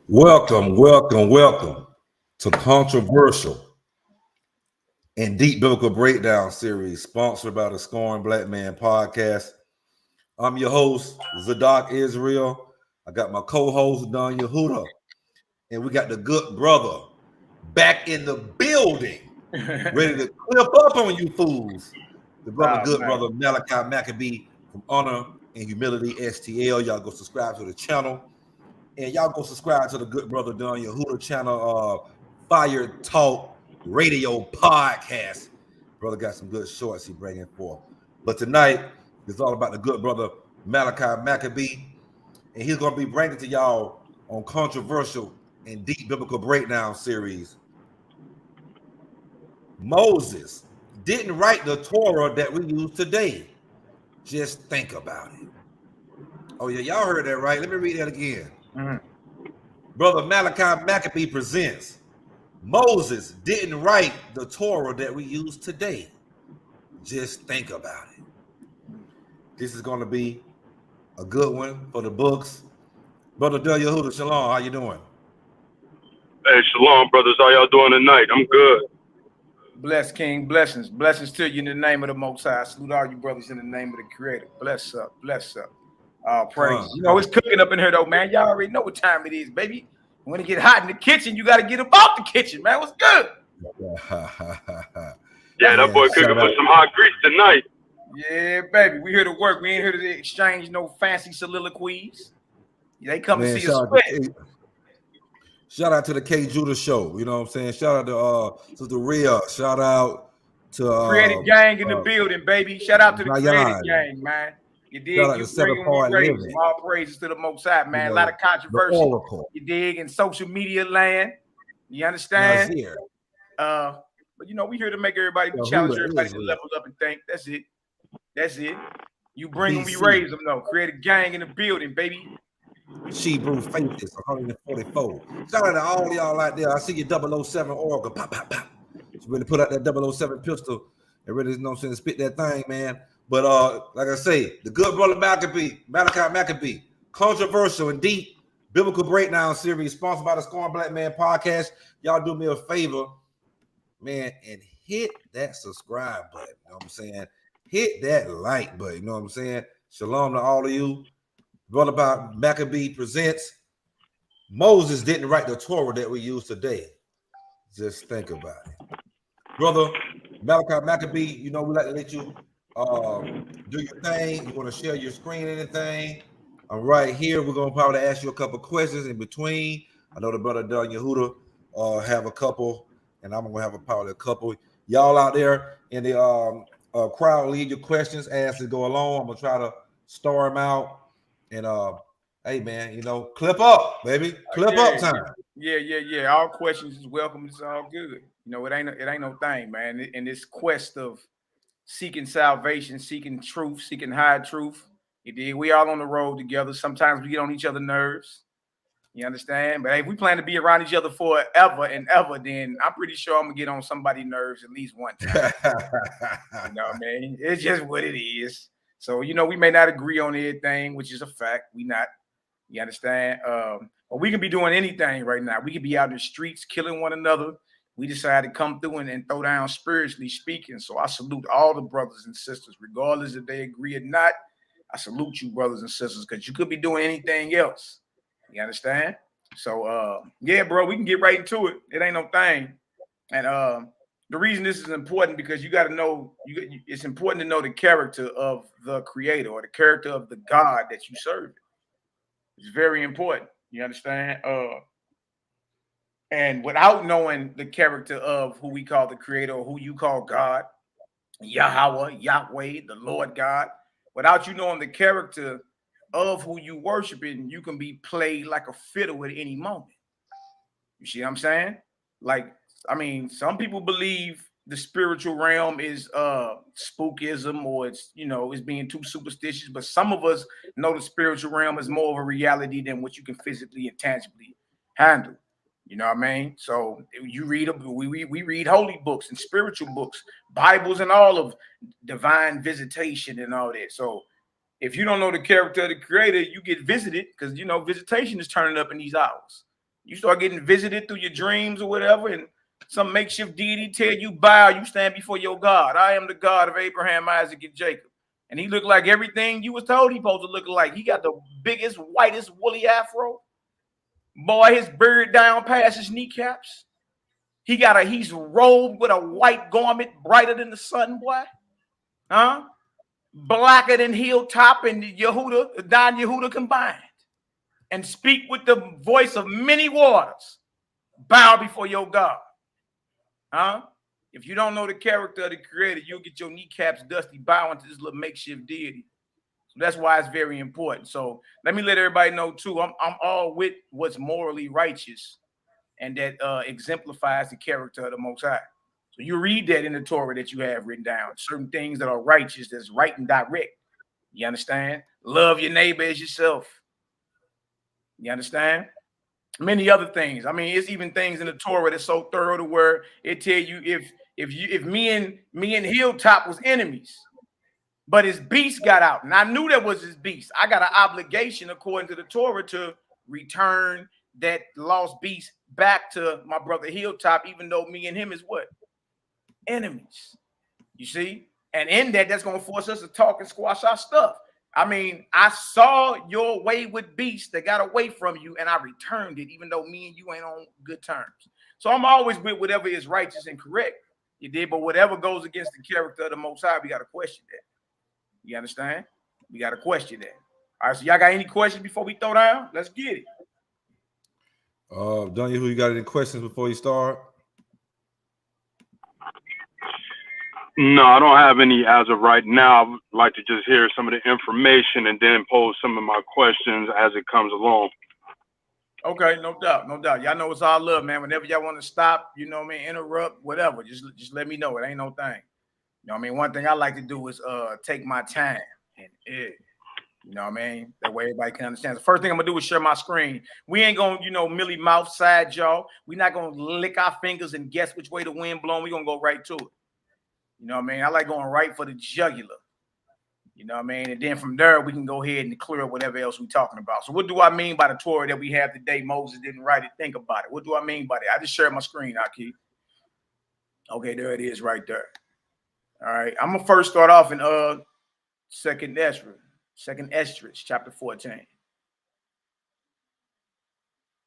Welcome to Controversial and Deep Biblical Breakdown series sponsored by the Scorn Black Man podcast. I'm your host, Zadok Israel. I got my co-host, Don Yehuda, and we got the good brother back in the building, ready to clip up on you fools. The brother, brother Malaki Macabee from HonorandHumilitySTL. Y'all go subscribe to the channel. And y'all go subscribe to the good brother Don Yehuda channel, Fire Talk Radio Podcast. Brother got some good shorts he bringing forth. But tonight is all about the good brother Malaki Macabee, and he's going to be bringing to y'all on Controversial and Deep Biblical Breakdown series. Moses didn't write the Torah that we use today. Just think about it. Oh yeah, y'all heard that right? Let me read that again. Brother Malaki Macabee presents Moses didn't write the Torah that we use today. Just think about it. This is going to be a good one for the books. Brother Doula Yehuda, shalom. How you doing? Hey, shalom, brothers. How y'all doing tonight? I'm good. Bless King, blessings. Blessings to you in the name of the Most High. Salute all you brothers in the name of the Creator. Bless up, bless up. Praise. You know, it's cooking up in here, though, man. Y'all already know what time it is, baby. When it get hot in the kitchen, you got to get about the kitchen, man. What's good? Yeah, that boy cooking for some hot grease tonight. Yeah, baby. We here to work. We ain't here to exchange no fancy soliloquies. They come to see us sweat. Shout out to the K Judah show. You know what I'm saying? Shout out to the Rhea. Shout out to Creative Gang in the building, baby. Shout out to the Creative Gang, man. You dig? You bring them, you raise them. All praises to the Most High, man. You know, a lot of controversy. You dig? In social media land. You understand? But you know, we here to make everybody challenge everybody to level up and think. That's it. That's it. You bring them, we raise them, though. Creative Gang in the building, baby. She Brew Faithless 144. Shout out to all y'all out there. I see your 007 Oracle. Pop, pop, pop. Just really put out that 007 pistol and really, you know what I'm saying, spit that thing, man. But like I say, the good brother Malaki Macabee, Controversial and Deep Biblical Breakdown series sponsored by the Scorn Black Man podcast. Y'all do me a favor, man, and hit that subscribe button. You know what I'm saying? Hit that like button. You know what I'm saying? Shalom to all of you. Brother Macabee presents Moses didn't write the Torah that we use today. Just think about it. Brother Malaki Macabee, you know, we like to let you do your thing. You want to share your screen, anything? I'm right here. We're going to probably ask you a couple questions in between. I know the brother Don Yehuda have a couple, and I'm going to have probably a couple. Y'all out there in the crowd, leave your questions as they go along. I'm going to try to store them out. And hey man, you know, clip up, baby. Clip up time. Yeah. All questions is welcome. It's all good. You know, it ain't no thing, man. In this quest of seeking salvation, seeking truth, seeking high truth, we all on the road together. Sometimes we get on each other's nerves. You understand? But hey, if we plan to be around each other forever and ever, then I'm pretty sure I'm gonna get on somebody's nerves at least one time. You know what I mean? It's just what it is. So, you know, we may not agree on anything, which is a fact. We not, you understand? But we can be doing anything right now. We could be out in the streets killing one another. We decided to come through and throw down spiritually speaking. So I salute all the brothers and sisters, regardless if they agree or not. I salute you, brothers and sisters, because you could be doing anything else. You understand? So, yeah, bro, we can get right into it. It ain't no thing. And the reason this is important because you got to know, it's important to know the character of the Creator or the character of the God that you serve. It's very important. You understand? And without knowing the character of who we call the Creator or who you call God, Yahweh, Yahweh, the Lord God, without you knowing the character of who you worshiping, you can be played like a fiddle at any moment. You see what I'm saying? Like, I mean, some people believe the spiritual realm is spookism or it's, you know, it's being too superstitious. But some of us know the spiritual realm is more of a reality than what you can physically and tangibly handle. You know what I mean? So you read, we read holy books and spiritual books, Bibles and all of divine visitation and all that. So if you don't know the character of the Creator, you get visited because, you know, visitation is turning up in these hours. You start getting visited through your dreams or whatever, and some makeshift deity tell you bow, you stand before your God. I am the God of Abraham, Isaac, and Jacob. And he looked like everything you was told he supposed to look like. He got the biggest, whitest, woolly afro. Boy, his beard down past his kneecaps. He's robed with a white garment brighter than the sun, boy. Huh? Blacker than Hilltop and Yehuda, Don Yehuda combined. And speak with the voice of many waters. Bow before your God. Huh? If you don't know the character of the creator, you'll get your kneecaps dusty bowing to this little makeshift deity. So that's why it's very important. So let me let everybody know too. I'm all with what's morally righteous and that exemplifies the character of the Most High. So you read that in the Torah that you have written down. Certain things that are righteous, that's right and direct. You understand? Love your neighbor as yourself. You understand? Many other things. I mean, it's even things in the Torah that's so thorough to where it tell you if me and Hilltop was enemies, but his beast got out, and I knew that was his beast. I got an obligation according to the Torah to return that lost beast back to my brother Hilltop, even though me and him is what? Enemies. You see? And in that's going to force us to talk and squash our stuff. I mean, I saw your wayward beast that got away from you, and I returned it, even though me and you ain't on good terms. So I'm always with whatever is righteous and correct. You did, but whatever goes against the character of the Most High, we got to question that. You understand? We got to question that. All right, so y'all got any questions before we throw down? Let's get it. Don't you got any questions before you start? No, I don't have any as of right now. I would like to just hear some of the information and then pose some of my questions as it comes along. Okay, no doubt, no doubt. Y'all know it's all love, man. Whenever y'all want to stop, you know what I mean, interrupt, whatever, just let me know. It ain't no thing. You know what I mean? One thing I like to do is take my time and you know what I mean? That way everybody can understand. The first thing I'm gonna do is share my screen. We ain't gonna, milly mouth side y'all. We're not gonna lick our fingers and guess which way the wind blowing. We're gonna go right to it. You know what I mean? I like going right for the jugular. You know what I mean? And then from there, we can go ahead and clear up whatever else we're talking about. So what do I mean by the Torah that we have today? Moses didn't write it. Think about it. What do I mean by that? I just shared my screen, YAH'KI. Okay, there it is right there. All right. I'm going to first start off in Second Esdras, chapter 14.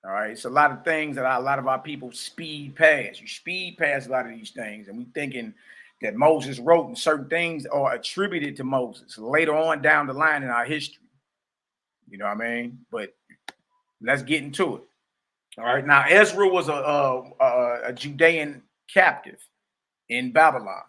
All right. It's a lot of things that a lot of our people speed past. You speed past a lot of these things, and we thinking that Moses wrote, and certain things are attributed to Moses later on down the line in our history. You know what I mean? But let's get into it. All right. Now, Ezra was a Judean captive in Babylon.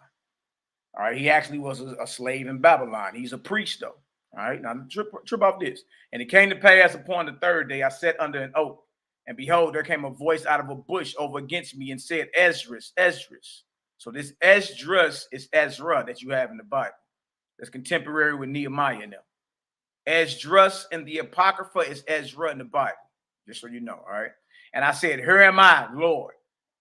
All right. He actually was a slave in Babylon. He's a priest, though. All right. Now, trip off this. And it came to pass upon the third day, I sat under an oak, and behold, there came a voice out of a bush over against me and said, Esdras, Esdras. So this Esdras is Ezra that you have in the Bible. That's contemporary with Nehemiah now. Esdras in the Apocrypha is Ezra in the Bible, just so you know, all right? And I said, here am I, Lord.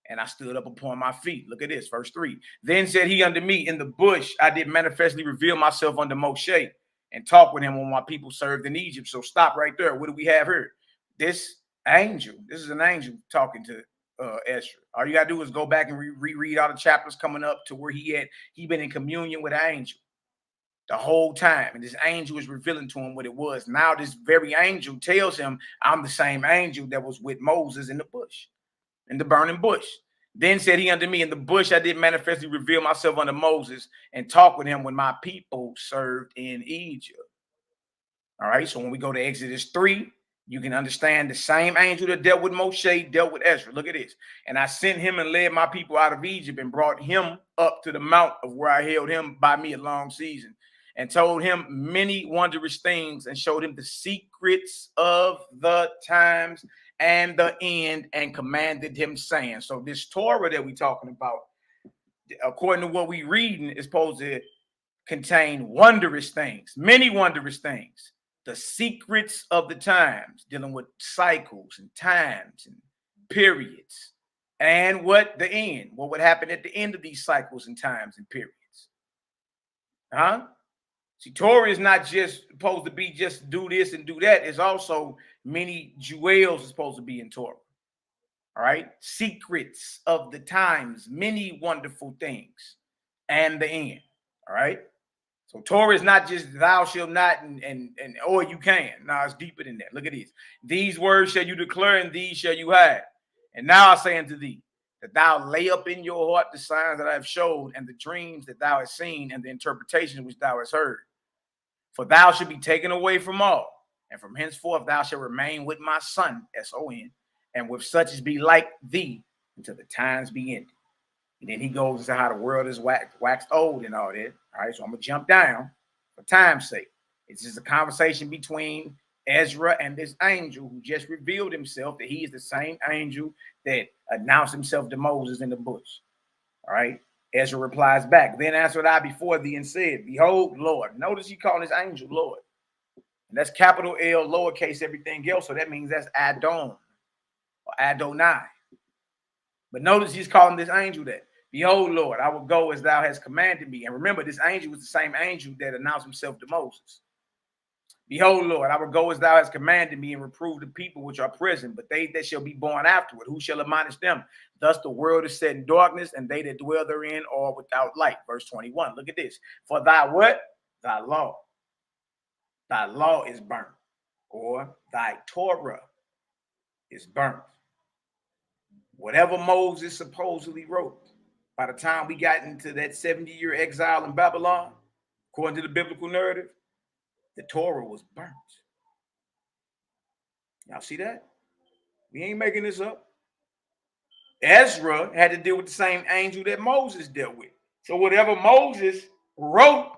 And I stood up upon my feet. Look at this, verse 3. Then said he unto me, in the bush I did manifestly reveal myself unto Moshe and talk with him when my people served in Egypt. So stop right there. What do we have here? This is an angel talking to Ezra. All you gotta do is go back and reread all the chapters coming up to where he been in communion with an angel the whole time, and this angel is revealing to him what it was. Now this very angel tells him, I'm the same angel that was with Moses in the bush, in the burning bush. Then said he unto me, in the bush I did manifestly reveal myself unto Moses and talk with him when my people served in Egypt. All right, so when we go to Exodus 3, you can understand the same angel that dealt with Moshe dealt with Ezra. Look at this. And I sent him and led my people out of Egypt and brought him up to the mount of where I held him by me a long season and told him many wondrous things and showed him the secrets of the times and the end and commanded him saying. So this Torah that we're talking about, according to what we reading, is supposed to contain wondrous things, many wondrous things. The secrets of the times, dealing with cycles and times and periods, and what the end, what would happen at the end of these cycles and times and periods. See, Torah is not just supposed to be just do this and do that. It's also many jewels supposed to be in Torah. All right. Secrets of the times, many wonderful things, and the end. All right. So Torah is not just thou shalt not and or you can. No, it's deeper than that. Look at this. These words shall you declare, and these shall you hide. And now I say unto thee, that thou lay up in your heart the signs that I have showed, and the dreams that thou hast seen, and the interpretation which thou hast heard. For thou shalt be taken away from all, and from henceforth thou shalt remain with my son, S-O-N, and with such as be like thee, until the times be ended. And then he goes into how the world is waxed old and all that. All right, so I'm going to jump down for time's sake. It's just a conversation between Ezra and this angel who just revealed himself that he is the same angel that announced himself to Moses in the bush. All right, Ezra replies back, then answered I before thee and said, behold, Lord. Notice he called his angel Lord. And that's capital L, lowercase everything else. So that means that's Adon or Adonai. But notice he's calling this angel that. Behold, Lord, I will go as thou hast commanded me. And remember, this angel was the same angel that announced himself to Moses. Behold, Lord, I will go as thou hast commanded me, and reprove the people which are present, but they that shall be born afterward, who shall admonish them? Thus the world is set in darkness, and they that dwell therein are without light. Verse 21. Look at this. For thy what? Thy law. Thy law is burnt, or thy Torah is burnt. Whatever Moses supposedly wrote, by the time we got into that 70-year exile in Babylon, according to the biblical narrative, the Torah was burnt. Y'all see that? We ain't making this up. Ezra had to deal with the same angel that Moses dealt with. So whatever Moses wrote,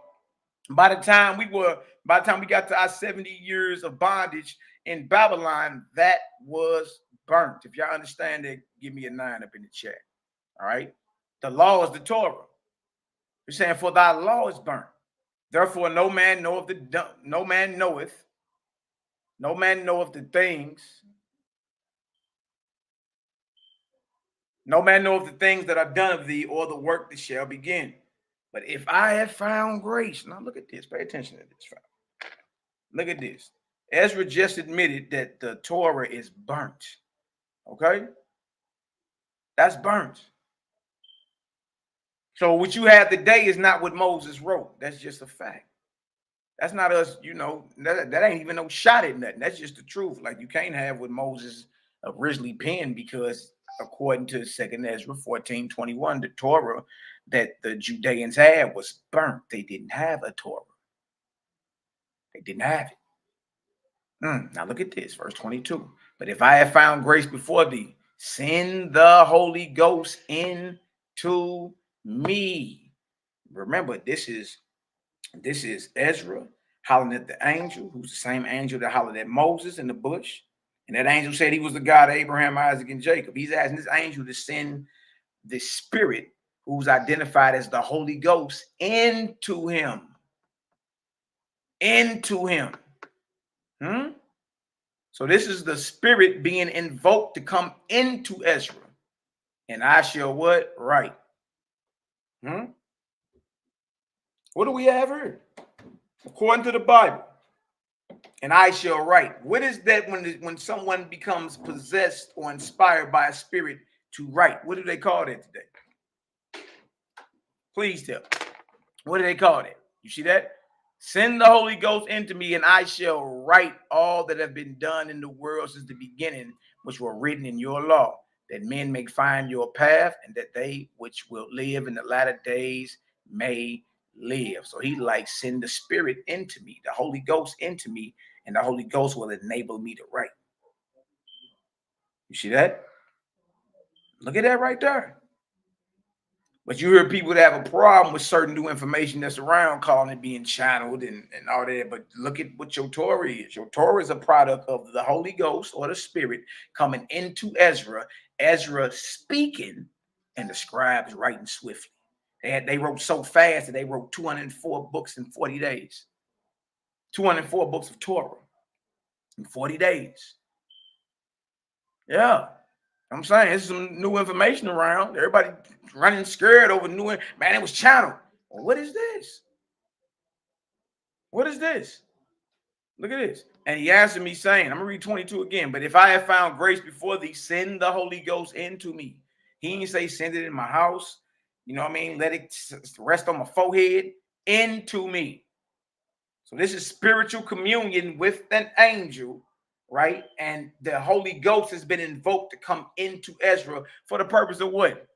by the time we got to our 70 years of bondage in Babylon, that was burnt. If y'all understand that, give me a 9 up in the chat. All right. The law is the Torah. You're saying, for thy law is burnt. Therefore, no man knoweth the things. No man knoweth the things that are done of thee, or the work that shall begin. But if I have found grace, now look at this. Pay attention to this. Look at this. Ezra just admitted that the Torah is burnt. Okay? That's burnt. So what you have today is not what Moses wrote. That's just a fact. That's not us, that ain't even no shot at nothing. That's just the truth. Like, you can't have what Moses originally penned, because according to 2nd Ezra 14:21, the Torah that the Judeans had was burnt. They didn't have a Torah. They didn't have it. Now look at this, verse 22. But if I have found grace before thee, send the Holy Ghost into me. Remember, this is Ezra hollering at the angel, who's the same angel that hollered at Moses in the bush. And that angel said he was the God of Abraham, Isaac, and Jacob. He's asking this angel to send the spirit, who's identified as the Holy Ghost, into him. Into him. So this is the spirit being invoked to come into Ezra. And I shall what? Write. What do we have here? According to the Bible. And I shall write. What is that when someone becomes possessed or inspired by a spirit to write? What do they call that today? Please tell me. What do they call that? You see that? Send the Holy Ghost into me, and I shall write all that have been done in the world since the beginning, which were written in your law, that men may find your path, and that they which will live in the latter days may live. So he send the spirit into me, the Holy Ghost into me, and the Holy Ghost will enable me to write. You see that? Look at that right there. But you hear people that have a problem with certain new information that's around, calling it being channeled and all that. But look at what your Torah is. Your Torah is a product of the Holy Ghost, or the Spirit, coming into Ezra, Ezra speaking, and the scribes writing swiftly. They wrote so fast that they wrote 204 books in 40 days. 204 books of Torah in 40 days. Yeah. I'm saying there's some new information around. Everybody running scared over new. Man, it was channeled. Well, what is this? What is this? Look at this. And he answered me saying, I'm going to read 22 again. But if I have found grace before thee, send the Holy Ghost into me. He didn't say send it in my house. You know what I mean? Let it rest on my forehead. Into me. So this is spiritual communion with an angel, right? And the Holy Ghost has been invoked to come into Ezra for the purpose of what?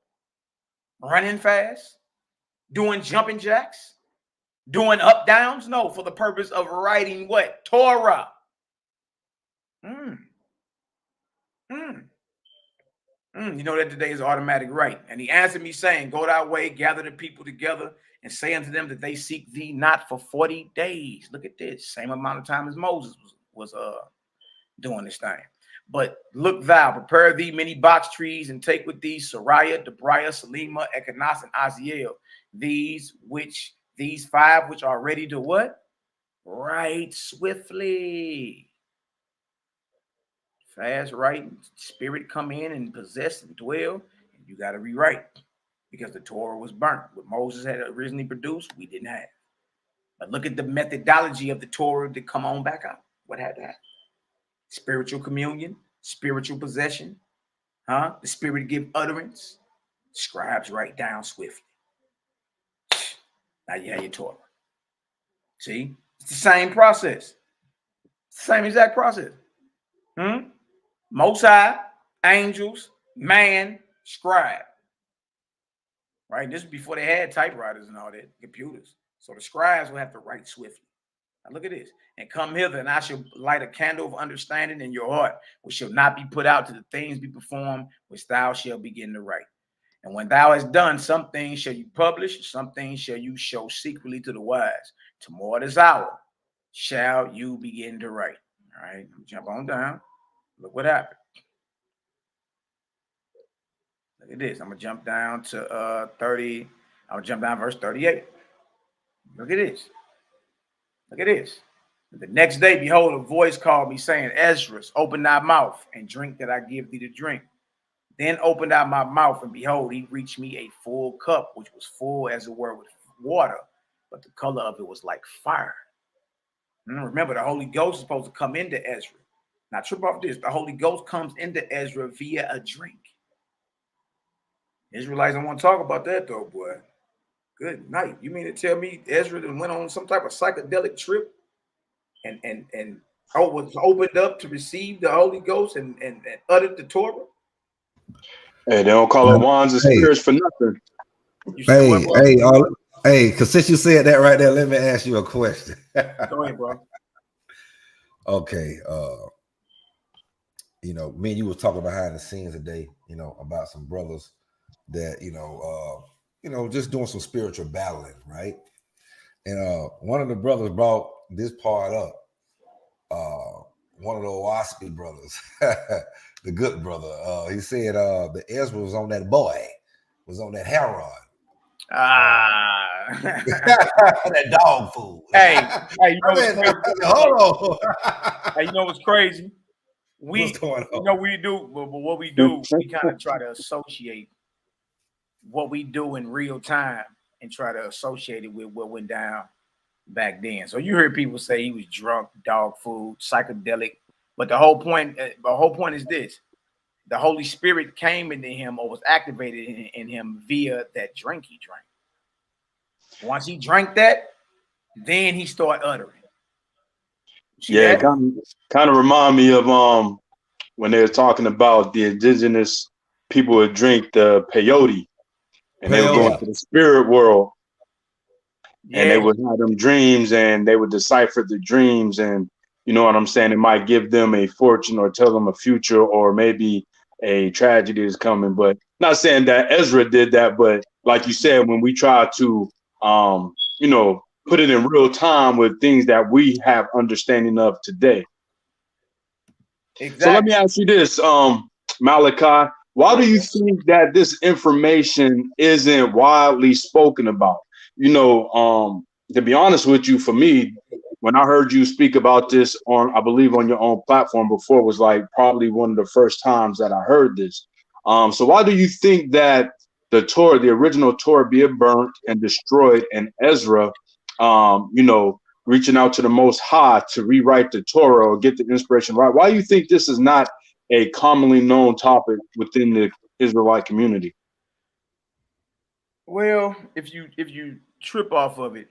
Running fast? Doing jumping jacks? Doing up downs? No, for the purpose of writing what? Torah. You know that today is automatic right. And he answered me saying, go thy way, gather the people together, and say unto them that they seek thee not for 40 days. Look at this. Same amount of time as Moses was doing this thing. But look thou, prepare thee many box trees, and take with thee Sariah, Debriah, Salima, Echanas, and Aziel. These 5 which are ready to what? Write swiftly. Fast writing, spirit come in and possess and dwell, and you got to rewrite because the Torah was burnt. What Moses had originally produced, we didn't have. But look at the methodology of the Torah to come on back out. What had to happen? Spiritual communion, spiritual possession, the spirit give utterance. Scribes write down swiftly. Now you have your Torah. See, it's the same process, same exact process. Most High, angels, man, scribe. Right? This is before they had typewriters and all that, computers. So the scribes will have to write swiftly. Now look at this. And come hither, and I shall light a candle of understanding in your heart, which shall not be put out to the things be performed, which thou shalt begin to write. And when thou hast done, some things shall you publish, some things shall you show secretly to the wise. Tomorrow this hour shall you begin to write. All right, jump on down. Look what happened. Look at this. I'm going to jump down to 30. I'm going to jump down verse 38. Look at this. Look at this. The next day, behold, a voice called me saying, Ezra, open thy mouth and drink that I give thee to drink. Then opened I my mouth, and behold, he reached me a full cup, which was full as it were with water, but the color of it was like fire. Remember, the Holy Ghost is supposed to come into Ezra. Now, trip off this. The Holy Ghost comes into Ezra via a drink. Israelites don't want to talk about that, though, boy. Good night. You mean to tell me Ezra went on some type of psychedelic trip and was opened up to receive the Holy Ghost and uttered the Torah? Hey, they don't call it wands and spirits for nothing. Hey, because since you said that right there, let me ask you a question. Go ahead, bro. Okay. You know, me and you was talking behind the scenes today, you know, about some brothers that, you know, just doing some spiritual battling, right? And one of the brothers brought this part up. One of the YHWH'S brothers, the good brother. He said the Ezra was on that boy, was on that heroin. That dog food. Hey, you know what's crazy? Hold on. Hey, you know what's crazy? What's going on? You know we do, but what we do, we kind of try to associate what we do in real time and try to associate it with what went down back then. So you heard people say he was drunk, dog food, psychedelic, but the whole point is this: the Holy Spirit came into him or was activated in him via that drink he drank. Once he drank that, then he started uttering. Yeah, kind of remind me of when they were talking about the indigenous people would drink the peyote, and they would go into the spirit world, and they would have them dreams, and they would decipher the dreams, and you know what I'm saying? It might give them a fortune or tell them a future, or maybe a tragedy is coming. But not saying that Ezra did that, but like you said, when we try to you know, put it in real time with things that we have understanding of today. Exactly. So let me ask you this, Malaki, why do you think that this information isn't widely spoken about? You know, to be honest with you, for me, when I heard you speak about this on, I believe on your own platform before, was like probably one of the first times that I heard this. So why do you think that the Torah, the original Torah, being burnt and destroyed, and Ezra, you know, reaching out to the Most High to rewrite the Torah or get the inspiration right. Why do you think this is not a commonly known topic within the Israelite community? Well, if you trip off of it,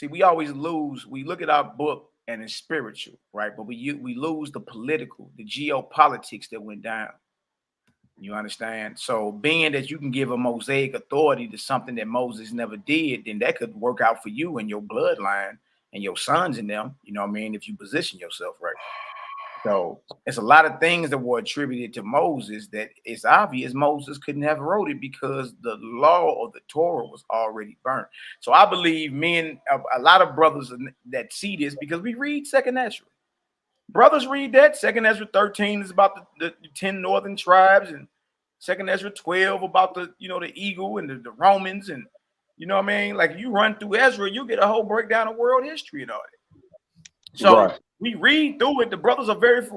we always lose. We look at our book and it's spiritual, right? But we lose the political, the geopolitics that went down. You understand? So being that you can give a Mosaic authority to something that Moses never did, then that could work out for you and your bloodline and your sons in them, you know what I mean, if you position yourself right. So it's a lot of things that were attributed to Moses that it's obvious Moses couldn't have wrote it because the law or the Torah was already burnt. So I believe a lot of brothers that see this, because we read 2nd Ezra. Brothers read that. 2nd Ezra 13 is about the 10 northern tribes, and 2nd Ezra 12 about the eagle and the Romans, and you know what I mean? Like, you run through Ezra, you get a whole breakdown of world history and all that. So we read through it. The brothers are very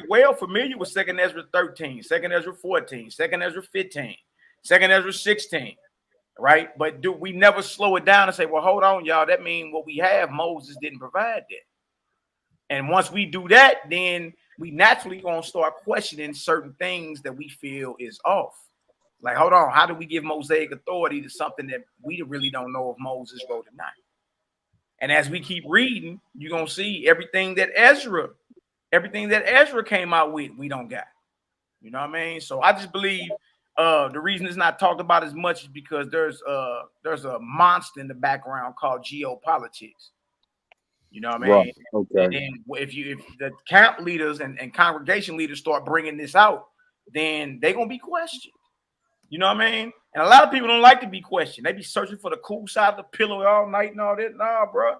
well familiar with 2nd Ezra 13, 2nd Ezra 14, 2nd Ezra 15, 2nd Ezra 16, right? But we never slow it down and say, well, hold on, y'all. That means what we have, Moses didn't provide that. And once we do that, then we naturally gonna start questioning certain things that we feel is off. Like, hold on, how do we give Mosaic authority to something that we really don't know if Moses wrote or not? And as we keep reading, you're gonna see everything that Ezra came out with, we don't got. You know what I mean? So I just believe the reason it's not talked about as much is because there's a monster in the background called geopolitics. You know what I mean? Right. Okay. And then if the camp leaders and congregation leaders start bringing this out, then they're gonna be questioned. You know what I mean? And a lot of people don't like to be questioned. They be searching for the cool side of the pillow all night and all that. Nah, bro.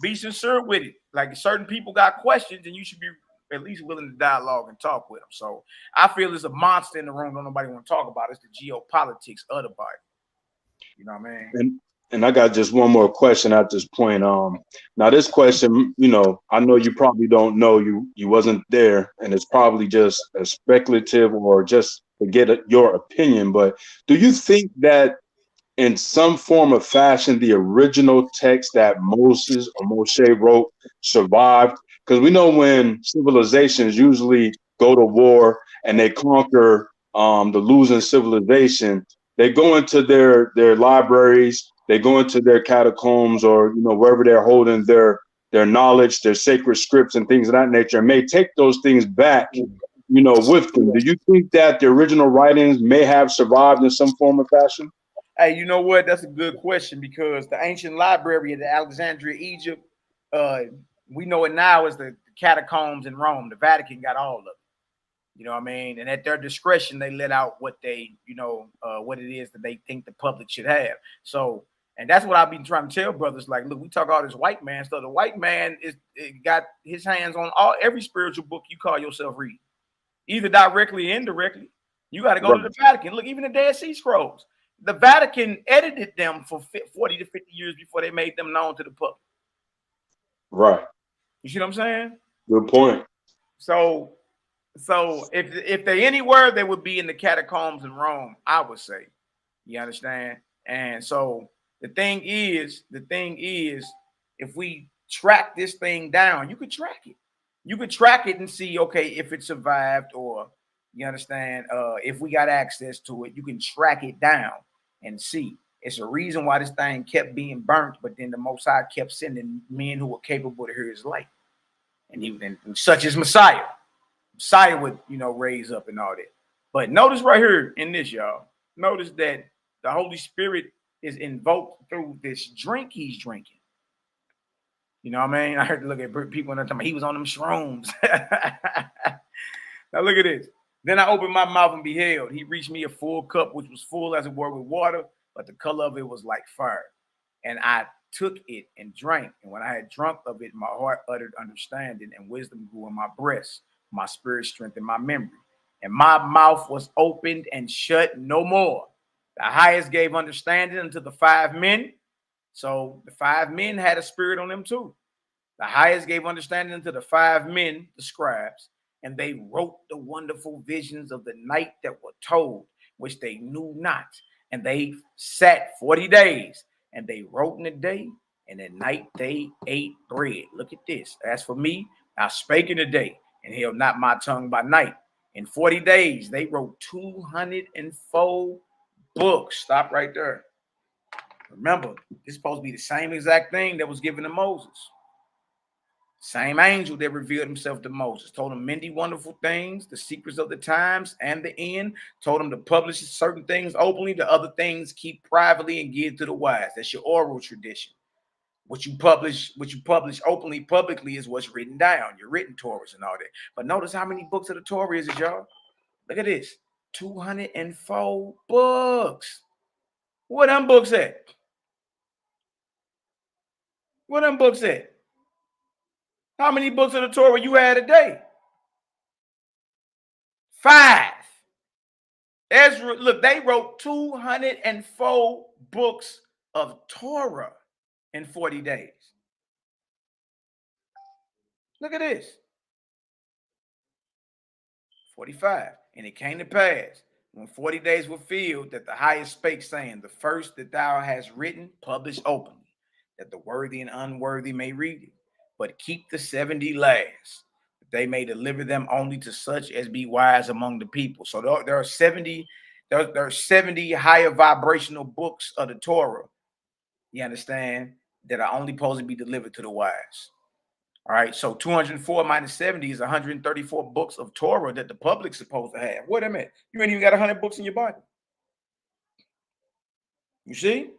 Be sincere with it. Like, certain people got questions, and you should be at least willing to dialogue and talk with them. So I feel there's a monster in the room that nobody want to talk about. It's the geopolitics of the Bible. You know what I mean? And I got just one more question at this point. Now this question, I know you probably don't know, you wasn't there, and it's probably just a speculative or just to get your opinion. But do you think that in some form of fashion, the original text that Moses or Moshe wrote survived? Because we know when civilizations usually go to war and they conquer the losing civilization, they go into their libraries, they go into their catacombs, or wherever they're holding their knowledge, their sacred scripts and things of that nature, and may take those things back, with them. Do you think that the original writings may have survived in some form or fashion? Hey, you know what? That's a good question, because the ancient library of Alexandria, Egypt, we know it now as the catacombs in Rome. The Vatican got all of it. You know what I mean? And at their discretion, they let out what they, what it is that they think the public should have. So, and that's what I've been trying to tell brothers. Like, look, we talk all this white man stuff. The white man got his hands on every spiritual book you call yourself reading, either directly or indirectly. You got to go to the Vatican. Look, even the Dead Sea Scrolls, the Vatican edited them for 40 to 50 years before they made them known to the public. Right. You see what I'm saying? Good point. So if they anywhere, they would be in the catacombs in Rome, I would say. You understand? And so the thing is, if we track this thing down, you could track it. You could track it and see, okay, if it survived, or you understand, if we got access to it, you can track it down and see. It's a reason why this thing kept being burnt, but then the Most High kept sending men who were capable to hear his light. And such as Messiah. Messiah would, raise up and all that. But notice right here in this, y'all. Notice that the Holy Spirit is invoked through this drink he's drinking. You know what I mean? I heard to look at people in the time he was on them shrooms. Now look at this. Then I opened my mouth and beheld. He reached me a full cup, which was full as it were with water, but the color of it was like fire. And I took it and drank. And when I had drunk of it, my heart uttered understanding, and wisdom grew in my breast. My spirit strengthened my memory, and my mouth was opened and shut no more. The highest gave understanding unto the 5 men. So the 5 men had a spirit on them too. The highest gave understanding unto the 5 men, the scribes, and they wrote the wonderful visions of the night that were told, which they knew not. And they sat 40 days and they wrote in the day, and at night they ate bread. Look at this. As for me, I spake in the day, and held not my tongue by night. In 40 days, they wrote 204 books. Stop right there. Remember, this is supposed to be the same exact thing that was given to Moses. Same angel that revealed himself to Moses. Told him many wonderful things, the secrets of the times and the end. Told him to publish certain things openly, the other things keep privately and give to the wise. That's your oral tradition. What you publish openly, publicly is what's written down, your written Torahs and all that. But notice how many books of the Torah is it, y'all? Look at this. 204 books. Where them books at? Where them books at? How many books of the Torah you had a day? 5. Ezra, look, they wrote 204 books of Torah in 40 days. Look at this. 45. And it came to pass, when 40 days were filled, that the highest spake, saying, the first that thou hast written, publish openly, that the worthy and unworthy may read it. But keep the 70 last, that they may deliver them only to such as be wise among the people. So there are 70, there are 70 higher vibrational books of the Torah, you understand, that are only supposed to be delivered to the wise. All right, so 204 minus 70 is 134 books of Torah that the public's supposed to have. Wait a minute, you ain't even got 100 books in your Bible. You see?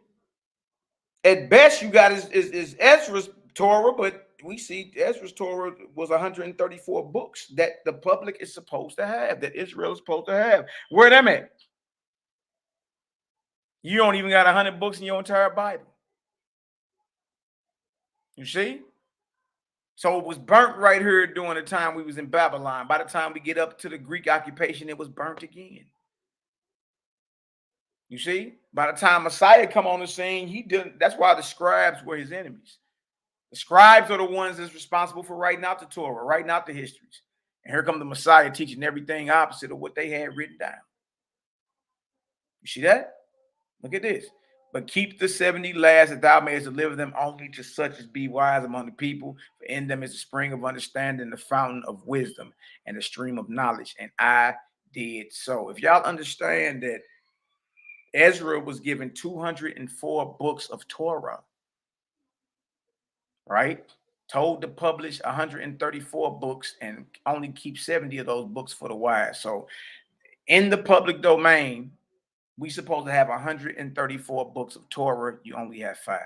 At best, you got is Ezra's Torah, but we see Ezra's Torah was 134 books that the public is supposed to have, that Israel is supposed to have. Where them at? You don't even got 100 books in your entire Bible. You see? So it was burnt right here during the time we was in Babylon. By the time we get up to the Greek occupation, it was burnt again. You see? By the time Messiah come on the scene, he didn't. That's why the scribes were his enemies. The scribes are the ones that's responsible for writing out the Torah, writing out the histories. And here come the Messiah teaching everything opposite of what they had written down. You see that? Look at this. But keep the 70 last, that thou mayest deliver them only to such as be wise among the people. For in them is the spring of understanding, the fountain of wisdom, and the stream of knowledge. And I did so. If y'all understand that Ezra was given 204 books of Torah, right? Told to publish 134 books and only keep 70 of those books for the wise. So in the public domain, we supposed to have 134 books of Torah. You only have 5.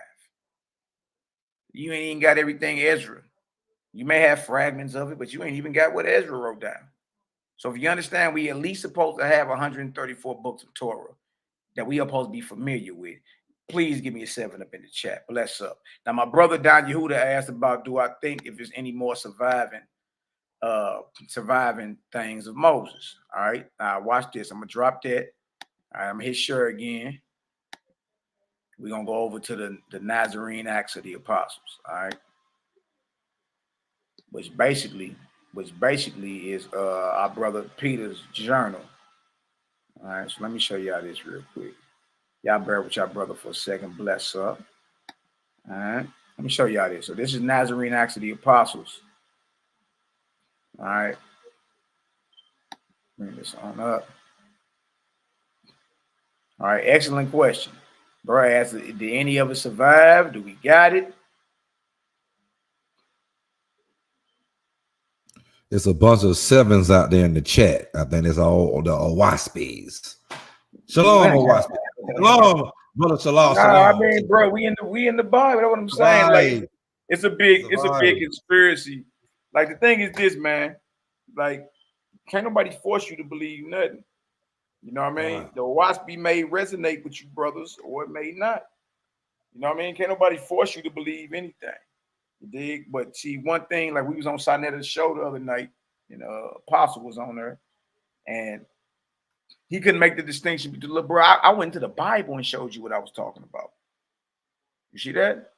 You ain't even got everything Ezra. You may have fragments of it, but you ain't even got what Ezra wrote down. So if you understand, we at least supposed to have 134 books of Torah that we are supposed to be familiar with. Please give me a 7 up in the chat. Bless up. Now, my brother Don Yehuda asked about, do I think if there's any more surviving things of Moses? All right. Now watch this. I'm gonna drop that. All right, I'm gonna hit share again. We're gonna go over to the Nazarene Acts of the Apostles. All right. Which basically is our brother Peter's journal. All right, so let me show y'all this real quick. Y'all bear with y'all brother for a second. Bless up. All right, let me show y'all this. So this is Nazarene Acts of the Apostles. All right, bring this on up. All right, excellent question. Bro asked, did any of us survive? Do we got it? There's a bunch of 7s out there in the chat. I think it's all the YHWH'S. Shalom, YHWH. Shalom, brother. Shalom. Nah, I mean, bro, we in the Bible. That's what I'm saying. Right. Like, it's a big conspiracy. Like, the thing is this, man. Like, can't nobody force you to believe nothing. You know what I mean? Right. The YHWH may resonate with you, brothers, or it may not. You know what I mean? Can't nobody force you to believe anything. You dig? But see, one thing, like we was on Sinetta's show the other night, you know, Apostle was on there, and he couldn't make the distinction between, look, bro, I went to the Bible and showed you what I was talking about. You see that?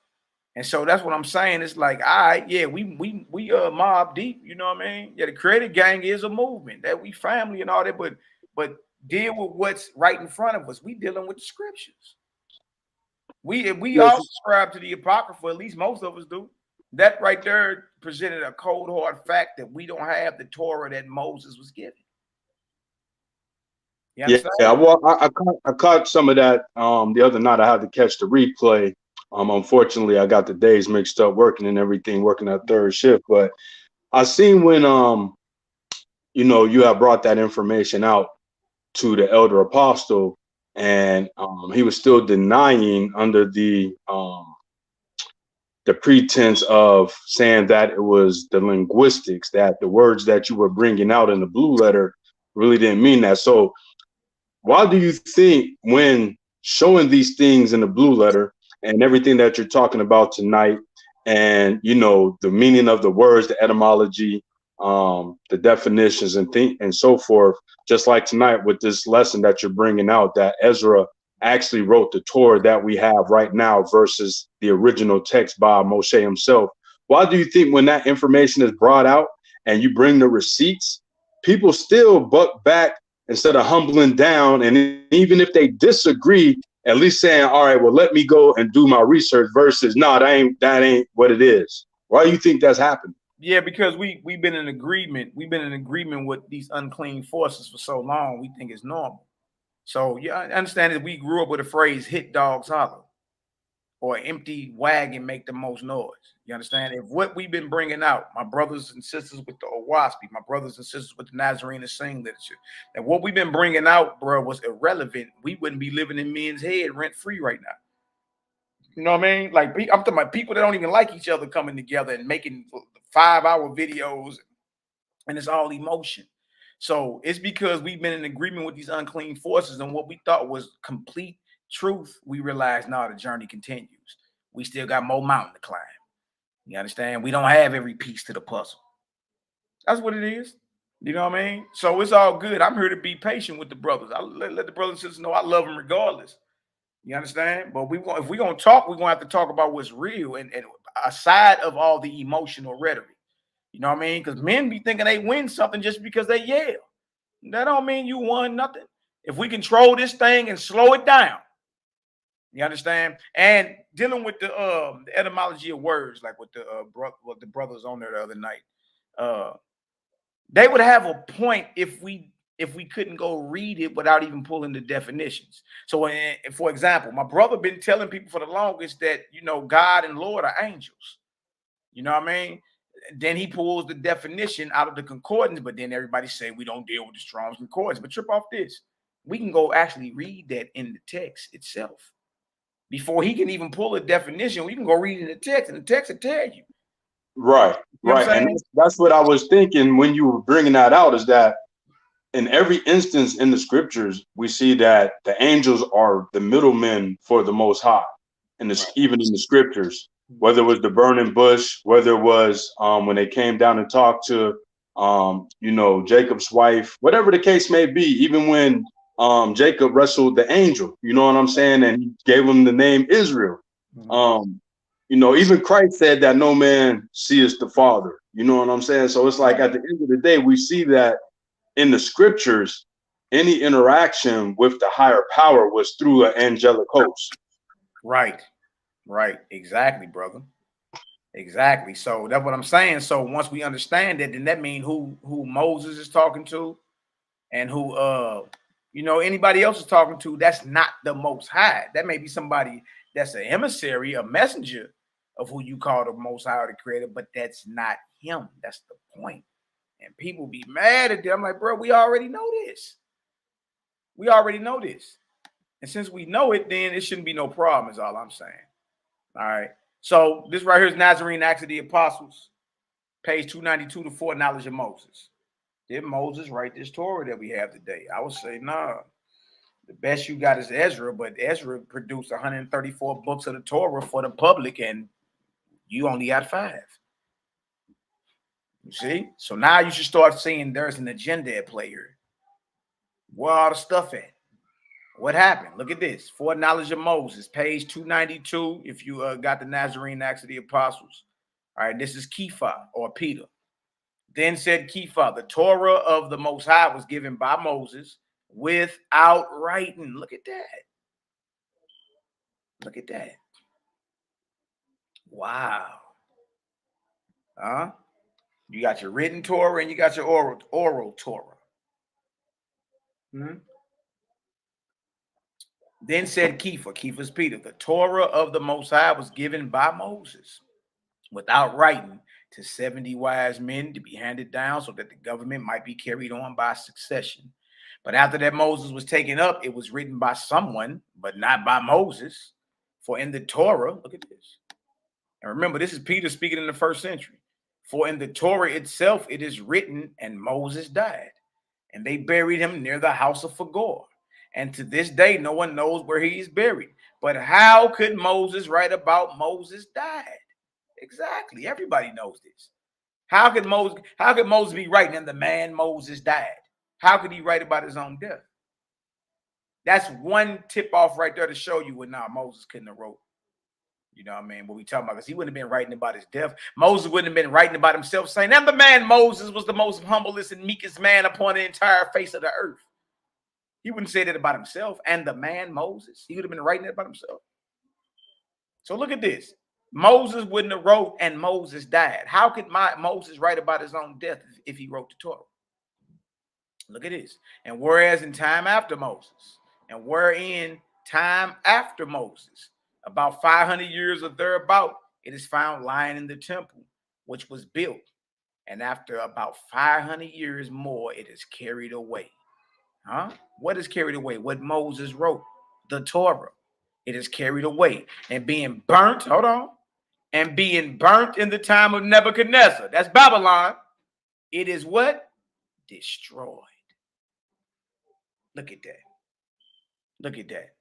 And so that's what I'm saying. It's like, all right, yeah, we mob deep, you know what I mean? Yeah, the Creative Gang is a movement, that we family and all that, but deal with what's right in front of us. We dealing with the scriptures. We all subscribe to the Apocrypha, at least most of us do. That right there presented a cold hard fact that we don't have the Torah that Moses was given. Yeah, well, I caught some of that the other night. I had to catch the replay. Unfortunately, I got the days mixed up working and everything, working that third shift. But I seen when you know, you have brought that information out to the elder apostle, and he was still denying under the pretense of saying that it was the linguistics, that the words that you were bringing out in the blue letter really didn't mean that. So why do you think when showing these things in the blue letter and everything that you're talking about tonight, and you know the meaning of the words, the etymology, the definitions and so forth, just like tonight with this lesson that you're bringing out, that Ezra actually wrote the Torah that we have right now versus the original text by Moshe himself, why do you think when that information is brought out and you bring the receipts, people still buck back instead of humbling down? And even if they disagree, at least saying, all right, well, let me go and do my research versus, no, that ain't what it is. Why do you think that's happened? Yeah, because we've been in agreement. We've been in agreement with these unclean forces for so long, we think it's normal. So yeah, I understand that we grew up with a phrase, hit dogs holler, or empty wagon make the most noise. You understand? If what we've been bringing out, my brothers and sisters with the Owaspy, my brothers and sisters with the Nazarene and Sing literature, that what we've been bringing out, bro, was irrelevant, we wouldn't be living in men's head rent free right now. You know what I mean? Like, I'm talking about people that don't even like each other coming together and making 5-hour videos, and it's all emotion. So it's because we've been in agreement with these unclean forces, and what we thought was complete truth, we realize now the journey continues. We still got more mountain to climb. You understand? We don't have every piece to the puzzle. That's what it is. You know what I mean? So it's all good. I'm here to be patient with the brothers. I let the brothers and sisters know I love them regardless. You understand? But if we're going to talk, we're going to have to talk about what's real and aside of all the emotional rhetoric. You know what I mean? Because men be thinking they win something just because they yell. That don't mean you won nothing. If we control this thing and slow it down, you understand? And dealing with the etymology of words, like with the brothers on there the other night, they would have a point if we couldn't go read it without even pulling the definitions. So, for example, my brother been telling people for the longest that, you know, God and Lord are angels. You know what I mean? Then he pulls the definition out of the concordance, but then everybody say we don't deal with the Strong's concordance. But trip off this. We can go actually read that in the text itself. Before he can even pull a definition, we can go read in the text, and the text will tell you. Right, right. And that's what I was thinking when you were bringing that out, is that in every instance in the scriptures, we see that the angels are the middlemen for the Most High. And even in the scriptures, whether it was the burning bush, whether it was when they came down and talked to, you know, Jacob's wife, whatever the case may be, even when Jacob wrestled the angel, you know what I'm saying? And he gave him the name Israel. You know, even Christ said that no man sees the Father, you know what I'm saying? So it's like at the end of the day, we see that in the scriptures, any interaction with the higher power was through an angelic host. Right. Right. Exactly, brother. Exactly. So that's what I'm saying. So once we understand that, then that means who Moses is talking to and who you know, anybody else is talking to, that's not the Most High. That may be somebody that's an emissary, a messenger of who you call the Most High or the Creator, but that's not him. That's the point. And people be mad at them. I'm like, bro, we already know this. We already know this. And since we know it, then it shouldn't be no problem, is all I'm saying. All right. So this right here is Nazarene Acts of the Apostles, page 292 to foreknowledge of Moses. Did Moses write this Torah that we have today? I would say, nah. The best you got is Ezra, but Ezra produced 134 books of the Torah for the public, and you only got 5. You see? So now you should start seeing there's an agenda at play here. Where all the stuff at? What happened? Look at this. Foreknowledge of Moses, page 292. If you got the Nazarene Acts of the Apostles. All right, this is Kepha or Peter. Then said Kepha, the Torah of the Most High was given by Moses without writing. Look at that. Look at that. Wow. You got your written Torah and you got your oral Torah. Then said Kepha's Peter, the Torah of the Most High was given by Moses without writing to 70 wise men to be handed down so that the government might be carried on by succession. But after that Moses was taken up, it was written by someone, but not by Moses. For in the Torah, look at this. And remember, this is Peter speaking in the 1st century. For in the Torah itself, it is written, and Moses died, and they buried him near the house of Phagor. And to this day, no one knows where he is buried. But how could Moses write about Moses died? Exactly. Everybody knows this. How could Moses be writing, and the man Moses died? How could he write about his own death? That's one tip off right there to show you what Moses couldn't have wrote. You know what I mean? What we talking about? Because he wouldn't have been writing about his death. Moses wouldn't have been writing about himself, saying, and the man Moses was the most humblest and meekest man upon the entire face of the earth. He wouldn't say that about himself. And the man Moses, he would have been writing it about himself. So look at this. Moses wouldn't have wrote, and Moses died. How could Moses write about his own death if he wrote the Torah? Look at this. And whereas in time after Moses, and wherein time after Moses, about 500 years or thereabout, it is found lying in the temple, which was built. And after about 500 years more, it is carried away. What is carried away? What Moses wrote, the Torah. It is carried away and being burnt. Hold on. And being burnt in the time of Nebuchadnezzar. That's Babylon. It is what? Destroyed. Look at that. Look at that.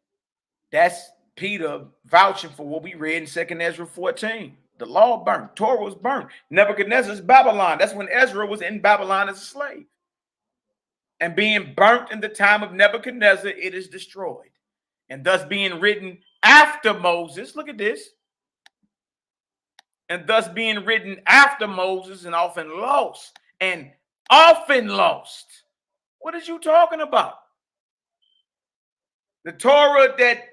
That's Peter vouching for what we read in 2nd Ezra 14. The law burnt. Torah was burnt. Nebuchadnezzar's Babylon. That's when Ezra was in Babylon as a slave. And being burnt in the time of Nebuchadnezzar, it is destroyed. And thus being written after Moses. Look at this. And thus being written after Moses and often lost. And often lost. What is you talking about? The Torah that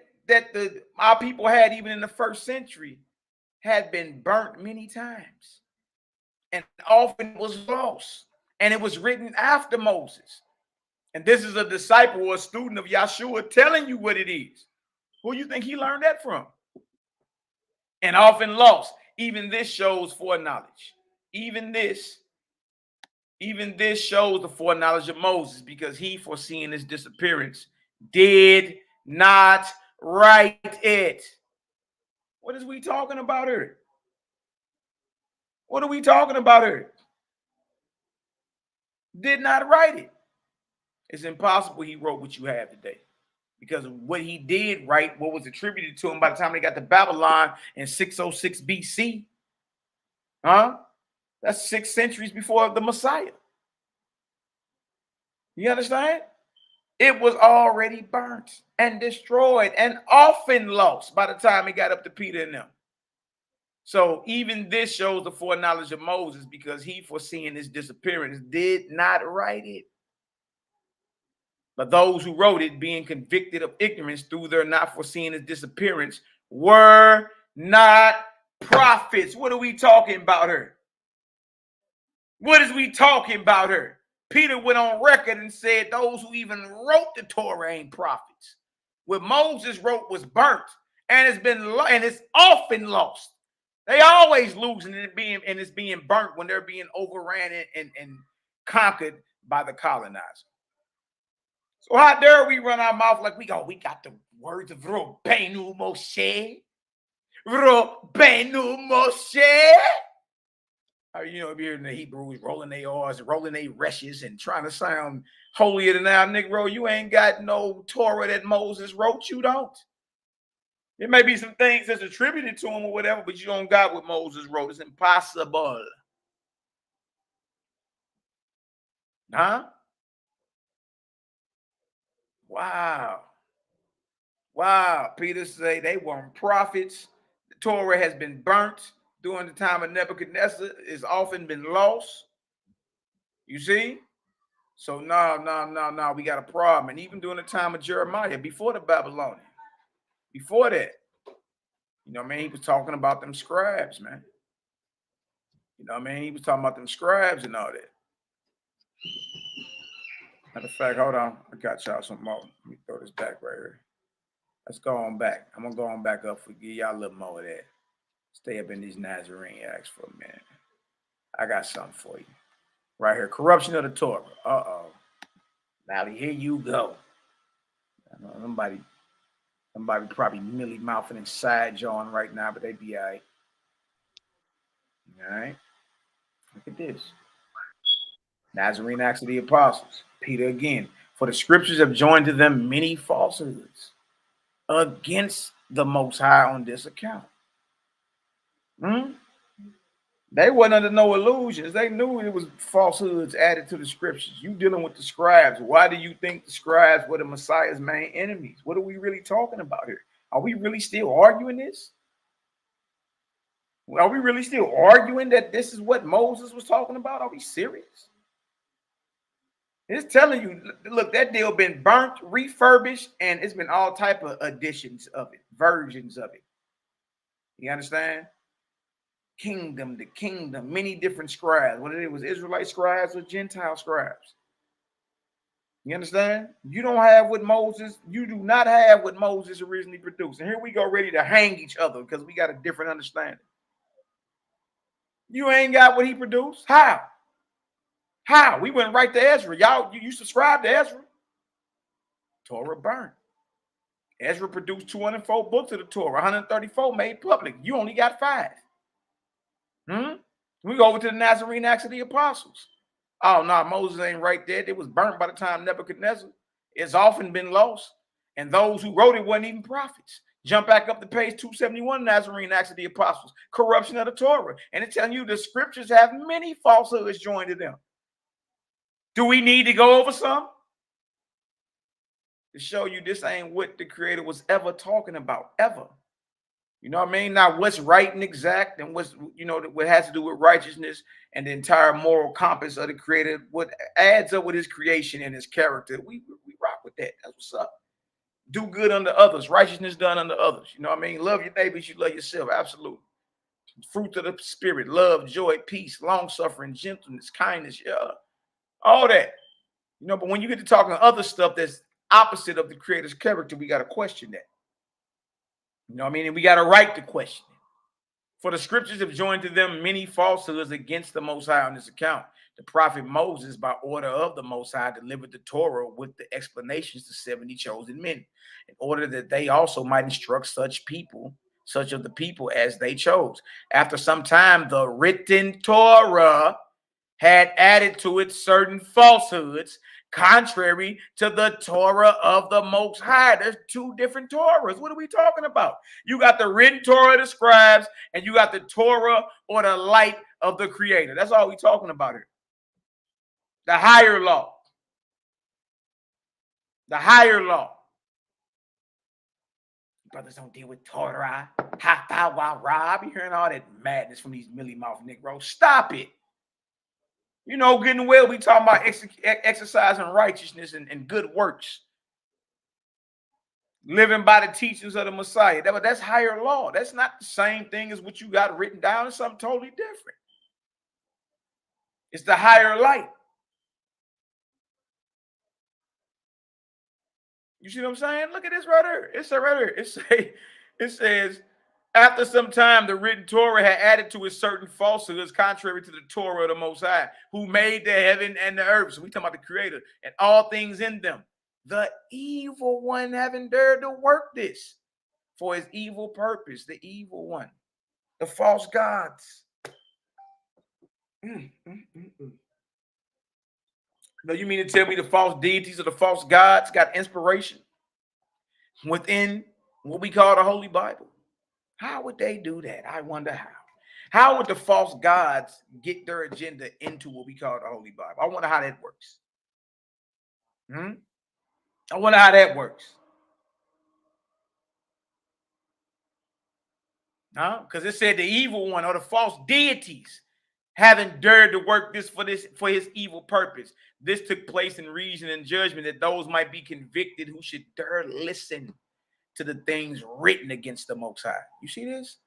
our people had even in the 1st century had been burnt many times. And often was lost. And it was written after Moses. And this is a disciple or a student of Yahshua telling you what it is. Who do you think he learned that from? And often lost. Even this shows foreknowledge. Even this shows the foreknowledge of Moses, because he, foreseeing his disappearance, did not write it. What is we talking about here? What are we talking about here? Did not write it. It's impossible he wrote what you have today, because what he did write, what was attributed to him by the time they got to Babylon in 606 BC. That's 6 centuries before the Messiah. You understand? It was already burnt and destroyed and often lost by the time it got up to Peter and them. So even this shows the foreknowledge of Moses, because he, foreseeing his disappearance, did not write it. But those who wrote it, being convicted of ignorance through their not foreseeing his disappearance, were not prophets. What are we talking about here? What is we talking about here? Peter went on record and said those who even wrote the Torah ain't prophets. What Moses wrote was burnt, and it's often lost. They always losing it and it's being burnt when they're being overran and conquered by the colonizer. So how dare we run our mouth like we got the words of Rabbeinu Moshe? Rabbeinu Moshe. You know, if you're in the Hebrews rolling their R's, rolling their reshes, and trying to sound holier than thou, Negro, you ain't got no Torah that Moses wrote. You don't. There may be some things that's attributed to him or whatever, but you don't got what Moses wrote. It's impossible. Wow. Peter say they weren't prophets. The Torah has been burnt during the time of Nebuchadnezzar. It's often been lost. You see? So no. We got a problem. And even during the time of Jeremiah, before the Babylonian, before that, You know what I mean? He was talking about them scribes, man. You know what I mean? He was talking about them scribes and all that. Matter of fact, hold on. I got y'all some more. Let me throw this back right here. Let's go on back. I'm going to go on back up for give y'all a little more of that. Stay up in these Nazarene acts for a minute. I got something for you. Right here. Corruption of the Torah. Uh-oh. Mally, here you go. I know somebody probably milly mouthing and side jawing right now, but they be all right. All right. Look at this. Nazarene Acts of the Apostles. Peter again. For the scriptures have joined to them many falsehoods against the Most High on this account. They wasn't under no illusions. They knew it was falsehoods added to the scriptures. You dealing with the scribes. Why do you think the scribes were the Messiah's main enemies? What are we really talking about here? Are we really still arguing this? Are we really still arguing that this is what Moses was talking about? Are we serious? It's telling you, look, that deal been burnt, refurbished, and it's been all type of editions of it, versions of it. You understand? Kingdom to kingdom, many different scribes, whether it was Israelite scribes or Gentile scribes. You understand? You don't have what Moses, you do not have what Moses originally produced. And here we go ready to hang each other because we got a different understanding. You ain't got what he produced. How? How? We went right to Ezra. Y'all, you subscribe to Ezra. Torah burned. Ezra produced 204 books of the Torah, 134 made public. You only got 5. We go over to the Nazarene Acts of the Apostles. Oh, no, Moses ain't right there. It was burnt by the time Nebuchadnezzar. It's often been lost. And those who wrote it weren't even prophets. Jump back up to page 271, Nazarene Acts of the Apostles. Corruption of the Torah. And it's telling you the scriptures have many falsehoods joined to them. Do we need to go over some? To show you this ain't what the Creator was ever talking about, ever. You know what I mean? Now, what's right and exact and what's, you know, what has to do with righteousness and the entire moral compass of the Creator, what adds up with his creation and his character, we rock with that. That's what's up. Do good unto others, righteousness done unto others. You know what I mean? Love your neighbors, you love yourself. Absolutely. Fruit of the Spirit, love, joy, peace, long-suffering, gentleness, kindness, yeah. All that. You know, but when you get to talking other stuff that's opposite of the Creator's character, we got to question that. You know what I mean? And we got a right to question it. For the scriptures have joined to them many falsehoods against the Most High on this account. The prophet Moses, by order of the Most High, delivered the Torah with the explanations to 70 chosen men, in order that they also might instruct such of the people as they chose. After some time, the written Torah had added to it certain falsehoods, contrary to the Torah of the Most High. There's 2 different Torahs. What are we talking about? You got the written Torah of the scribes, and you got the Torah or the light of the Creator. That's all we're talking about here. The higher law. The higher law. Brothers don't deal with Torah. Rob. You're hearing all that madness from these milly mouth Negroes. Stop it. You know, good and well, we talking about exercising righteousness and good works. Living by the teachings of the Messiah. That's higher law. That's not the same thing as what you got written down. It's something totally different. It's the higher light. You see what I'm saying? Look at this right here. It says right here. It says, after some time, the written Torah had added to it certain falsehoods, contrary to the Torah of the Most High, who made the heaven and the earth. So we talking about the Creator and all things in them. The evil one having dared to work this for his evil purpose. The evil one, the false gods. No, you mean to tell me the false deities or the false gods got inspiration within what we call the Holy Bible? How would they do that? I wonder how. How would the false gods get their agenda into what we call the Holy Bible? I wonder how that works. I wonder how that works. Because it said the evil one or the false deities haven't dared to work this for his evil purpose. This took place in reason and judgment, that those might be convicted who should dare listen to the things written against the Most High. You see this?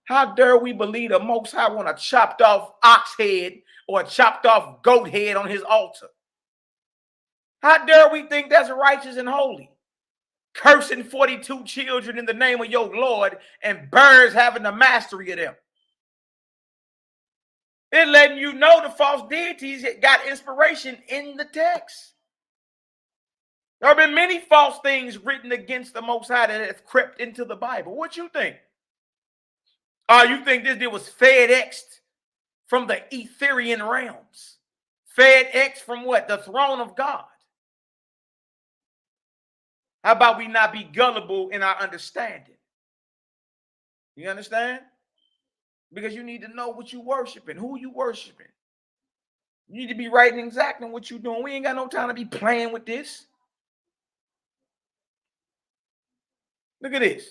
How dare we believe the Most High want a chopped off ox head or a chopped off goat head on his altar? How dare we think that's righteous and holy? Cursing 42 children in the name of your Lord and birds having the mastery of them. It's letting you know the false deities got inspiration in the text. There have been many false things written against the Most High that have crept into the Bible. What you think? You think this deal was FedExed from the Etherian realms? FedEx from what? The throne of God. How about we not be gullible in our understanding? You understand? Because you need to know what you worshiping, who you worshiping. You need to be right and exact in what you're doing. We ain't got no time to be playing with this. Look at this.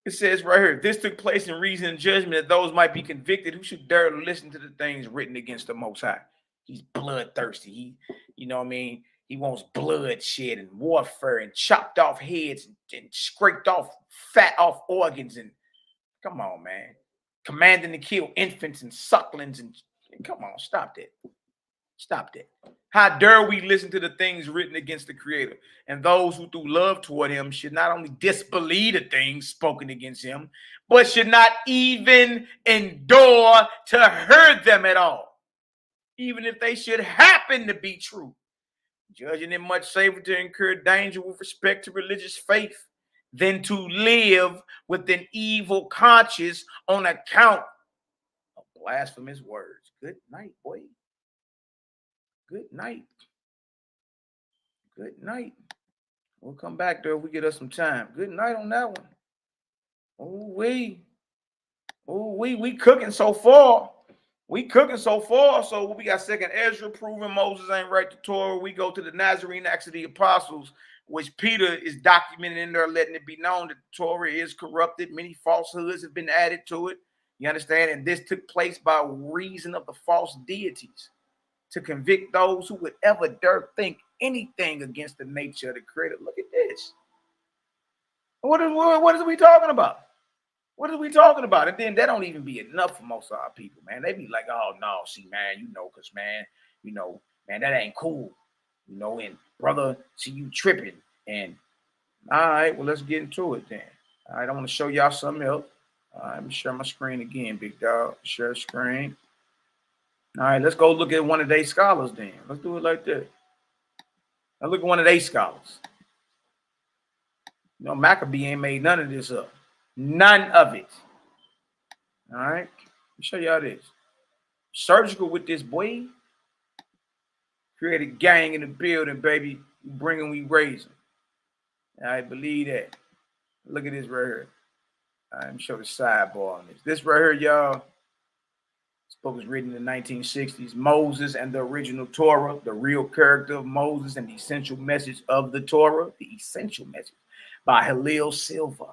It says right here, this took place in reason and judgment that those might be convicted who should dare to listen to the things written against the Most High. He's bloodthirsty. You know what I mean? He wants bloodshed and warfare and chopped off heads and scraped off fat off organs. And come on, man. Commanding to kill infants and sucklings. And come on, stop that. Stop that. How dare we listen to the things written against the Creator? And those who through love toward him should not only disbelieve the things spoken against him, but should not even endure to hear them at all, even if they should happen to be true. Judging it much safer to incur danger with respect to religious faith than to live with an evil conscience on account of blasphemous words. Good night, boy. Good night. Good night. We'll come back there if we get us some time. Good night on that one. We cooking so far. We cooking so far. So we got second Ezra proving Moses ain't right to Torah. We go to the Nazarene Acts of the Apostles, which Peter is documented in there, letting it be known that the Torah is corrupted. Many falsehoods have been added to it. You understand? And this took place by reason of the false deities to convict those who would ever dare think anything against the nature of the Creator. Look at this. What is we talking about? What are we talking about? And then that don't even be enough for most of our people, man. They be like, oh, no, see, man, because, man, man, that ain't cool. And brother, see you tripping. And all right, well, let's get into it then. All right, I want to show y'all something else. All right, let me share my screen again, big dog. Share screen. All right, let's go look at one of their scholars then. Let's do it like that. Now look at one of their scholars. Macabee ain't made none of this up. None of it. All right. Let me show y'all this. Surgical with this boy. Created gang in the building, baby. We bring them, we raise them. I believe that. Look at this right here. All right, let me show the sidebar on this. This right here, y'all. This book was written in the 1960s. Moses and the original Torah, the real character of Moses and the essential message of the Torah, the essential message by Hillel Silva.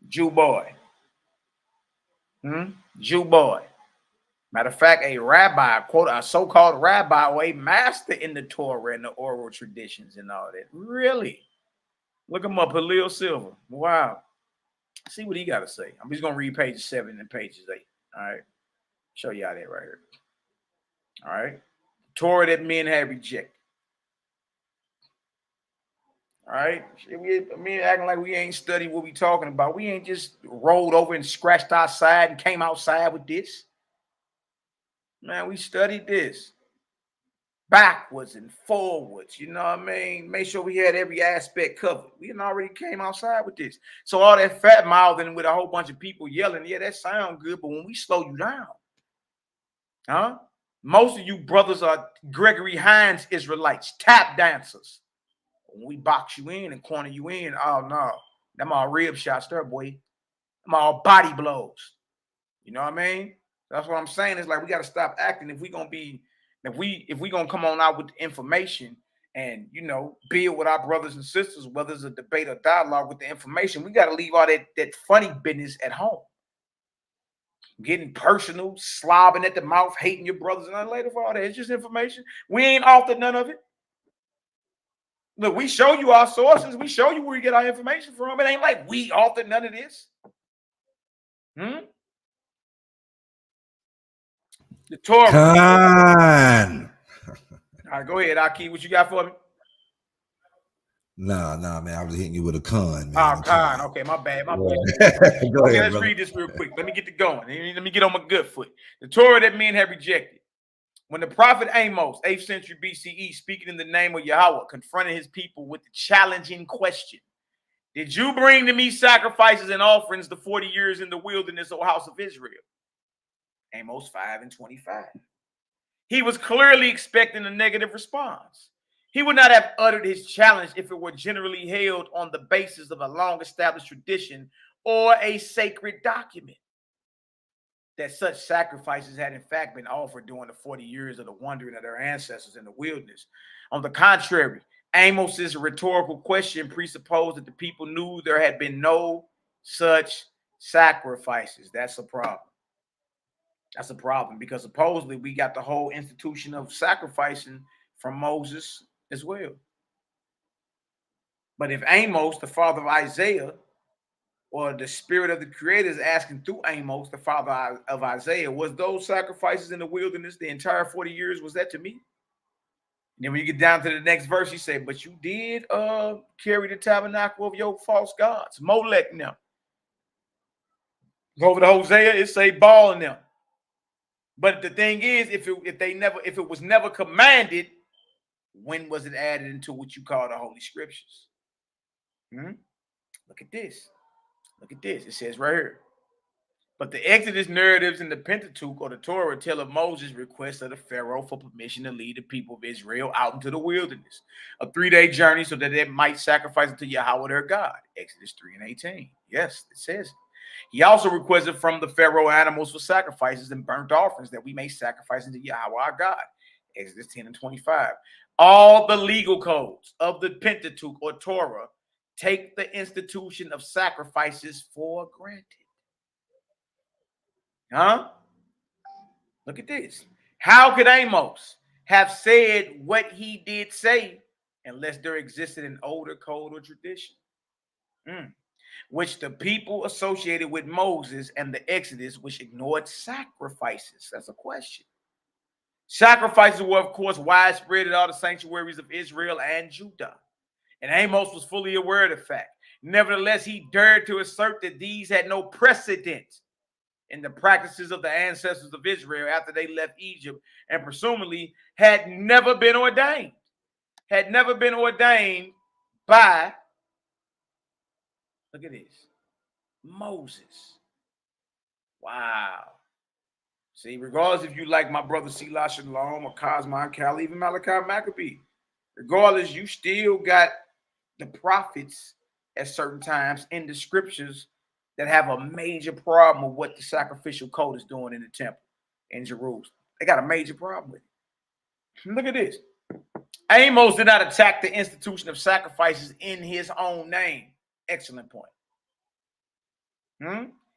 Jew boy. Jew boy. Matter of fact, a rabbi, quote, a so-called rabbi or a master in the Torah and the oral traditions and all that. Really? Look him up, Hillel Silva. Wow. See what he got to say. I'm just going to read pages 7 and pages 8. All right. Show y'all that right here. All right. Torah that men had rejected. All right. Me acting like we ain't studied what we talking about. We ain't just rolled over and scratched our side and came outside with this. Man, we studied this backwards and forwards. You know what I mean? Make sure we had every aspect covered. We already came outside with this. So all that fat mouthing with a whole bunch of people yelling, yeah, that sound good. But when we slow you down, most of you brothers are Gregory Hines Israelites, tap dancers. When we box you in and corner you in, oh no, them all rib shots there, boy. Them all body blows. You know what I mean? That's what I'm saying. It's like we got to stop acting if we gonna come on out with the information and build with our brothers and sisters, whether it's a debate or dialogue with the information. We got to leave all that funny business at home. Getting personal, slobbing at the mouth, hating your brothers and later for all that. It's just information. We ain't authored none of it. Look, we show you our sources. We show you where we get our information from. It ain't like we authored none of this. The Torah. Khan. All right, go ahead, Aki. What you got for me? Nah, man. I was hitting you with a con, man. Oh, Khan. Okay, my bad. My bad. Go ahead, Let's brother. read this real quick. Let me get it going. Let me get on my good foot. The Torah that men have rejected. When the prophet Amos, 8th century BCE, speaking in the name of Yahweh, confronted his people with the challenging question, did you bring to me sacrifices and offerings the 40 years in the wilderness, O house of Israel? Amos 5:25. He was clearly expecting a negative response. He would not have uttered his challenge if it were generally held on the basis of a long-established tradition or a sacred document. That such sacrifices had in fact been offered during the 40 years of the wandering of their ancestors in the wilderness. On the contrary, Amos's rhetorical question presupposed that the people knew there had been no such sacrifices. That's a problem. That's a problem because supposedly we got the whole institution of sacrificing from Moses as well. But if Amos, the father of Isaiah, or the spirit of the creator is asking through Amos, the father of Isaiah, was those sacrifices in the wilderness the entire 40 years? Was that to me? And then when you get down to the next verse, you say, but you did carry the tabernacle of your false gods, Molech now. Go over to Hosea, it say Baal in them. But the thing is, if it was never commanded, when was it added into what you call the Holy Scriptures? Look at this. Look at this. It says right here. But the Exodus narratives in the Pentateuch or the Torah tell of Moses' request of the Pharaoh for permission to lead the people of Israel out into the wilderness, a 3-day journey so that they might sacrifice unto Yahweh their God. Exodus 3:18. Yes, it says. He also requested from the Pharaoh animals for sacrifices and burnt offerings that we may sacrifice unto Yahweh our God. Exodus 10:25. All the legal codes of the Pentateuch or Torah take the institution of sacrifices for granted. Look at this. How could Amos have said what he did say unless there existed an older code or tradition, which the people associated with Moses and the Exodus, which ignored sacrifices? That's a question. Sacrifices were, of course, widespread in all the sanctuaries of Israel and Judah. And Amos was fully aware of the fact. Nevertheless, he dared to assert that these had no precedent in the practices of the ancestors of Israel after they left Egypt, and presumably had never been ordained. Had never been ordained by, look at this, Moses. Wow. See, regardless if you like my brother Selah Shalom or Cosmon Cali, even Malaki Macabee, regardless, you still got the prophets at certain times in the scriptures that have a major problem with what the sacrificial code is doing in the temple in Jerusalem. They got a major problem with it. Look at this. Amos did not attack the institution of sacrifices in his own name. Excellent point.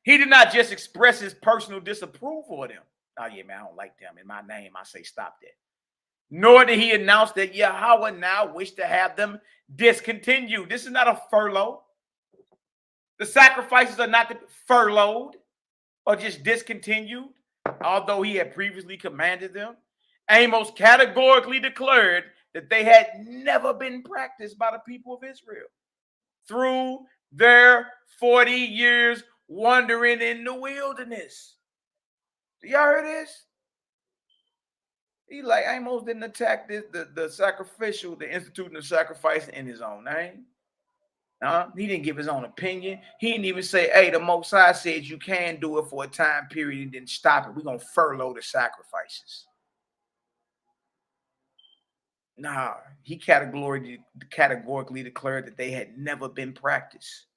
He did not just express his personal disapproval of them. Oh, yeah, man, I don't like them. In my name, I say stop that. Nor did he announce that Yahweh now wished to have them discontinued. This is not a furlough. The sacrifices are not furloughed or just discontinued, although he had previously commanded them. Amos categorically declared that they had never been practiced by the people of Israel through their 40 years wandering in the wilderness. Y'all heard this? He like Amos didn't attack this, the sacrificial, the institution of sacrifice in his own name. He didn't give his own opinion. He didn't even say, hey, the Most High said you can do it for a time period and then stop it. We're going to furlough the sacrifices. Nah, he categorically declared that they had never been practiced.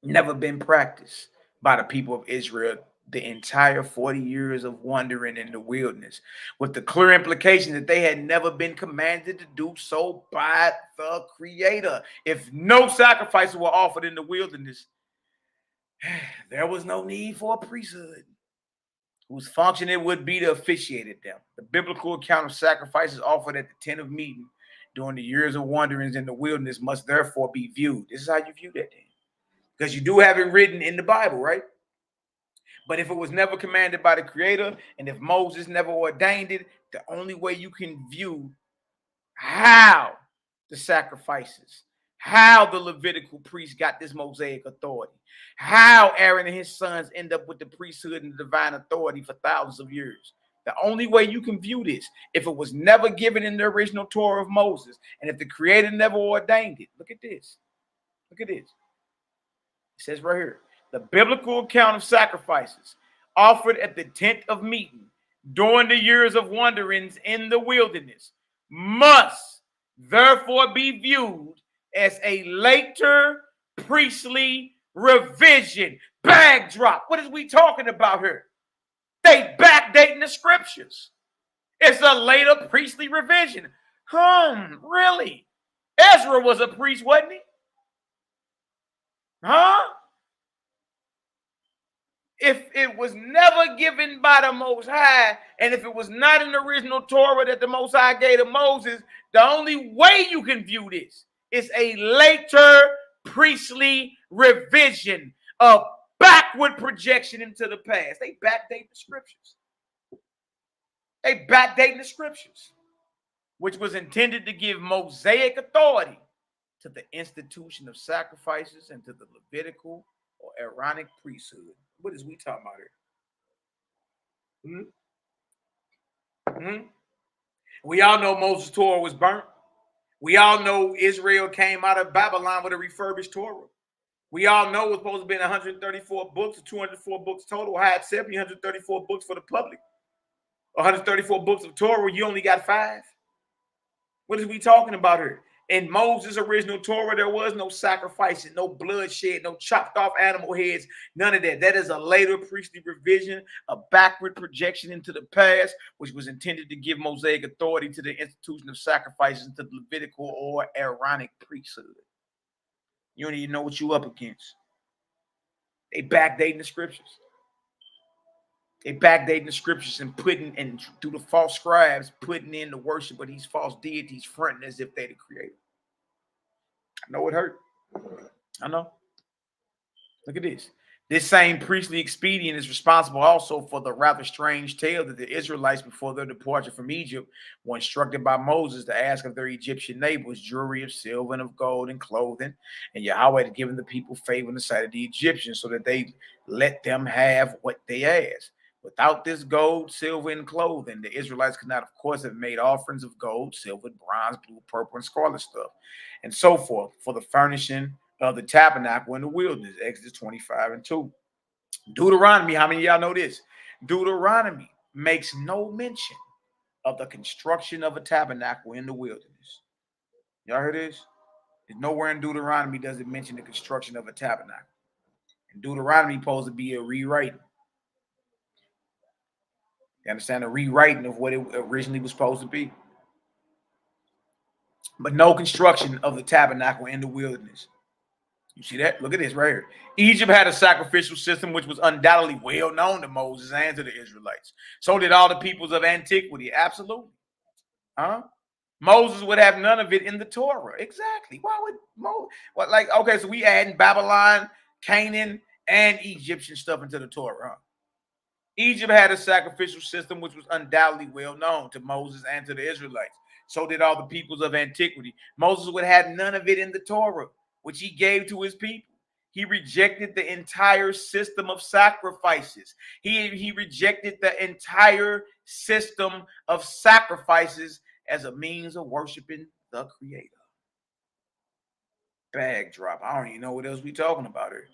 Never been practiced by the people of Israel the entire 40 years of wandering in the wilderness, with the clear implication that they had never been commanded to do so by the Creator. If no sacrifices were offered in the wilderness, there was no need for a priesthood. whose function it would be to officiate at them. The biblical account of sacrifices offered at the tent of meeting during the years of wanderings in the wilderness must therefore be viewed. This is how you view that thing. Because you do have it written in the Bible, right? But if it was never commanded by the Creator, and if Moses never ordained it, the only way you can view how the sacrifices, how the Levitical priests got this Mosaic authority, how Aaron and his sons end up with the priesthood and the divine authority for thousands of years. The only way you can view this, if it was never given in the original Torah of Moses, and if the Creator never ordained it, look at this. Look at this. It says right here, the biblical account of sacrifices offered at the tent of meeting during the years of wanderings in the wilderness must therefore be viewed as a later priestly revision. Bag drop. What is we talking about here? They backdating the scriptures. It's a later priestly revision. Really? Ezra was a priest, wasn't he? If it was never given by the Most High, and if it was not in the original Torah that the Most High gave to Moses, the only way you can view this is a later priestly revision, a backward projection into the past. They backdate the scriptures. They backdate the scriptures, which was intended to give Mosaic authority to the institution of sacrifices and to the Levitical or Aaronic priesthood. What is we talking about here? We all know Moses' Torah was burnt. We all know Israel came out of Babylon with a refurbished Torah. We all know it was supposed to be 134 books, 204 books total. I had 734 books for the public. 134 books of Torah, you only got 5. What is we talking about here? In Moses' original Torah, there was no sacrificing, no bloodshed, no chopped off animal heads, none of that. That is a later priestly revision, a backward projection into the past, which was intended to give Mosaic authority to the institution of sacrifices to the Levitical or Aaronic priesthood. You don't even know what you up against. They backdating the scriptures. They backdating the scriptures and putting, and through the false scribes, putting in the worship of these false deities, fronting as if they're the creator. I know it hurt. I know. Look at this. This same priestly expedient is responsible also for the rather strange tale that the Israelites, before their departure from Egypt, were instructed by Moses to ask of their Egyptian neighbors jewelry of silver and of gold and clothing. And Yahweh had given the people favor in the sight of the Egyptians so that they let them have what they asked. Without this gold, silver, and clothing, the Israelites could not, of course, have made offerings of gold, silver, bronze, blue, purple, and scarlet stuff, and so forth, for the furnishing of the tabernacle in the wilderness. Exodus 25:2. Deuteronomy, how many of y'all know this? Deuteronomy makes no mention of the construction of a tabernacle in the wilderness. Y'all heard this? There's nowhere in Deuteronomy does it mention the construction of a tabernacle. And Deuteronomy is supposed to be a rewriting. You understand? A rewriting of what it originally was supposed to be. But no construction of the tabernacle in the wilderness. You see that? Look at this right here. Egypt had a sacrificial system which was undoubtedly well known to Moses and to the Israelites. So did all the peoples of antiquity. Absolutely. Moses would have none of it in the Torah. Exactly. Why would Moses? What, like, okay, so we adding Babylon, Canaan, and Egyptian stuff into the Torah. Egypt had a sacrificial system which was undoubtedly well known to Moses and to the Israelites. So did all the peoples of antiquity. Moses would have none of it in the Torah, which he gave to his people. He rejected the entire system of sacrifices. He rejected the entire system of sacrifices as a means of worshiping the Creator. Bag drop. I don't even know what else we talking about here.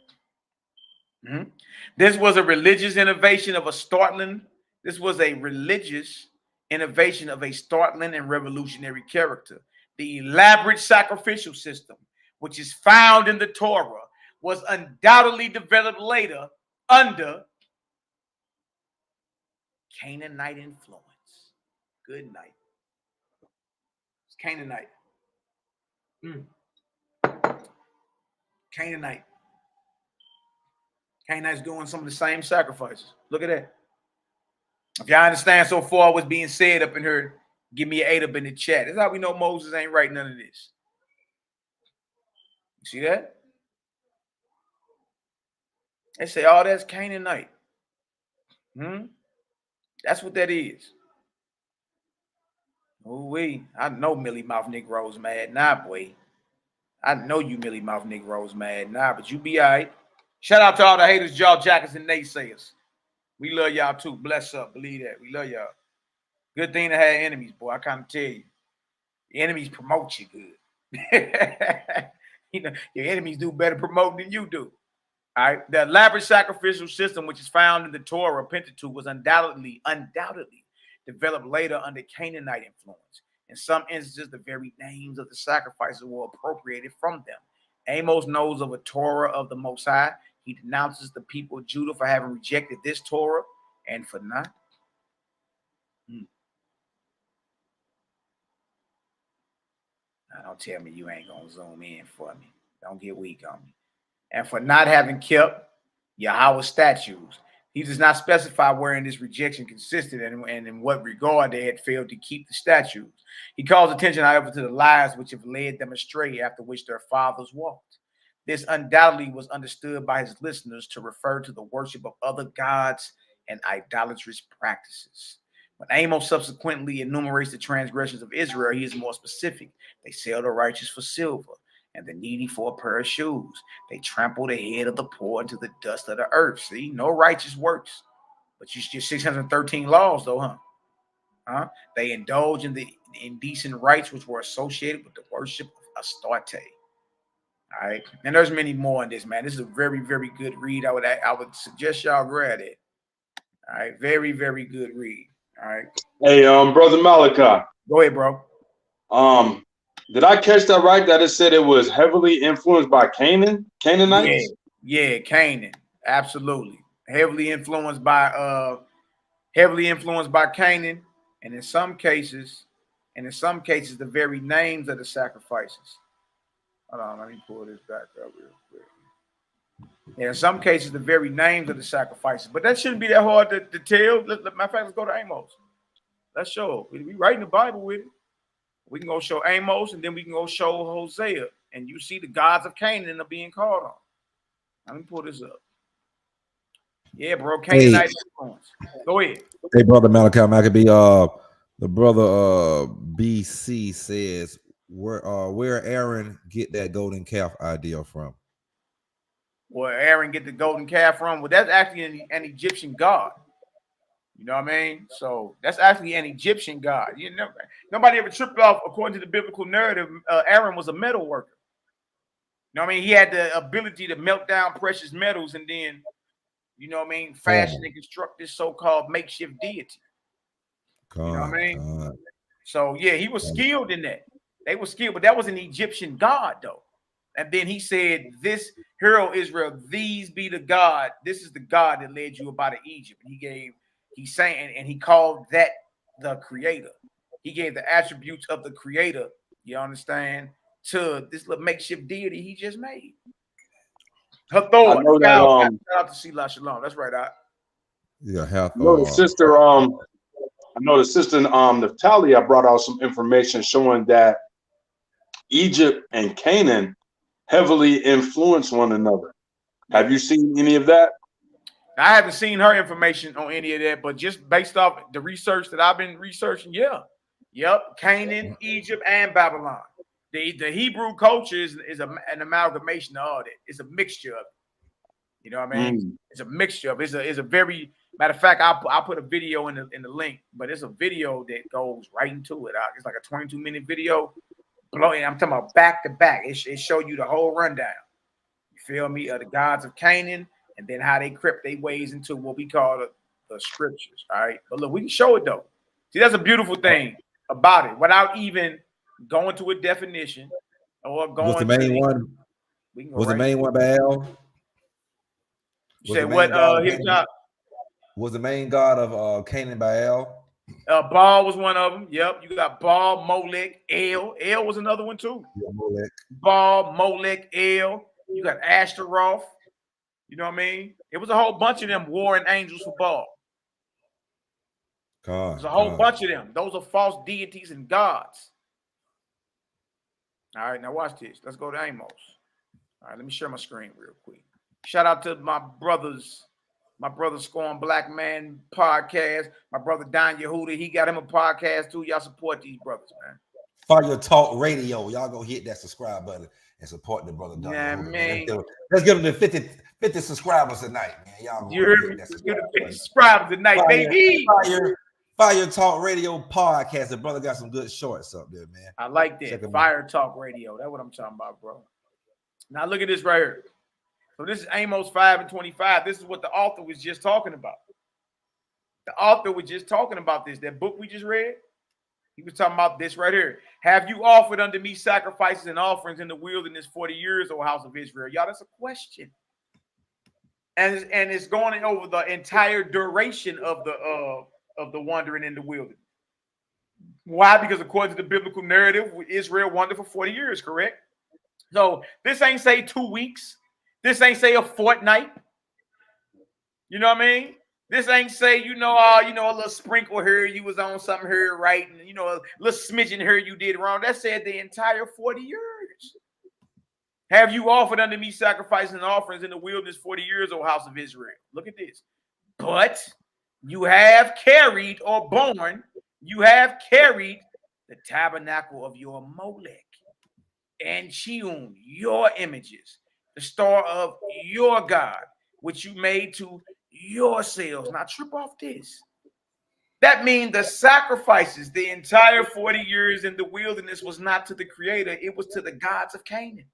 This was a religious innovation of a startling. This was a religious innovation of a startling and revolutionary character. The elaborate sacrificial system, which is found in the Torah, was undoubtedly developed later under Canaanite influence. Good night. It's Canaanite. Canaanite. Canaanites doing some of the same sacrifices. Look at that. If y'all understand so far what's being said up in here, give me an 8 up in the chat. That's how we know Moses ain't writing none of this. You see that? They say, oh, that's Canaanite. That's what that is. I know Millie Mouth Negroes mad. Nah, boy. I know you Millie Mouth Negroes mad. Nah, but you be all right. Shout out to all the haters, jaw jackets, and naysayers. We love y'all too. Bless up. Believe that. We love y'all. Good thing to have enemies, boy. I kind of tell you. The enemies promote you good. You know, your enemies do better promoting than you do. All right. The elaborate sacrificial system, which is found in the Torah, Pentateuch, was undoubtedly developed later under Canaanite influence. In some instances, the very names of the sacrifices were appropriated from them. Amos knows of a Torah of the Most High. He denounces the people of Judah for having rejected this Torah and for not. Now, don't tell me you ain't going to zoom in for me. Don't get weak on me. And for not having kept YHWH's statutes. He does not specify wherein this rejection consisted and in what regard they had failed to keep the statutes. He calls attention, however, to the lies which have led them astray after which their fathers walked. This undoubtedly was understood by his listeners to refer to the worship of other gods and idolatrous practices. When Amos subsequently enumerates the transgressions of Israel, he is more specific. They sell the righteous for silver and the needy for a pair of shoes. They trample the head of the poor into the dust of the earth. See, no righteous works. But you still 613 laws, though, huh? They indulge in the indecent rites which were associated with the worship of Astarte. All right. And there's many more in this, man. This is a very, very good read. I would suggest y'all grab it. All right. Very, very good read. All right. Hey, brother Malachi. Go ahead, bro. Did I catch that right? That it said it was heavily influenced by Canaanites? Yeah, Canaan. Absolutely. Heavily influenced by Canaan, and in some cases, the very names of the sacrifices. Hold on, let me pull this back up real quick. Yeah, in some cases, the very names of the sacrifices, but that shouldn't be that hard to tell. Matter of fact, let's go to Amos. Let's show. We writing the Bible with it. We can go show Amos, and then we can go show Hosea, and you see the gods of Canaan are being called on. Let me pull this up. Yeah, bro, Canaanite influence. Go ahead. Hey, brother Malaki Macabee. The brother BC says where Aaron get that golden calf idea from? Where Aaron get the golden calf from? Well, that's actually an Egyptian god. You know what I mean? So that's actually an Egyptian god. You know, nobody ever tripped off. According to the biblical narrative, Aaron was a metal worker. You know what I mean? He had the ability to melt down precious metals and then, you know what I mean, fashion and construct this so-called makeshift deity. You know what I mean? So yeah, he was skilled in that. They were skilled, but that was an Egyptian god, though. And then he said, "This hero Israel, these be the God. This is the God that led you up out of Egypt." And he called that the creator. He gave the attributes of the creator, you understand, to this little makeshift deity he just made. Hathor. Shout out to SHALOM. That's right. Yeah, I know the sister. I know the sister Natalia brought out some information showing that Egypt and Canaan heavily influence one another. Have you seen any of that? I haven't seen her information on any of that, but just based off the research that I've been researching, yeah. Yep, Canaan, Egypt, and Babylon. The Hebrew culture is an amalgamation of all that. It's a mixture of it. You know what I mean? It's a mixture of it. It's a very, matter of fact, I'll put a video in the link, but it's a video that goes right into it. It's like a 22-minute video. I'm talking about back to back. It show you the whole rundown. You feel me? Of the gods of Canaan, and then how they crept their ways into what we call the scriptures. All right. But look, we can show it though. See, that's a beautiful thing about it without even going to a definition or going was the main one. Was the main one Baal? You said what? Was the main god of Canaan Baal? Baal was one of them. Yep. You got Baal, Molech, El. El was another one too. Yeah, Molech. Baal, Molech, El. You got Ashtaroth. You know what I mean? It was a whole bunch of them warring angels for Baal. There's a whole bunch of them. Those are false deities and gods. All right, now watch this. Let's go to Amos. All right, let me share my screen real quick. Shout out to my brothers, Scorn Black Man podcast. My brother Don Yehuda, he got him a podcast too. Y'all support these brothers, man. Fire Talk Radio. Y'all go hit that subscribe button and support the brother Don Yehuda, man. Let's give him the 50 subscribers tonight, man. Y'all go hit that subscribers tonight, baby. Fire Talk Radio podcast. The brother got some good shorts up there, man. I like that. Fire Talk Radio. That's what I'm talking about, bro. Now look at this right here. So this is Amos 5:25. This is what the author was just talking about. The author was just talking about this. That book we just read, he was talking about this right here. Have you offered unto me sacrifices and offerings in the wilderness 40 years, O house of Israel? Y'all, that's a question. And it's going over the entire duration of the wandering in the wilderness. Why? Because according to the biblical narrative, Israel wandered for 40 years, correct? So this ain't say 2 weeks. This ain't say a fortnight. You know what I mean? This ain't say, a little sprinkle here, you was on something here right, and a little smidgen here you did wrong. That said the entire 40 years. Have you offered unto me sacrifices and offerings in the wilderness 40 years, O house of Israel? Look at this. But you have carried or borne, you have carried the tabernacle of your Molech and Chiun, your images, the star of your God, which you made to yourselves. Now trip off this. That means the sacrifices, the entire 40 years in the wilderness was not to the creator, it was to the gods of Canaan.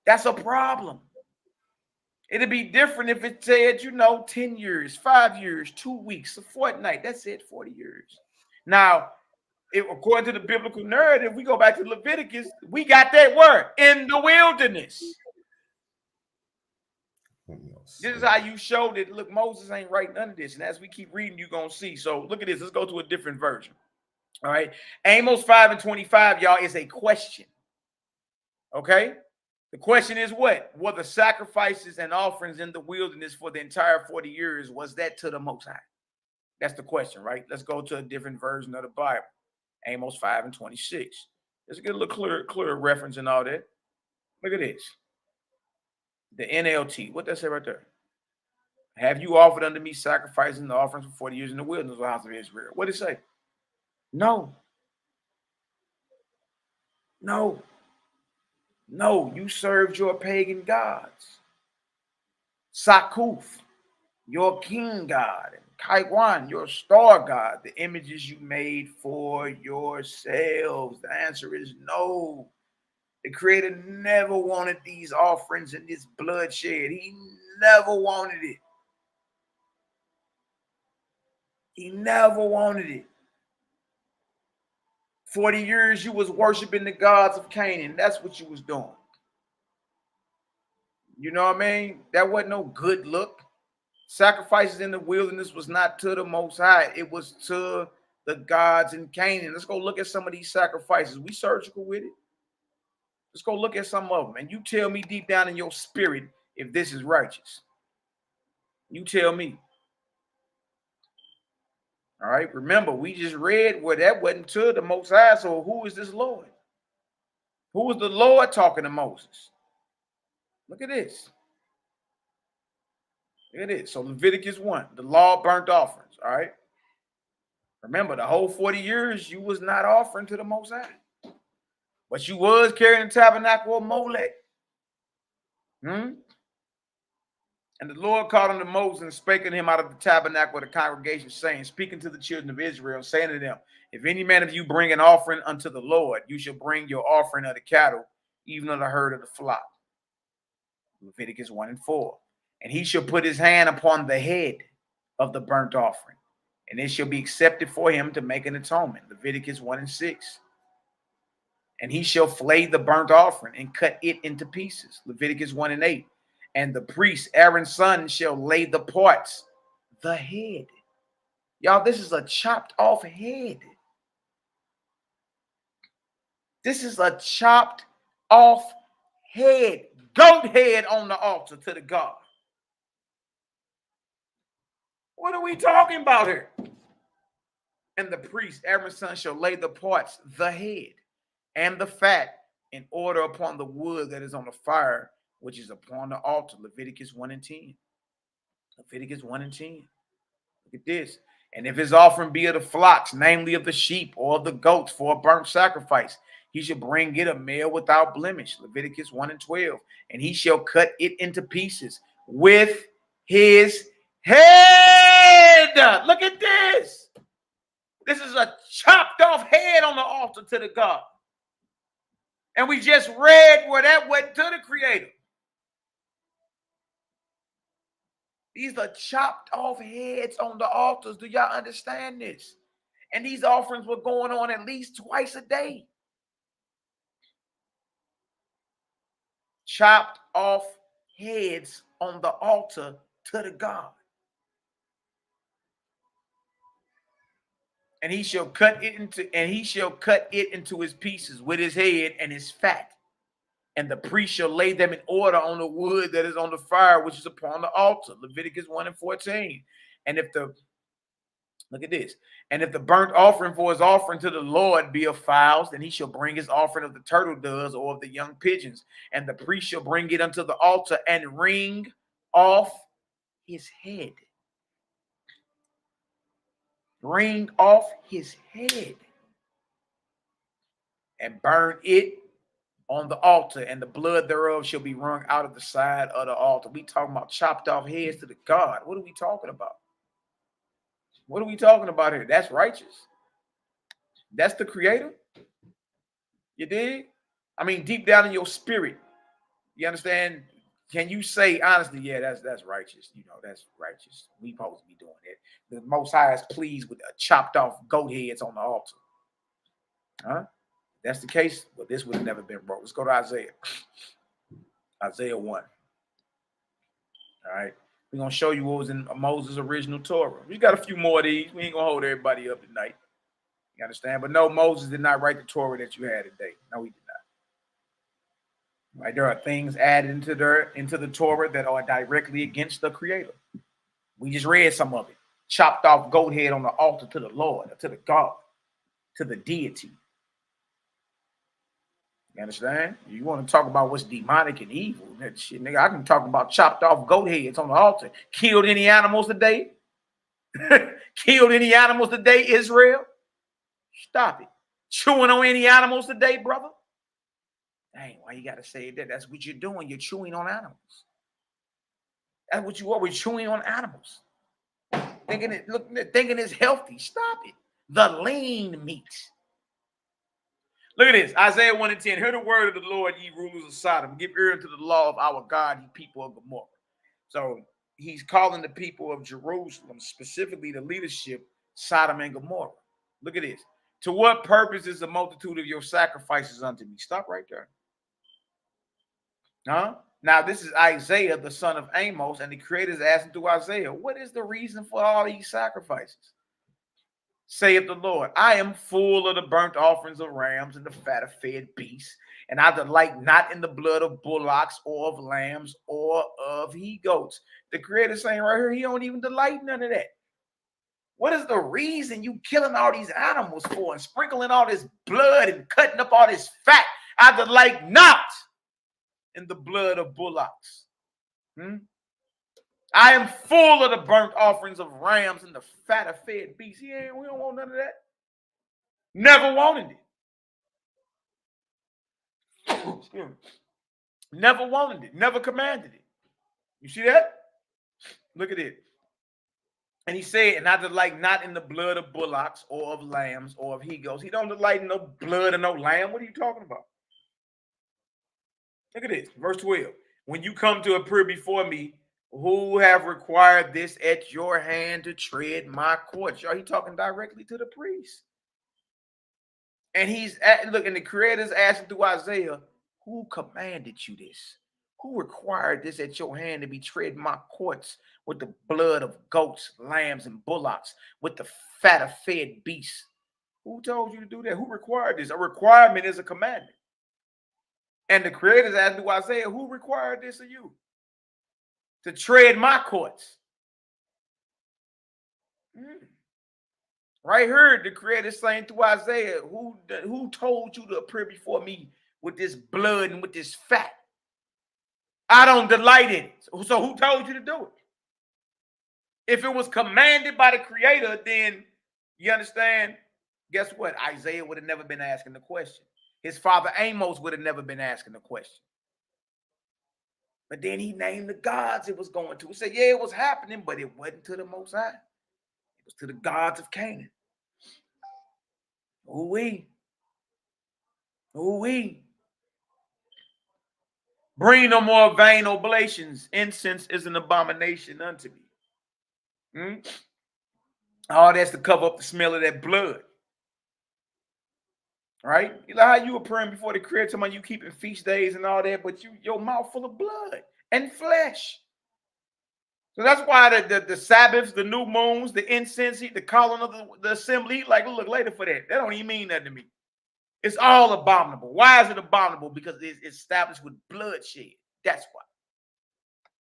That's a problem. It'd be different if it said, 10 years, 5 years, 2 weeks, a fortnight. That's it, 40 years. Now, according to the biblical narrative, we go back to Leviticus, we got that word, in the wilderness. This is how you show that, look, Moses ain't writing none of this. And as we keep reading, you're going to see. So look at this. Let's go to a different version. All right. Amos 5:25, y'all, is a question. Okay. The question is what? Were the sacrifices and offerings in the wilderness for the entire 40 years, was that to the Most High? That's the question, right? Let's go to a different version of the Bible. Amos 5:26. Let's get a little clearer reference and all that. Look at this. The NLT. What does that say right there? Have you offered unto me sacrifices and offerings for 40 years in the wilderness, O house of Israel? What did it say? No. No. No, you served your pagan gods. Sakuf, your king god, and Kaikwan, your star god, the images you made for yourselves. The answer is no. The Creator never wanted these offerings and this bloodshed. He never wanted it. He never wanted it. 40 years you was worshiping the gods of Canaan. That's what you was doing. You know what I mean? That wasn't no good look. Sacrifices in the wilderness was not to the Most High. It was to the gods in Canaan. Let's go look at some of these sacrifices. We surgical with it. Let's go look at some of them. And you tell me deep down in your spirit if this is righteous. You tell me. All right. Remember, we just read where that wasn't to the Most High. So who is this Lord? Who is the Lord talking to Moses? Look at this. Look at this. So Leviticus 1, the law of burnt offerings. All right. Remember, the whole 40 years you was not offering to the Most High. But you was carrying the tabernacle of Molech. And the Lord called unto Moses and spake unto him out of the tabernacle of the congregation, saying, speaking to the children of Israel, saying to them, if any man of you bring an offering unto the Lord, you shall bring your offering of the cattle, even of the herd of the flock. Leviticus 1:4. And he shall put his hand upon the head of the burnt offering, and it shall be accepted for him to make an atonement. Leviticus 1:6. And he shall flay the burnt offering and cut it into pieces. Leviticus 1:8. And the priest, Aaron's son, shall lay the parts, the head. Y'all, this is a chopped off head. This is a chopped off head. Goat head on the altar to the God. What are we talking about here? And the priest, Aaron's son, shall lay the parts, the head, and the fat, in order upon the wood that is on the fire, which is upon the altar. Leviticus 1:10. Leviticus 1:10. Look at this. And if his offering be of the flocks, namely of the sheep or of the goats for a burnt sacrifice, he shall bring it a male without blemish. Leviticus 1:12. And he shall cut it into pieces with his head. Look at this. This is a chopped off head on the altar to the God. And we just read where that went to the Creator. These are chopped off heads on the altars. Do y'all understand this? And these offerings were going on at least twice a day. Chopped off heads on the altar to the God. And he shall cut it into his pieces with his head and his fat. And the priest shall lay them in order on the wood that is on the fire, which is upon the altar. Leviticus 1:14. And if the, look at this, and if the burnt offering for his offering to the Lord be of fowls, then he shall bring his offering of the turtle doves or of the young pigeons. And the priest shall bring it unto the altar and wring off his head. Wring off his head. And burn it on the altar, and the blood thereof shall be wrung out of the side of the altar. We talking about chopped off heads to the God. What are we talking about? What are we talking about here? That's righteous. That's the Creator. You dig? I mean, deep down in your spirit, you understand? Can you say honestly, yeah, that's righteous? You know, that's righteous. We supposed to be doing it. The Most High is pleased with chopped off goat heads on the altar. Huh? That's the case, but this would have never been broke. Let's go to Isaiah. Isaiah 1. All right. We're going to show you what was in Moses' original Torah. We got a few more of these. We ain't going to hold everybody up tonight. You understand? But no, Moses did not write the Torah that you had today. No, he did not. Right? There are things added into the Torah that are directly against the Creator. We just read some of it. Chopped off goat head on the altar to the Lord, to the God, to the deity. You understand? You want to talk about what's demonic and evil? That shit, nigga. I can talk about chopped off goat heads on the altar. Killed any animals today? Killed any animals today, Israel? Stop it. Chewing on any animals today, brother? Dang, why you gotta say that? That's what you're doing. You're chewing on animals. That's what you are. We're chewing on animals. Thinking it's healthy. Stop it. The lean meat. Look at this, Isaiah 1:10. Hear the word of the Lord, ye rulers of Sodom. Give ear unto the law of our God, ye people of Gomorrah. So he's calling the people of Jerusalem, specifically the leadership, Sodom and Gomorrah. Look at this. To what purpose is the multitude of your sacrifices unto me? Stop right there. Huh? Now, this is Isaiah, the son of Amos, and the Creator is asking through Isaiah, what is the reason for all these sacrifices? Saith the Lord, I am full of the burnt offerings of rams and the fat of fed beasts, and I delight not in the blood of bullocks or of lambs or of he-goats. The Creator saying right here, he don't even delight in none of that. What is the reason you killing all these animals for and sprinkling all this blood and cutting up all this fat? I delight not in the blood of bullocks. I am full of the burnt offerings of rams and the fat of fed beasts. Yeah, we don't want none of that. Never wanted it. Never wanted it. Never commanded it. You see that? Look at it. And he said, and I delight not in the blood of bullocks or of lambs or of he-goats. He don't delight in no blood of no lamb. What are you talking about? Look at this. Verse 12. When you come to appear before me, who have required this at your hand to tread my courts? Are he talking directly to the priest? And and the Creator's asking through Isaiah, who commanded you this? Who required this at your hand to be tread my courts with the blood of goats, lambs, and bullocks, with the fat of fed beasts? Who told you to do that? Who required this? A requirement is a commandment. And the Creator's asking through Isaiah, who required this of you? To tread my courts. Right here, the Creator saying to Isaiah, who told you to appear before me with this blood and with this fat? I don't delight in it. So who told you to do it? If it was commanded by the Creator, then you understand, guess what? Isaiah would have never been asking the question. His father Amos would have never been asking the question. But then he named the gods it was going to. He said, yeah, it was happening, but it wasn't to the Most High. It was to the gods of Canaan. Ooh-wee. Ooh-wee. Bring no more vain oblations. Incense is an abomination unto me. All that's to cover up the smell of that blood. Right? You know how you were praying before the Creator, talking about you keeping feast days and all that, but your mouth full of blood and flesh. So that's why the Sabbaths, the new moons, the incense, the calling of the assembly, like, look later for that. That don't even mean nothing to me. It's all abominable. Why is it abominable? Because it's established with bloodshed. That's why.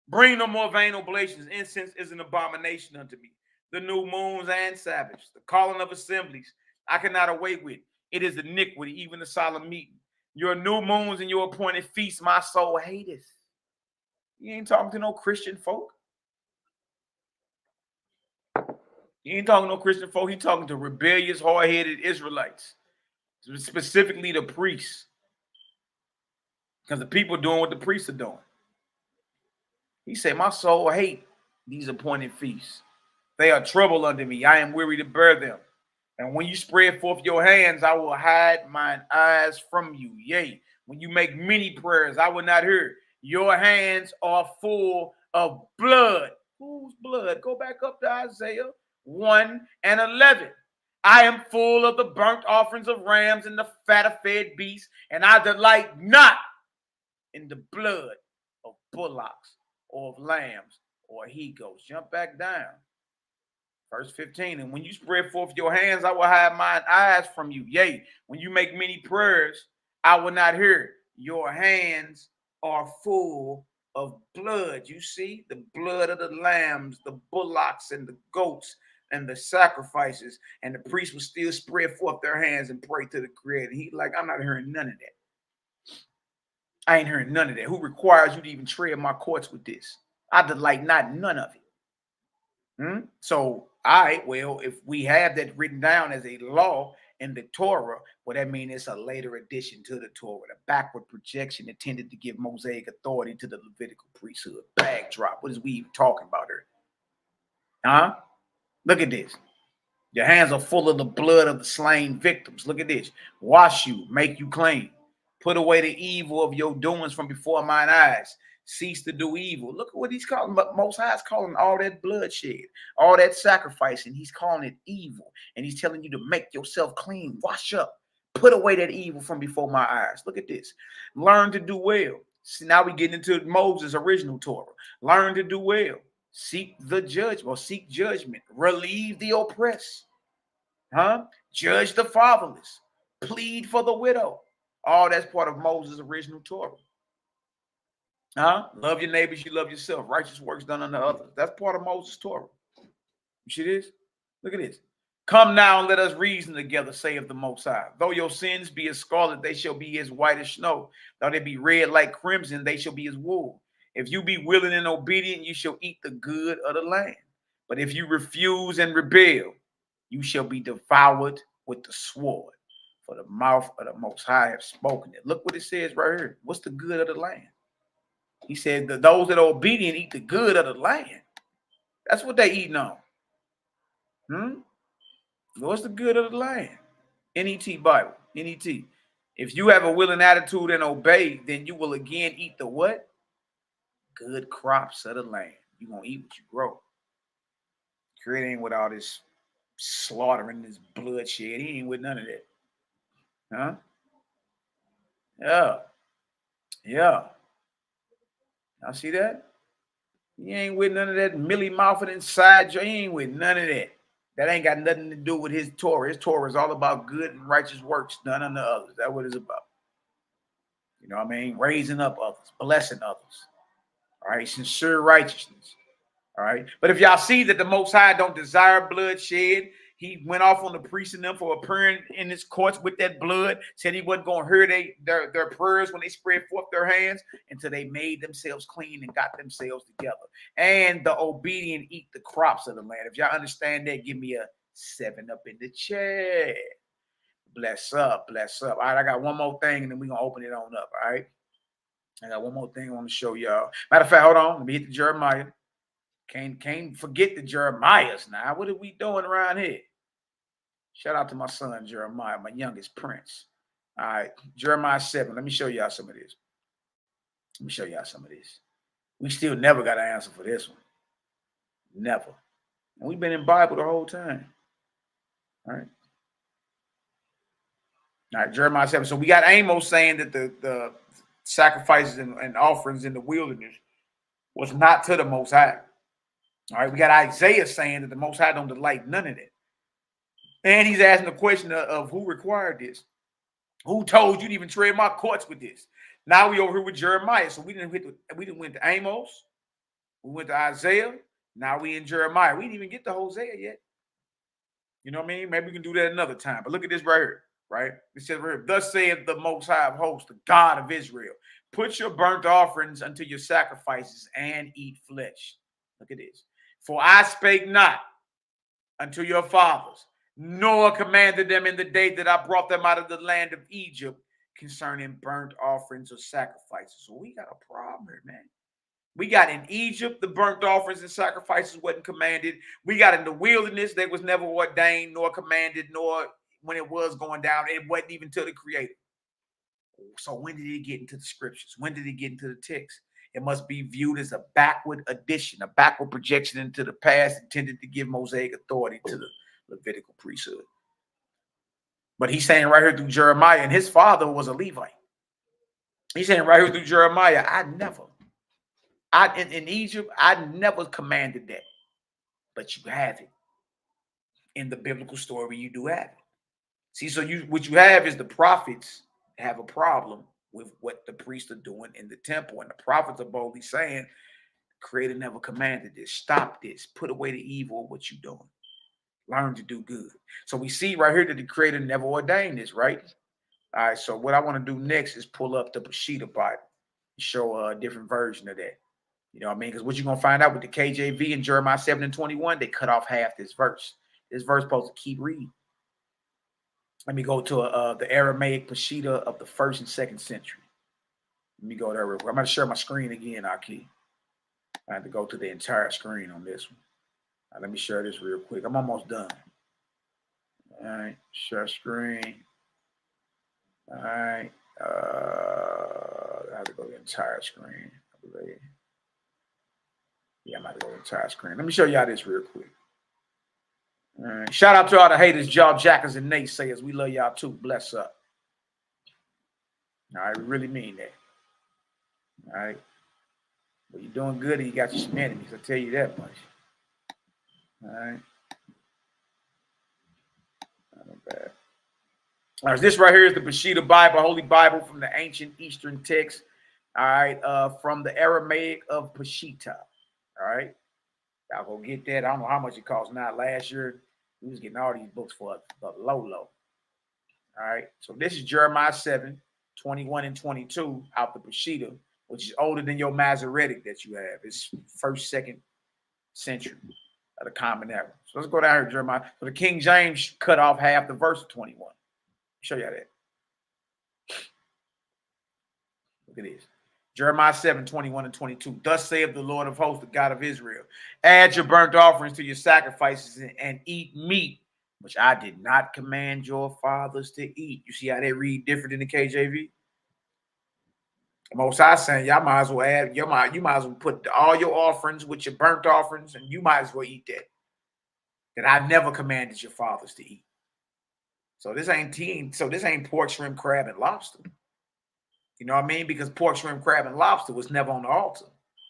Bring no more vain oblations. Incense is an abomination unto me. The new moons and Sabbaths, the calling of assemblies, I cannot await with. It is iniquity, even the solemn meeting. Your new moons and your appointed feasts, my soul hateth. You ain't talking to no Christian folk. You ain't talking to no Christian folk. He talking to rebellious, hard-headed Israelites, specifically the priests. Because the people are doing what the priests are doing. He said, my soul hate these appointed feasts. They are trouble unto me. I am weary to bear them. And when you spread forth your hands, I will hide mine eyes from you. Yea, when you make many prayers, I will not hear. Your hands are full of blood. Whose blood? Go back up to Isaiah 1:11. I am full of the burnt offerings of rams and the fat of fed beasts, and I delight not in the blood of bullocks or of lambs or he-goats. Jump back down. Verse 15, and when you spread forth your hands, I will hide mine eyes from you. Yea, when you make many prayers, I will not hear. Your hands are full of blood. You see, the blood of the lambs, the bullocks, and the goats, and the sacrifices. And the priests will still spread forth their hands and pray to the Creator. He's like, I'm not hearing none of that. I ain't hearing none of that. Who requires you to even tread my courts with this? I delight not in none of it. So, all right, well, if we have that written down as a law in the Torah, well, that means it's a later addition to the Torah, a backward projection intended to give Mosaic authority to the Levitical priesthood. Backdrop. What is we even talking about here? Huh? Look at this. Your hands are full of the blood of the slain victims. Look at this. Wash you, make you clean. Put away the evil of your doings from before mine eyes. Cease to do evil. Look at what he's calling. But Most High is calling all that bloodshed, all that sacrifice, and he's calling it evil. And he's telling you to make yourself clean. Wash up. Put away that evil from before my eyes. Look at this. Learn to do well. See, now we get into Moses' original Torah. Learn to do well. Seek the judgment, or seek judgment. Relieve the oppressed. Judge the fatherless. Plead for the widow. All that's part of Moses' original Torah. Love your neighbors, you love yourself. Righteous works done unto others. That's part of Moses' Torah. You see this? Look at this. Come now and let us reason together, saith the Most High. Though your sins be as scarlet, they shall be as white as snow. Though they be red like crimson, they shall be as wool. If you be willing and obedient, you shall eat the good of the land. But if you refuse and rebel, you shall be devoured with the sword. For the mouth of the Most High have spoken it. Look what it says right here. What's the good of the land? He said that those that are obedient eat the good of the land. That's what they eating on. What's the good of the land? NET Bible. NET. If you have a willing attitude and obey, then you will again eat the what? Good crops of the land. You're going to eat what you grow. Creator ain't with all this slaughtering, this bloodshed. He ain't with none of that. Yeah. Y'all see that? He ain't with none of that milly-mouthed inside. He ain't with none of that. That ain't got nothing to do with his Torah. His Torah is all about good and righteous works done unto others. That's what it's about. You know what I mean? Raising up others, blessing others. All right, sincere righteousness. All right. But if y'all see that the Most High don't desire bloodshed, he went off on the priest and them for appearing in his courts with that blood, said he wasn't going to hear their prayers when they spread forth their hands until they made themselves clean and got themselves together. And the obedient eat the crops of the land. If y'all understand that, give me a 7 up in the chat. Bless up, bless up. All right, I got one more thing, and then we're going to open it on up, all right? I got one more thing I want to show y'all. Matter of fact, hold on. Let me hit the Jeremiah. Can't forget the Jeremiahs now. What are we doing around here? Shout out to my son, Jeremiah, my youngest prince. All right, Jeremiah 7. Let me show y'all some of this. Let me show y'all some of this. We still never got an answer for this one. Never. And we've been in Bible the whole time. All right. All right, Jeremiah 7. So we got Amos saying that the sacrifices and offerings in the wilderness was not to the Most High. All right, we got Isaiah saying that the Most High don't delight none of it. And he's asking the question of who required this? Who told you to even tread my courts with this? Now we over here with Jeremiah. So we didn't went to Amos. We went to Isaiah. Now we in Jeremiah. We didn't even get to Hosea yet. You know what I mean? Maybe we can do that another time. But look at this right here, right? It says right here, thus saith the Most High of hosts, the God of Israel. Put your burnt offerings unto your sacrifices and eat flesh. Look at this. For I spake not unto your fathers, nor commanded them in the day that I brought them out of the land of Egypt concerning burnt offerings or sacrifices. So we got a problem here, man. We got in Egypt, the burnt offerings and sacrifices wasn't commanded. We got in the wilderness, they was never ordained, nor commanded, nor when it was going down, it wasn't even to the Creator. So when did it get into the scriptures? When did it get into the text? It must be viewed as a backward addition, a backward projection into the past intended to give Mosaic authority to the Levitical priesthood. But he's saying right here through Jeremiah, and his father was a Levite. He's saying right here through Jeremiah, in Egypt, I never commanded that. But you have it. In the biblical story, you do have it. See, so what you have is the prophets have a problem with what the priests are doing in the temple. And the prophets are boldly saying, Creator never commanded this. Stop this. Put away the evil of what you're doing. Learn to do good. So we see right here that the Creator never ordained this, right? All right, so what I want to do next is pull up the Peshitta Bible and show a different version of that. You know what I mean? Because what you're going to find out with the KJV in Jeremiah 7:21, they cut off half this verse. This verse is supposed to keep reading. Let me go to the Aramaic Peshitta of the 1st and 2nd century. Let me go there real quick. I'm going to share my screen again, YAH'KI. I have to go to the entire screen on this one. Right, let me share this real quick. I'm almost done. All right, share screen. All right. I have to go to the entire screen, I believe. Yeah, I'm about to go to the entire screen. Let me show y'all this real quick. All right. Shout out to all the haters, jaw jackers, and naysayers. We love y'all too. Bless up. All right, we really mean that. All right. Well, you're doing good and you got your enemies. I'll tell you that much. All right. Not bad. All right, this right here is the Peshitta Bible, Holy Bible from the ancient Eastern text. All right, from the Aramaic of Peshitta. All right. Y'all go get that. I don't know how much it costs now. Last year, we was getting all these books for low. All right. So this is Jeremiah 7:21 and 22 out the Peshitta, which is older than your Masoretic that you have. It's 1st, 2nd century of the Common Era. So let's go down here, Jeremiah. So the King James cut off half the verse of 21. Show you that. Look at this. Jeremiah 7:21 and 22. Thus saith the Lord of hosts, the God of Israel. Add your burnt offerings to your sacrifices and eat meat, which I did not command your fathers to eat. You see how they read different in the KJV? Most High saying y'all might as well add, you might as well put all your offerings with your burnt offerings, and you might as well eat that. That I never commanded your fathers to eat. So this ain't pork, shrimp, crab, and lobster. You know what I mean? Because pork, shrimp, crab, and lobster was never on the altar,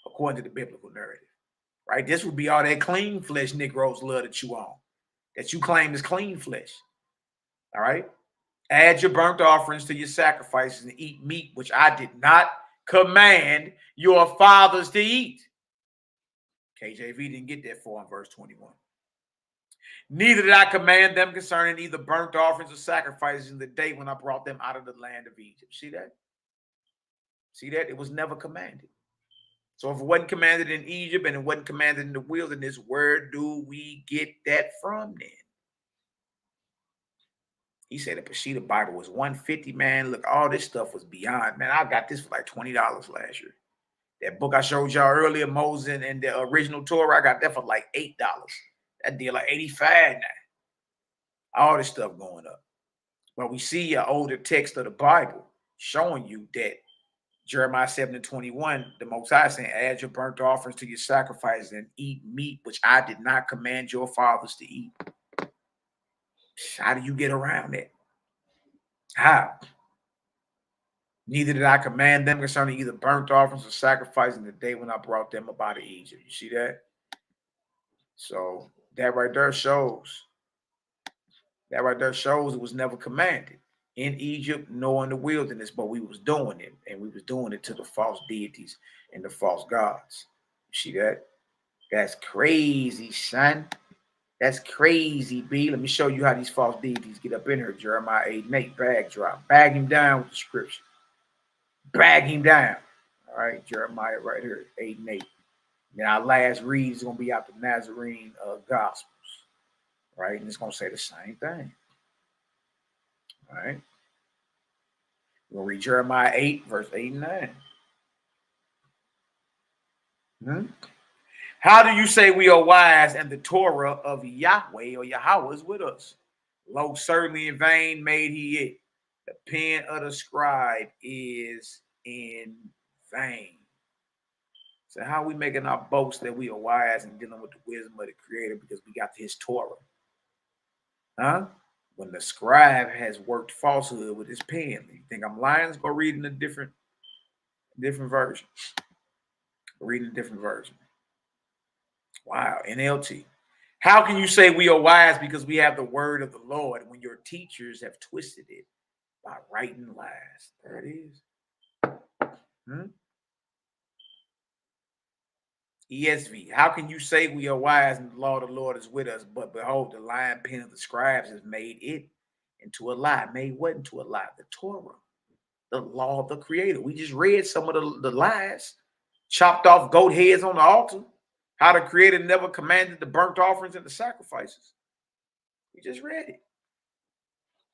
according to the biblical narrative. Right? This would be all that clean flesh Negroes love to chew on, that you claim is clean flesh. All right? Add your burnt offerings to your sacrifices and eat meat, which I did not command your fathers to eat. KJV didn't get that far in verse 21. Neither did I command them concerning either burnt offerings or sacrifices in the day when I brought them out of the land of Egypt. See that? See that? It was never commanded. So if it wasn't commanded in Egypt and it wasn't commanded in the wilderness, where do we get that from then? He said the Peshitta Bible was $150, man. Look, all this stuff was beyond, man. I got this for like $20 last year. That book I showed y'all earlier, Moses and the original Torah, I got that for like $8. That deal like $85 now. All this stuff going up. But we see an older text of the Bible showing you that Jeremiah 7:21, the Most High saying, add your burnt offerings to your sacrifices and eat meat, which I did not command your fathers to eat. How do you get around that? How? Neither did I command them concerning either burnt offerings or sacrifices in the day when I brought them up out of Egypt. You see that? So that right there shows. That right there shows it was never commanded in Egypt nor in the wilderness, but we was doing it, and we was doing it to the false deities and the false gods. You see that? That's crazy, son. That's crazy, B. Let me show you how these false deities get up in here. Jeremiah 8:8, bag drop. Bag him down with the scripture. Bag him down. All right, Jeremiah right here, 8:8. Then our last read is going to be out the Nazarene Gospels. Right? And it's going to say the same thing. All right. We're going to read Jeremiah 8, verse 8 and 9. How do you say we are wise and the Torah of Yahweh or Yahweh is with us? Lo, certainly in vain made he it. The pen of the scribe is in vain. So how are we making our boast that we are wise and dealing with the wisdom of the Creator because we got his Torah? Huh? When the scribe has worked falsehood with his pen. You think I'm lying? Let's go read in a different version. Reading a different version. Wow, NLT. How can you say we are wise because we have the word of the Lord when your teachers have twisted it by writing lies? There it is. ESV. How can you say we are wise and the law of the Lord is with us, but behold, the lying pen of the scribes has made it into a lie. Made what into a lie? The Torah, the law of the Creator. We just read some of the lies. Chopped off goat heads on the altar. How the Creator never commanded the burnt offerings and the sacrifices. We just read it.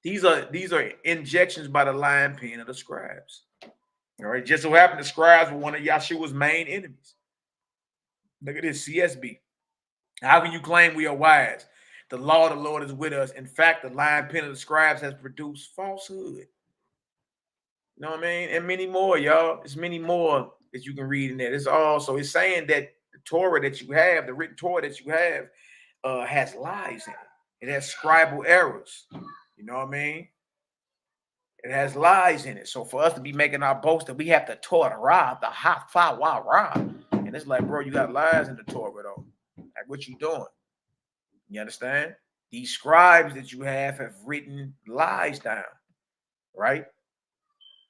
These are injections by the lying pen of the scribes. All right. Just so happened the scribes were one of Yahshua's main enemies. Look at this, CSB. How can you claim we are wise? The law of the Lord is with us. In fact, the lying pen of the scribes has produced falsehood. You know what I mean? And many more, y'all. There's many more that you can read in there. It's also, it's saying that the Torah that you have, the written Torah that you have, has lies in it. It has scribal errors. You know what I mean? It has lies in it. So for us to be making our boast that we have the Torah, the HaFawara, and it's like, bro, you got lies in the Torah, though. Like, what you doing? You understand? These scribes that you have written lies down, right?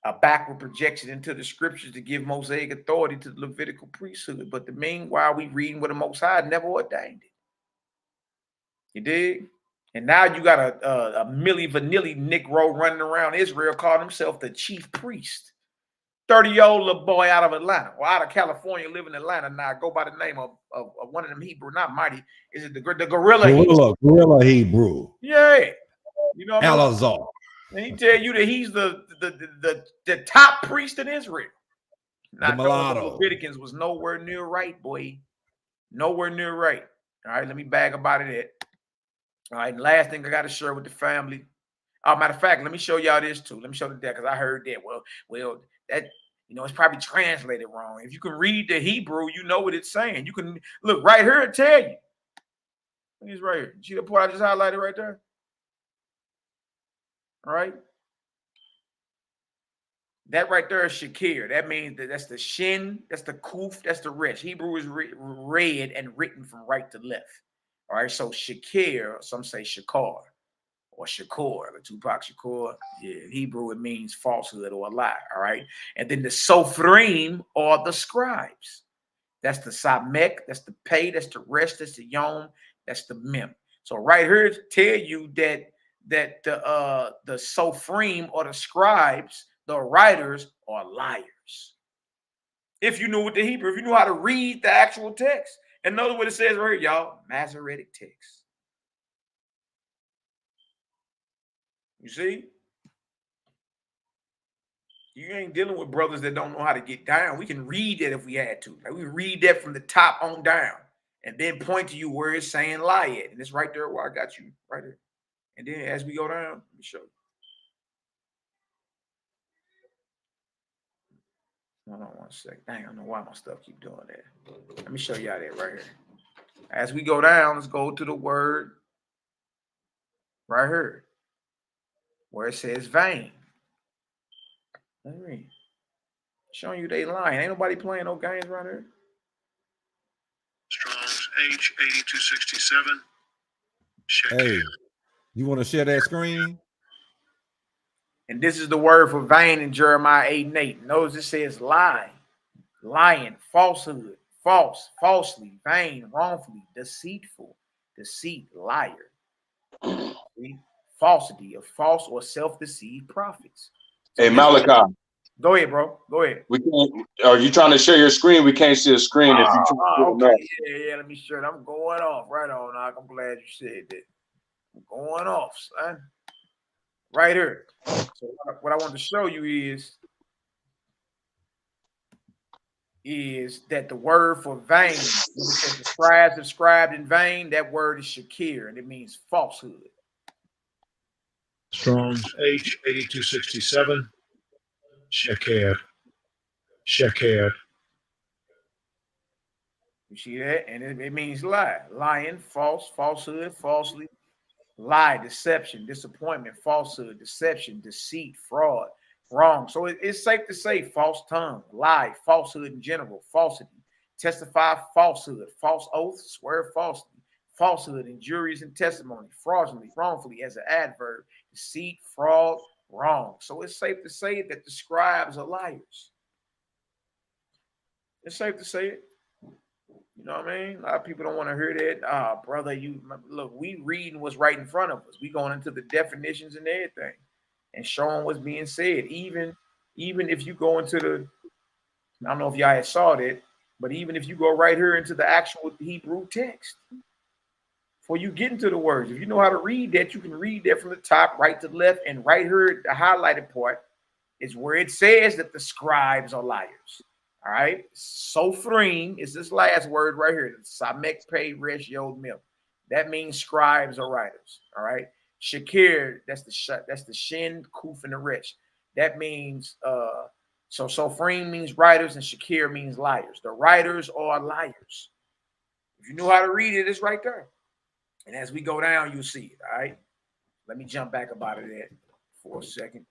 A backward projection into the scriptures to give Mosaic authority to the Levitical priesthood. But the meanwhile, we reading what the Most High never ordained it. You dig? And now you got a Milli Vanilli Negro running around Israel calling himself the chief priest. 30-year-old little boy out of Atlanta or out of California, living in Atlanta now. Go by the name of one of them Hebrew, not Mighty. Is it the Gorilla Hebrew? Gorilla Hebrew. Yeah. You know what I mean? Alazar. And he tell you that he's the top priest in Israel. Not knowing the Leviticans was nowhere near right, boy. Nowhere near right. All right, let me bag about it. All right, and last thing I got to share with the family. Matter of fact, let me show y'all this too. Let me show that because I heard that. Well, that, you know, it's probably translated wrong. If you can read the Hebrew, you know what it's saying. You can look right here and tell you. It's right here. See the part I just highlighted right there? All right. That right there is Shakir. That means that's the Shin, that's the Kuf, that's the Resh. Hebrew is read and written from right to left. All right, so Shakir, some say Shakar or Shakur, the Tupac Shakur. Yeah, Hebrew, it means falsehood or a lie. All right, and then the Sophrim are the scribes. That's the samek, that's the pay, that's the resh, that's the yom, that's the mem. So right here tell you that the sophrim or the scribes, the writers, are liars. If you knew what the Hebrew, if you knew how to read the actual text. And notice what it says right here, y'all. Masoretic text. You see? You ain't dealing with brothers that don't know how to get down. We can read that if we had to. Like we read that from the top on down and then point to you where it's saying lie at. And it's right there where I got you, right there. And then as we go down, let me show you. Hold on one second. Dang, I don't know why my stuff keep doing that. Let me show y'all that right here. As we go down, let's go to the word right here where it says vain. Let me read. Showing you they lying. Ain't nobody playing no games right here. Strong's H8267. Hey, you want to share that screen? And this is the word for vain in Jeremiah 8:8. Notice it says lie, lying, falsehood, false, falsely, vain, wrongfully, deceitful, deceit, liar. Falsity of false or self-deceived prophets. So hey, Malachi. Go ahead, bro. Go ahead. We can't. Are you trying to share your screen? We can't see a screen if you. Okay. Yeah. Let me share it. I'm going off. Right on. I'm glad you said that. I'm going off, son. Right here. So what I want to show you is that the word for vain, when it says the scribes have scribed in vain, that word is shakir, and it means falsehood. Strong's H8267. Shakir. You see that? And it means lie. Lying, false, falsehood, falsely, lie, deception, disappointment, falsehood, deception, deceit, fraud, wrong. So it's safe to say false tongue, lie, falsehood in general, falsity, testify falsehood, false oath, swear falsely, falsehood, injurious in testimony, fraudulently, wrongfully as an adverb, deceit, fraud, wrong. So it's safe to say that the scribes are liars. It's safe to say it. You know what I mean? A lot of people don't want to hear that. Brother, you look, we reading what's right in front of us. We going into the definitions and everything and showing what's being said. Even if you go into the, I don't know if y'all saw that, but even if you go right here into the actual Hebrew text, before you get into the words, if you know how to read that, you can read that from the top right to left, and right here, the highlighted part is where it says that the scribes are liars. All right, sophrim is this last word right here. Samek, pay, resh, yod, mil. That means scribes or writers. All right, shakir, that's the shin, kuf, and the resh. That means so sophrim means writers and shakir means liars. The writers are liars. If you know how to read it, it's right there. And as we go down, you'll see it. All right, let me jump back up out of that for a second.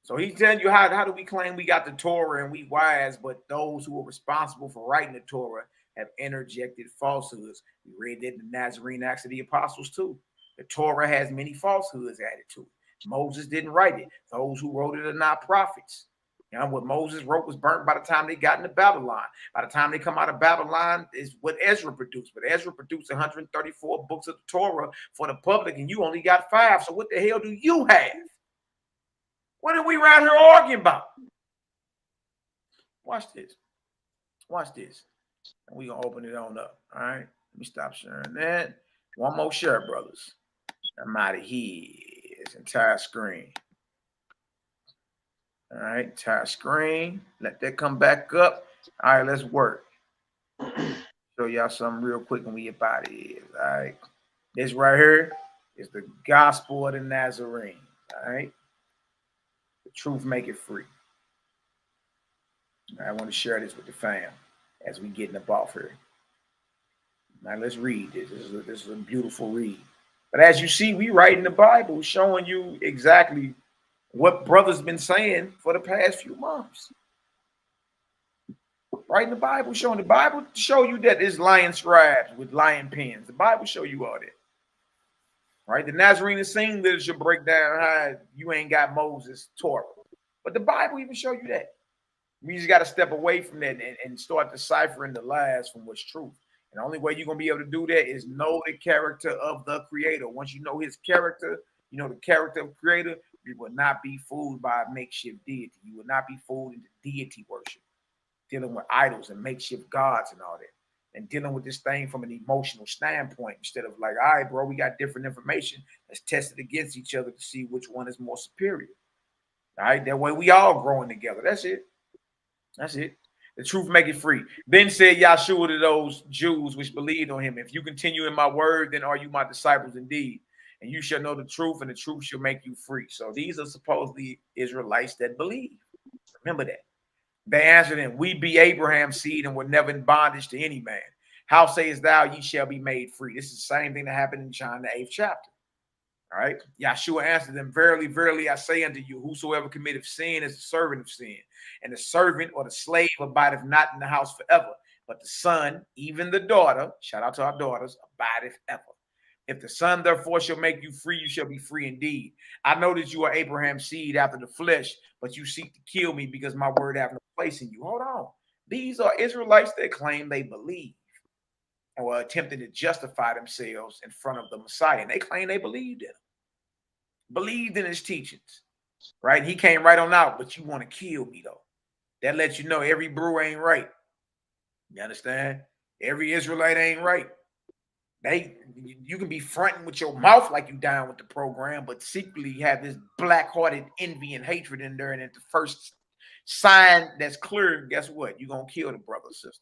So he's telling you how do we claim we got the Torah and we wise, but those who are responsible for writing the Torah have interjected falsehoods. We read that in the Nazarene Acts of the Apostles too. The Torah has many falsehoods added to it. Moses didn't write it. Those who wrote it are not prophets. You know, what Moses wrote was burnt by the time they got into Babylon. By the time they come out of Babylon is what Ezra produced. But Ezra produced 134 books of the Torah for the public, and you only got 5. So what the hell do you have? What are we around here arguing about? Watch this. Watch this. And we're going to open it on up. All right. Let me stop sharing that. One more share, brothers. I'm out of here. It's entire screen. All right. Entire screen. Let that come back up. All right. Let's work. Show y'all something real quick when we get out of here. All right. This right here is the gospel of the Nazarene. All right. Truth make it free. I want to share this with the fam as we get in the ball here. Now let's read this. This is a beautiful read. But as you see, we write in the Bible showing you exactly what brothers been saying for the past few months. Right in the Bible, showing the Bible show you that there's lion scribes with lion pens. The Bible show you all that. Right, the Nazarene sing literature break down how you ain't got Moses' Torah, but the Bible even show you that. We just got to step away from that and start deciphering the lies from what's truth. And the only way you're going to be able to do that is know the character of the Creator. Once you know his character, you know the character of the Creator, you will not be fooled by a makeshift deity. You will not be fooled into deity worship, dealing with idols and makeshift gods and all that, and dealing with this thing from an emotional standpoint instead of like, all right, bro, we got different information. Let's test it against each other to see which one is more superior. All right, that way we all growing together. That's it. That's it. The truth make it free. Then said Yahshua to those Jews which believed on him, if you continue in my word, then are you my disciples indeed? And you shall know the truth, and the truth shall make you free. So these are supposedly Israelites that believe. Remember that. They answered him, we be Abraham's seed and were never in bondage to any man. How sayest thou, ye shall be made free? This is the same thing that happened in John the 8th chapter. All right. Yahshua answered them, verily, verily, I say unto you, whosoever committeth sin is the servant of sin. And the servant or the slave abideth not in the house forever, but the son, even the daughter, shout out to our daughters, abideth ever. If the son therefore shall make you free, you shall be free indeed. I know that you are Abraham's seed after the flesh, but you seek to kill me because my word hath no place in you. Hold on. These are Israelites that claim they believe and were attempting to justify themselves in front of the Messiah. And they claim they believed in him, believed in his teachings, right? He came right on out, but you want to kill me though. That lets you know every brew ain't right. You understand? Every Israelite ain't right. You can be fronting with your mouth like you down with the program, but secretly you have this black-hearted envy and hatred in there. And at the first sign that's clear, guess what? You're going to kill the brother or sister.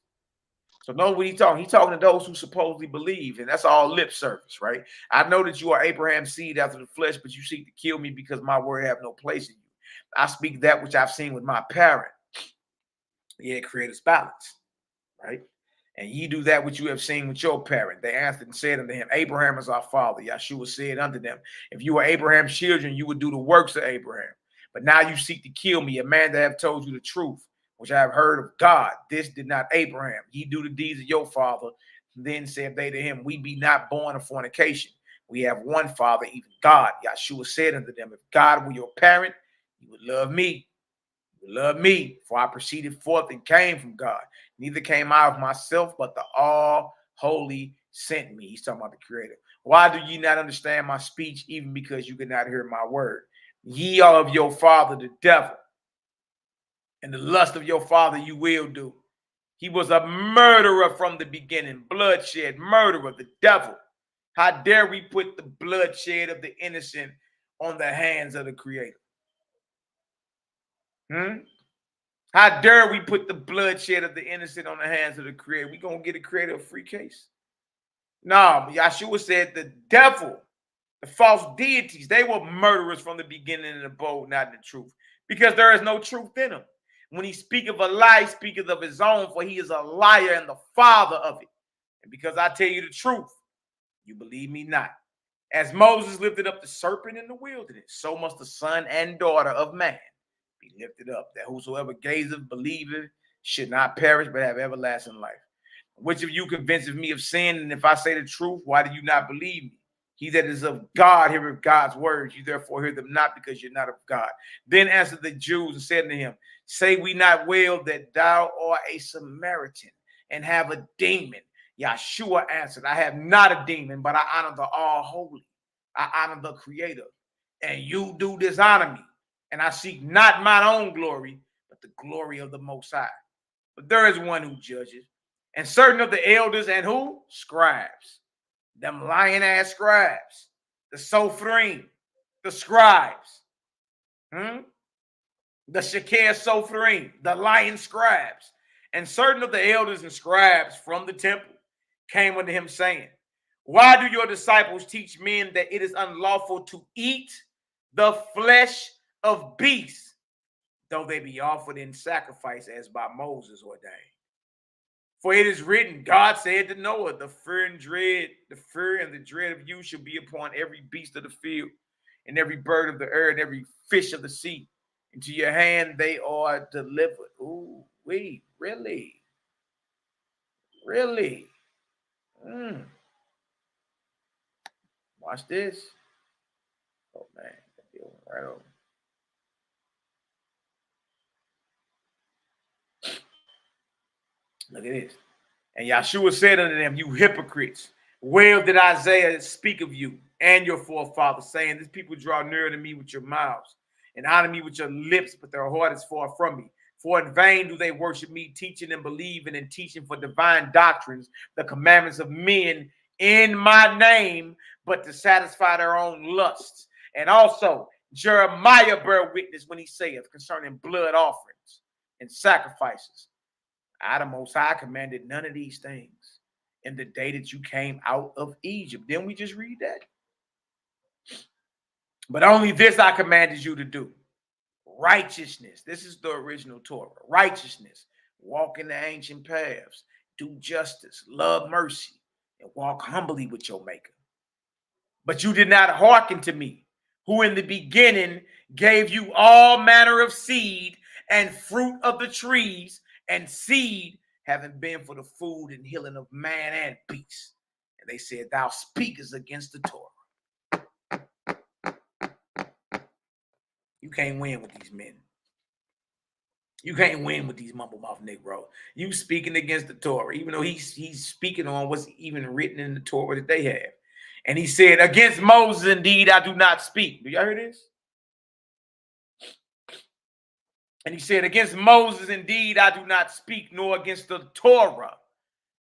So know what he's talking. He's talking to those who supposedly believe, and that's all lip service, right? I know that you are Abraham's seed after the flesh, but you seek to kill me because my word have no place in you. I speak that which I've seen with my parent. Yeah, creators balance, right? And ye do that which you have seen with your parent. They answered and said unto him, Abraham is our father. Yahshua said unto them, if you were Abraham's children, you would do the works of Abraham. But now you seek to kill me, a man that have told you the truth, which I have heard of God. This did not Abraham. Ye do the deeds of your father. Then said they to him, we be not born of fornication. We have one father, even God. Yahshua said unto them, if God were your parent, you would love me. You would love me, for I proceeded forth and came from God. Neither came I of myself, but the all-holy sent me. He's talking about the Creator. Why do ye not understand my speech, even because you cannot hear my word? Ye are of your father, the devil, and the lust of your father you will do. He was a murderer from the beginning, bloodshed, murderer, the devil. How dare we put the bloodshed of the innocent on the hands of the Creator? How dare we put the bloodshed of the innocent on the hands of the Creator? We're going to get a Creator a free case. No, Yahshua said the devil, the false deities, they were murderers from the beginning and abode, not in the truth, because there is no truth in them. When he speaketh a lie, he speaketh of his own, for he is a liar and the father of it. And because I tell you the truth, you believe me not. As Moses lifted up the serpent in the wilderness, so must the son and daughter of man be lifted up, that whosoever gazeth, believeth, should not perish, but have everlasting life. Which of you convinces me of sin? And if I say the truth, why do you not believe me? He that is of God heareth God's words. You therefore hear them not, because you're not of God. Then answered the Jews and said to him, say we not well that thou art a Samaritan and have a demon? Yahshua answered, I have not a demon, but I honor the all-holy. I honor the Creator. And you do dishonor me. And I seek not mine own glory, but the glory of the Most High. But there is one who judges, and certain of the elders and who? Scribes. Them lion-ass scribes. The Sophrim. The scribes. The Sheker Sophrim. The lion scribes. And certain of the elders and scribes from the temple came unto him, saying, why do your disciples teach men that it is unlawful to eat the flesh of beasts, though they be offered in sacrifice as by Moses ordained? For it is written, God said to Noah, the fear and the dread of you shall be upon every beast of the field, and every bird of the air, and every fish of the sea. Into your hand they are delivered. Ooh, wait, really? Really? Watch this. Oh, man. Right over. Look at this. And Yahshua said unto them, you hypocrites, well did Isaiah speak of you and your forefathers, saying, this people draw near to me with your mouths and honor me with your lips, but their heart is far from me. For in vain do they worship me, teaching and believing and teaching for divine doctrines, the commandments of men in my name, but to satisfy their own lusts. And also Jeremiah bear witness when he saith concerning blood offerings and sacrifices, I, the Most High, commanded none of these things in the day that you came out of Egypt. Didn't we just read that? But only this I commanded you to do. Righteousness. This is the original Torah. Righteousness. Walk in the ancient paths. Do justice. Love mercy. And walk humbly with your maker. But you did not hearken to me, who in the beginning gave you all manner of seed and fruit of the trees, and seed having been for the food and healing of man and beast. And they said, thou speakest against the Torah. You can't win with these men. You can't win with these mumble mouth Negroes. You speaking against the Torah, even though he's speaking on what's even written in the Torah that they have. And he said, against Moses, indeed, I do not speak. Do y'all hear this? And he said, against Moses, indeed, I do not speak, nor against the Torah,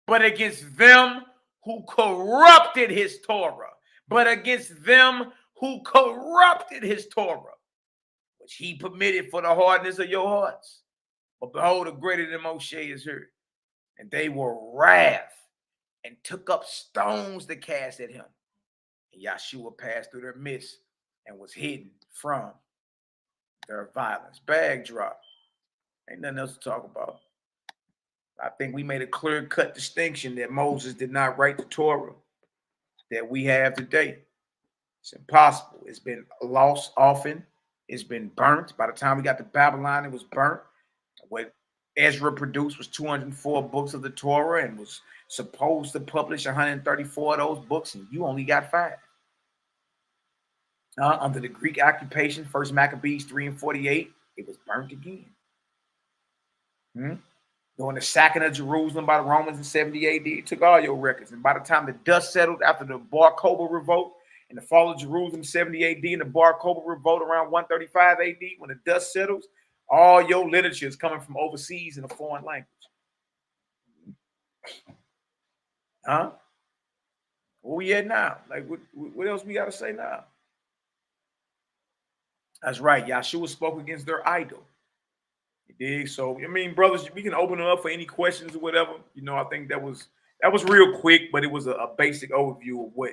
but against them who corrupted his Torah. But against them who corrupted his Torah, which he permitted for the hardness of your hearts. But behold, a greater than Moshe is here. And they were wrath and took up stones to cast at him. And Yahshua passed through their midst and was hidden from their violence. Bag drop. Ain't nothing else to talk about. I think we made a clear-cut distinction that Moses did not write the Torah that we have today. It's impossible. It's been lost often. It's been burnt. By the time we got to Babylon, it was burnt. What Ezra produced was 204 books of the Torah and was supposed to publish 134 of those books, and you only got 5. Under the Greek occupation, 1 Maccabees 3 and 48, it was burnt again. During the sacking of Jerusalem by the Romans in 70 AD, it took all your records. And by the time the dust settled after the Bar Kokhba revolt and the fall of Jerusalem 70 AD and the Bar Kokhba revolt around 135 AD, when the dust settles, all your literature is coming from overseas in a foreign language. What we at now? Like, what else we got to say now? That's right. Yahshua spoke against their idol. He did. So, I mean, brothers, we can open it up for any questions or whatever. You know, I think that was real quick, but it was a basic overview of what,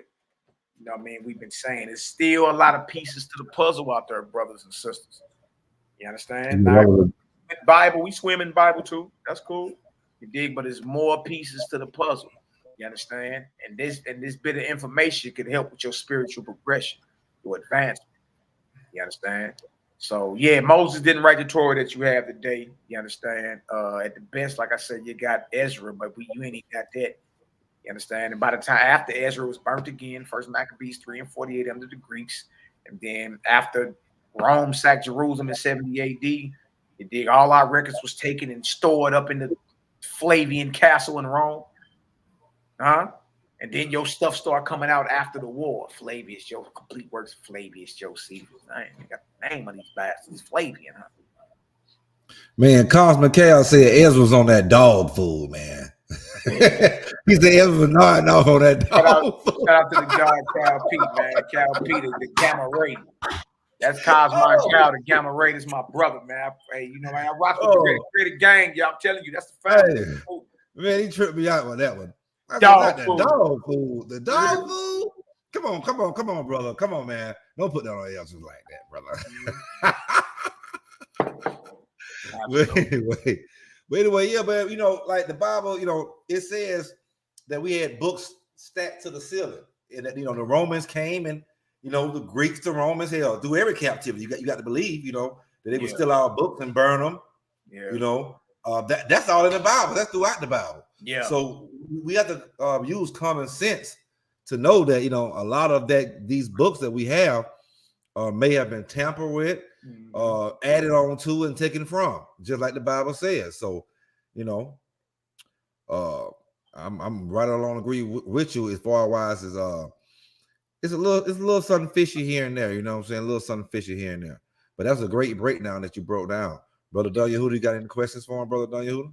you know what I mean, we've been saying. There's still a lot of pieces to the puzzle out there, brothers and sisters. You understand? Bible, we swim in Bible too. That's cool. You dig? But there's more pieces to the puzzle. You understand? And this bit of information could help with your spiritual progression, your advancement. You understand? So yeah, Moses didn't write the Torah that you have today. You understand? At the best, like I said, you got Ezra, but you ain't even got that. You understand? And by the time after Ezra was burnt again, 1 Maccabees 3 and 48 under the Greeks, and then after Rome sacked Jerusalem in 70 AD, you dig? All our records was taken and stored up in the Flavian castle in Rome. And then your stuff started coming out after the war. Flavius, Joe, complete works of Flavius Josephus. I ain't got the name of these bastards. Flavian, huh? Man, Cosmic Chaos said Ezra was on that dog food, man. He said Ezra was nodding off on that dog food. Shout out to the guy, Cal Pete, man. Cal Pete is the Gamma Ray. That's Cosmic Cal, the Gamma Ray. Is my brother, man. Hey, you know, man, I rock with the creative gang, y'all. I'm telling you, that's the fact. Hey, man, he tripped me out with that one. Dog food. The dog food? Come on, brother. Come on, man. Don't put that on Ezra like that, brother. But anyway, yeah, but you know, like the Bible, you know, it says that we had books stacked to the ceiling, and that, you know, the Romans came, and you know, the Greeks, the Romans, hell, through every captivity, you got to believe, you know, that they would steal our books and burn them. Yeah, you know, that's all in the Bible. That's throughout the Bible. Yeah. So we have to use common sense to know that, you know, a lot of these books that we have may have been tampered with, added on to and taken from, just like the Bible says. So, you know, I'm right along agree with you as far as it's a little something fishy here and there, you know what I'm saying? A little something fishy here and there. But that's a great breakdown that you broke down. Brother YAHWH, you got any questions for him, Brother YAHWH?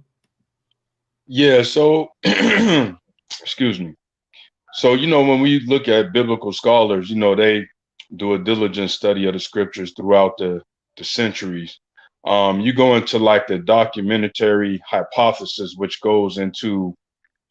Yeah, so excuse me. So, you know, when we look at biblical scholars, you know, they do a diligent study of the scriptures throughout the centuries. You go into like the documentary hypothesis, which goes into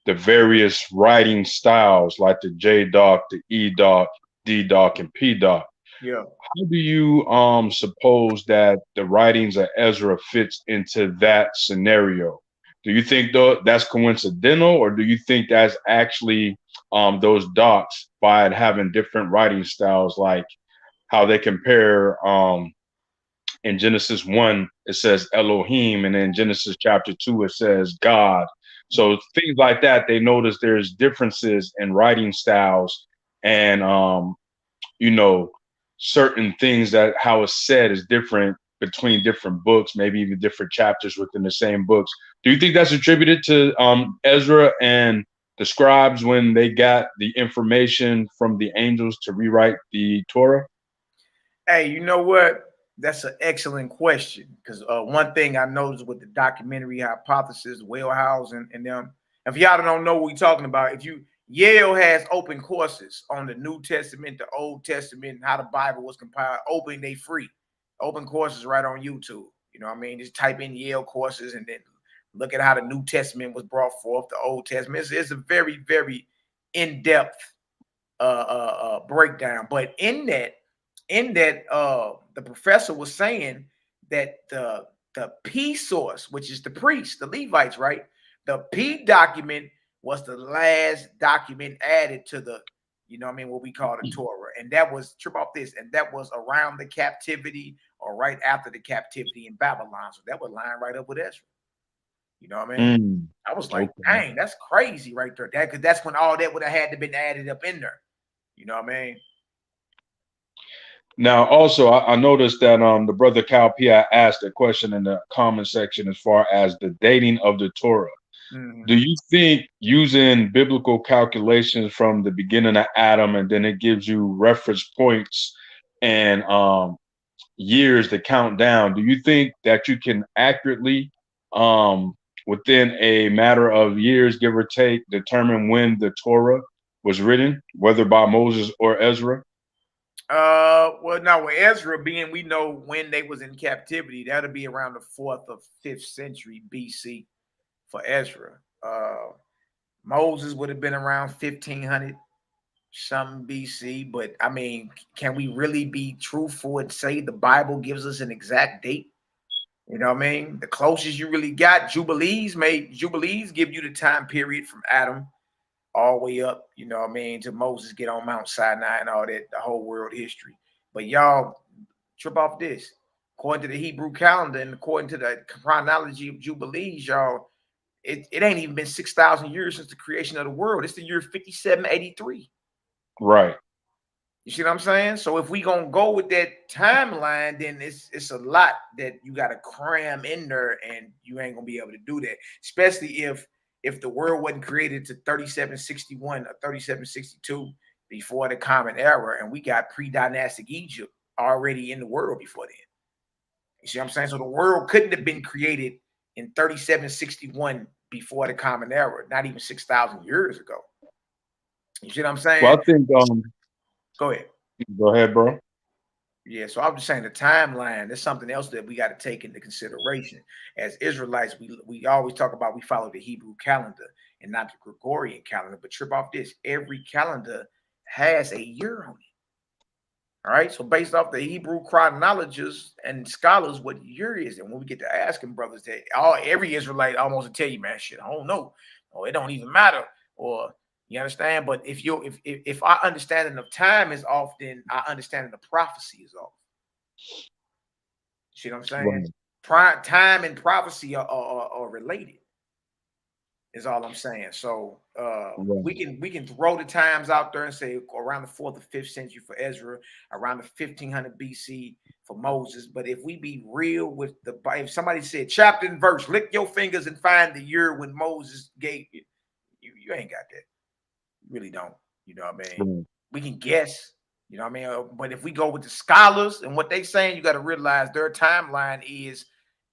the various writing styles, like the J doc, the E doc, D doc, and P doc. Yeah. How do you suppose that the writings of Ezra fits into that scenario? Do you think though that's coincidental, or do you think that's actually those docs by having different writing styles, like how they compare in Genesis 1 it says Elohim, and in Genesis chapter 2 it says God. So things like that, they notice there's differences in writing styles, and you know, certain things that how it's said is different between different books, maybe even different chapters within the same books. Do you think that's attributed to Ezra and the scribes when they got the information from the angels to rewrite the Torah? Hey, you know what? That's an excellent question, because one thing I noticed with the documentary hypothesis, Wellhouse and them, if y'all don't know what we're talking about, if you Yale has open courses on the New Testament, the Old Testament, how the Bible was compiled. Open, they free. Open courses right on YouTube. You know what I mean? Just type in Yale courses and then look at how the New Testament was brought forth, the Old Testament. It's a very, very in-depth breakdown. But in that, the professor was saying that the P source, which is the priests, the Levites, right? The P document was the last document added to the, you know what I mean, what we call the Torah. And that was, trip off this, and that was around the captivity or right after the captivity in Babylon. So that would line right up with Ezra. You know what I mean? I was like, dang, that's crazy right there. Because that's when all that would have had to been added up in there. You know what I mean? Now, also, I noticed that the brother Cal P.I. asked a question in the comment section as far as the dating of the Torah. Do you think using biblical calculations from the beginning of Adam, and then it gives you reference points and years to count down, do you think that you can accurately, within a matter of years, give or take, determine when the Torah was written, whether by Moses or Ezra? Well, now with Ezra being, we know when they was in captivity, that'll be around the 4th or 5th century BC for Ezra. Moses would have been around 1500 something BC, but I mean, can we really be truthful and say the Bible gives us an exact date? You know what I mean? The closest you really got, Jubilees give you the time period from Adam all the way up, you know what I mean, to Moses get on Mount Sinai and all that, the whole world history. But y'all trip off this. According to the Hebrew calendar and according to the chronology of Jubilees, y'all, it ain't even been 6,000 years since the creation of the world. It's the year 5783. Right. You see what I'm saying? So if we gonna go with that timeline, then it's a lot that you gotta cram in there, and you ain't gonna be able to do that, especially if the world wasn't created to 3761 or 3762 before the Common Era, and we got pre-dynastic Egypt already in the world before then. You see what I'm saying? So the world couldn't have been created in 3761 before the Common Era, not even 6,000 years ago. You see what I'm saying? Well, I think go ahead. Go ahead, bro. Yeah, so I'm just saying the timeline, that's something else that we got to take into consideration. As Israelites, we always talk about we follow the Hebrew calendar and not the Gregorian calendar, but trip off this, every calendar has a year on it. All right, so based off the Hebrew chronologists and scholars, what year is it? When we get to asking brothers that, every Israelite almost will tell you, man, shit, I don't know. Or it don't even matter. Or you understand? But if our understanding of time is off, then our understanding of prophecy is off. See what I'm saying? Right. Time and prophecy are related. Is all I'm saying. So we can throw the times out there and say around the 4th or 5th century for Ezra, around the 1500 BC for Moses. But if we be real with the, if somebody said chapter and verse, lick your fingers and find the year when Moses gave you, you ain't got that. You really don't. You know what I mean? We can guess. You know what I mean? But if we go with the scholars and what they saying, you got to realize their timeline is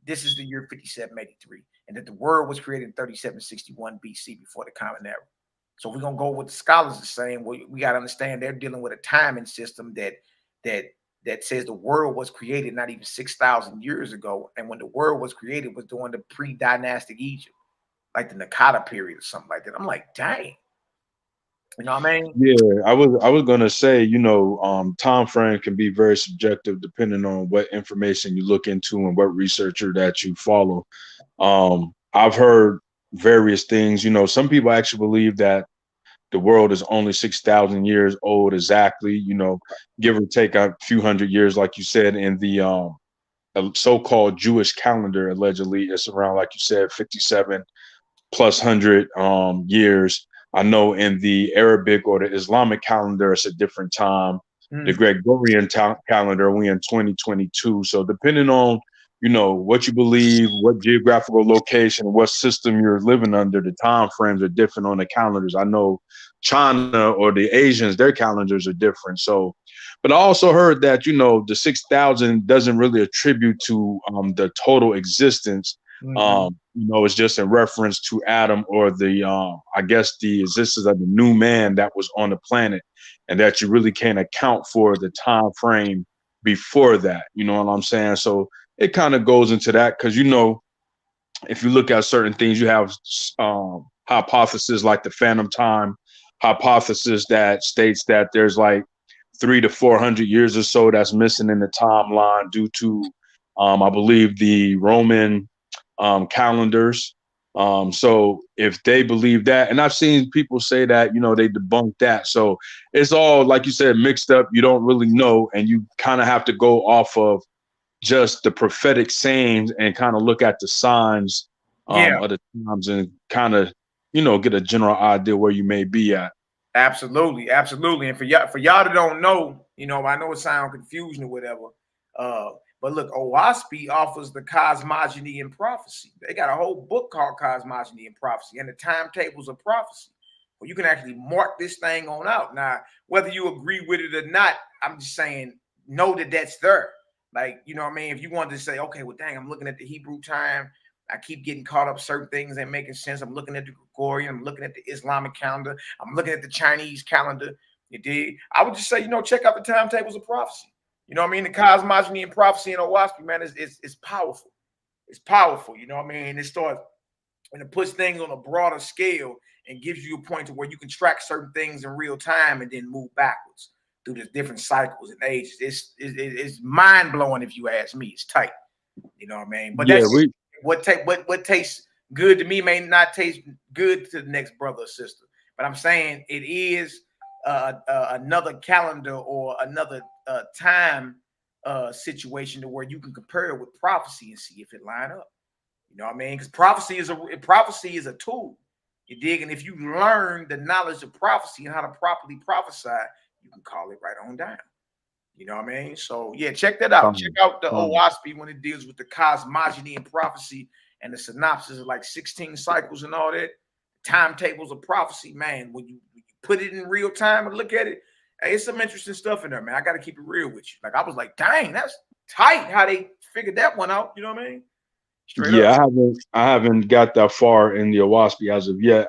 this is the year 5783. And that the world was created in 3761 BC before the Common Era. So if we're gonna go with the scholars are saying, well, we gotta understand they're dealing with a timing system that says the world was created not even 6,000 years ago, and when the world was created was during the pre-dynastic Egypt, like the Nakata period or something like that. I'm like, dang, you know what I mean? Yeah, I was gonna say, you know, time frame can be very subjective depending on what information you look into and what researcher that you follow. I've heard various things. You know, some people actually believe that the world is only 6,000 years old exactly, you know, give or take a few hundred years, like you said, in the so-called Jewish calendar. Allegedly, it's around, like you said, 57 plus 100 years. I know in the Arabic or the Islamic calendar, it's a different time. The Gregorian calendar, we in 2022. So depending on, you know, what you believe, what geographical location, what system you're living under, the time frames are different on the calendars. I know China or the Asians, their calendars are different. So, but I also heard that, you know, the 6,000 doesn't really attribute to the total existence. You know, it's just in reference to Adam or the, I guess, the existence of the new man that was on the planet, and that you really can't account for the time frame before that. You know what I'm saying? So it kind of goes into that because, you know, if you look at certain things, you have hypotheses like the phantom time hypothesis that states that there's like 300 to 400 years or so that's missing in the timeline due to, I believe, the Roman calendars. So if they believe that, and I've seen people say that, you know, they debunk that. So it's all, like you said, mixed up. You don't really know, and you kind of have to go off of just the prophetic sayings and kind of look at the signs of the times and kind of, you know, get a general idea where you may be at. Absolutely, absolutely. And for y'all that don't know, you know, I know it sounds confusion or whatever. But look, OWASP offers the cosmogony and prophecy. They got a whole book called Cosmogony and Prophecy and the timetables of prophecy, where you can actually mark this thing on out. Now, whether you agree with it or not, I'm just saying, know that that's there. Like, you know what I mean? If you wanted to say, okay, well, dang, I'm looking at the Hebrew time, I keep getting caught up certain things ain't making sense. I'm looking at the Gregorian, I'm looking at the Islamic calendar, I'm looking at the Chinese calendar. You dig? I would just say, you know, check out the timetables of prophecy. You know what I mean? The cosmogony and prophecy in OWASP, man, is powerful. It's powerful. You know what I mean? It starts and it puts things on a broader scale and gives you a point to where you can track certain things in real time and then move backwards through the different cycles and ages. It's mind blowing if you ask me. It's tight. You know what I mean? But that's what tastes good to me may not taste good to the next brother or sister. But I'm saying it is another calendar or another time situation to where you can compare it with prophecy and see if it line up. You know what I mean? Because prophecy is a tool. You dig? And if you learn the knowledge of prophecy and how to properly prophesy, you can call it right on down. You know what I mean? So yeah, check that out. Check out the OWASP when it deals with the cosmogony and prophecy and the synopsis of like 16 cycles and all that. Timetables of prophecy, man. When you put it in real time and look at it, hey, it's some interesting stuff in there, man. I got to keep it real with you. Like I was like, dang, that's tight how they figured that one out. You know what I mean? Straight up. I haven't got that far in the OWASP as of yet.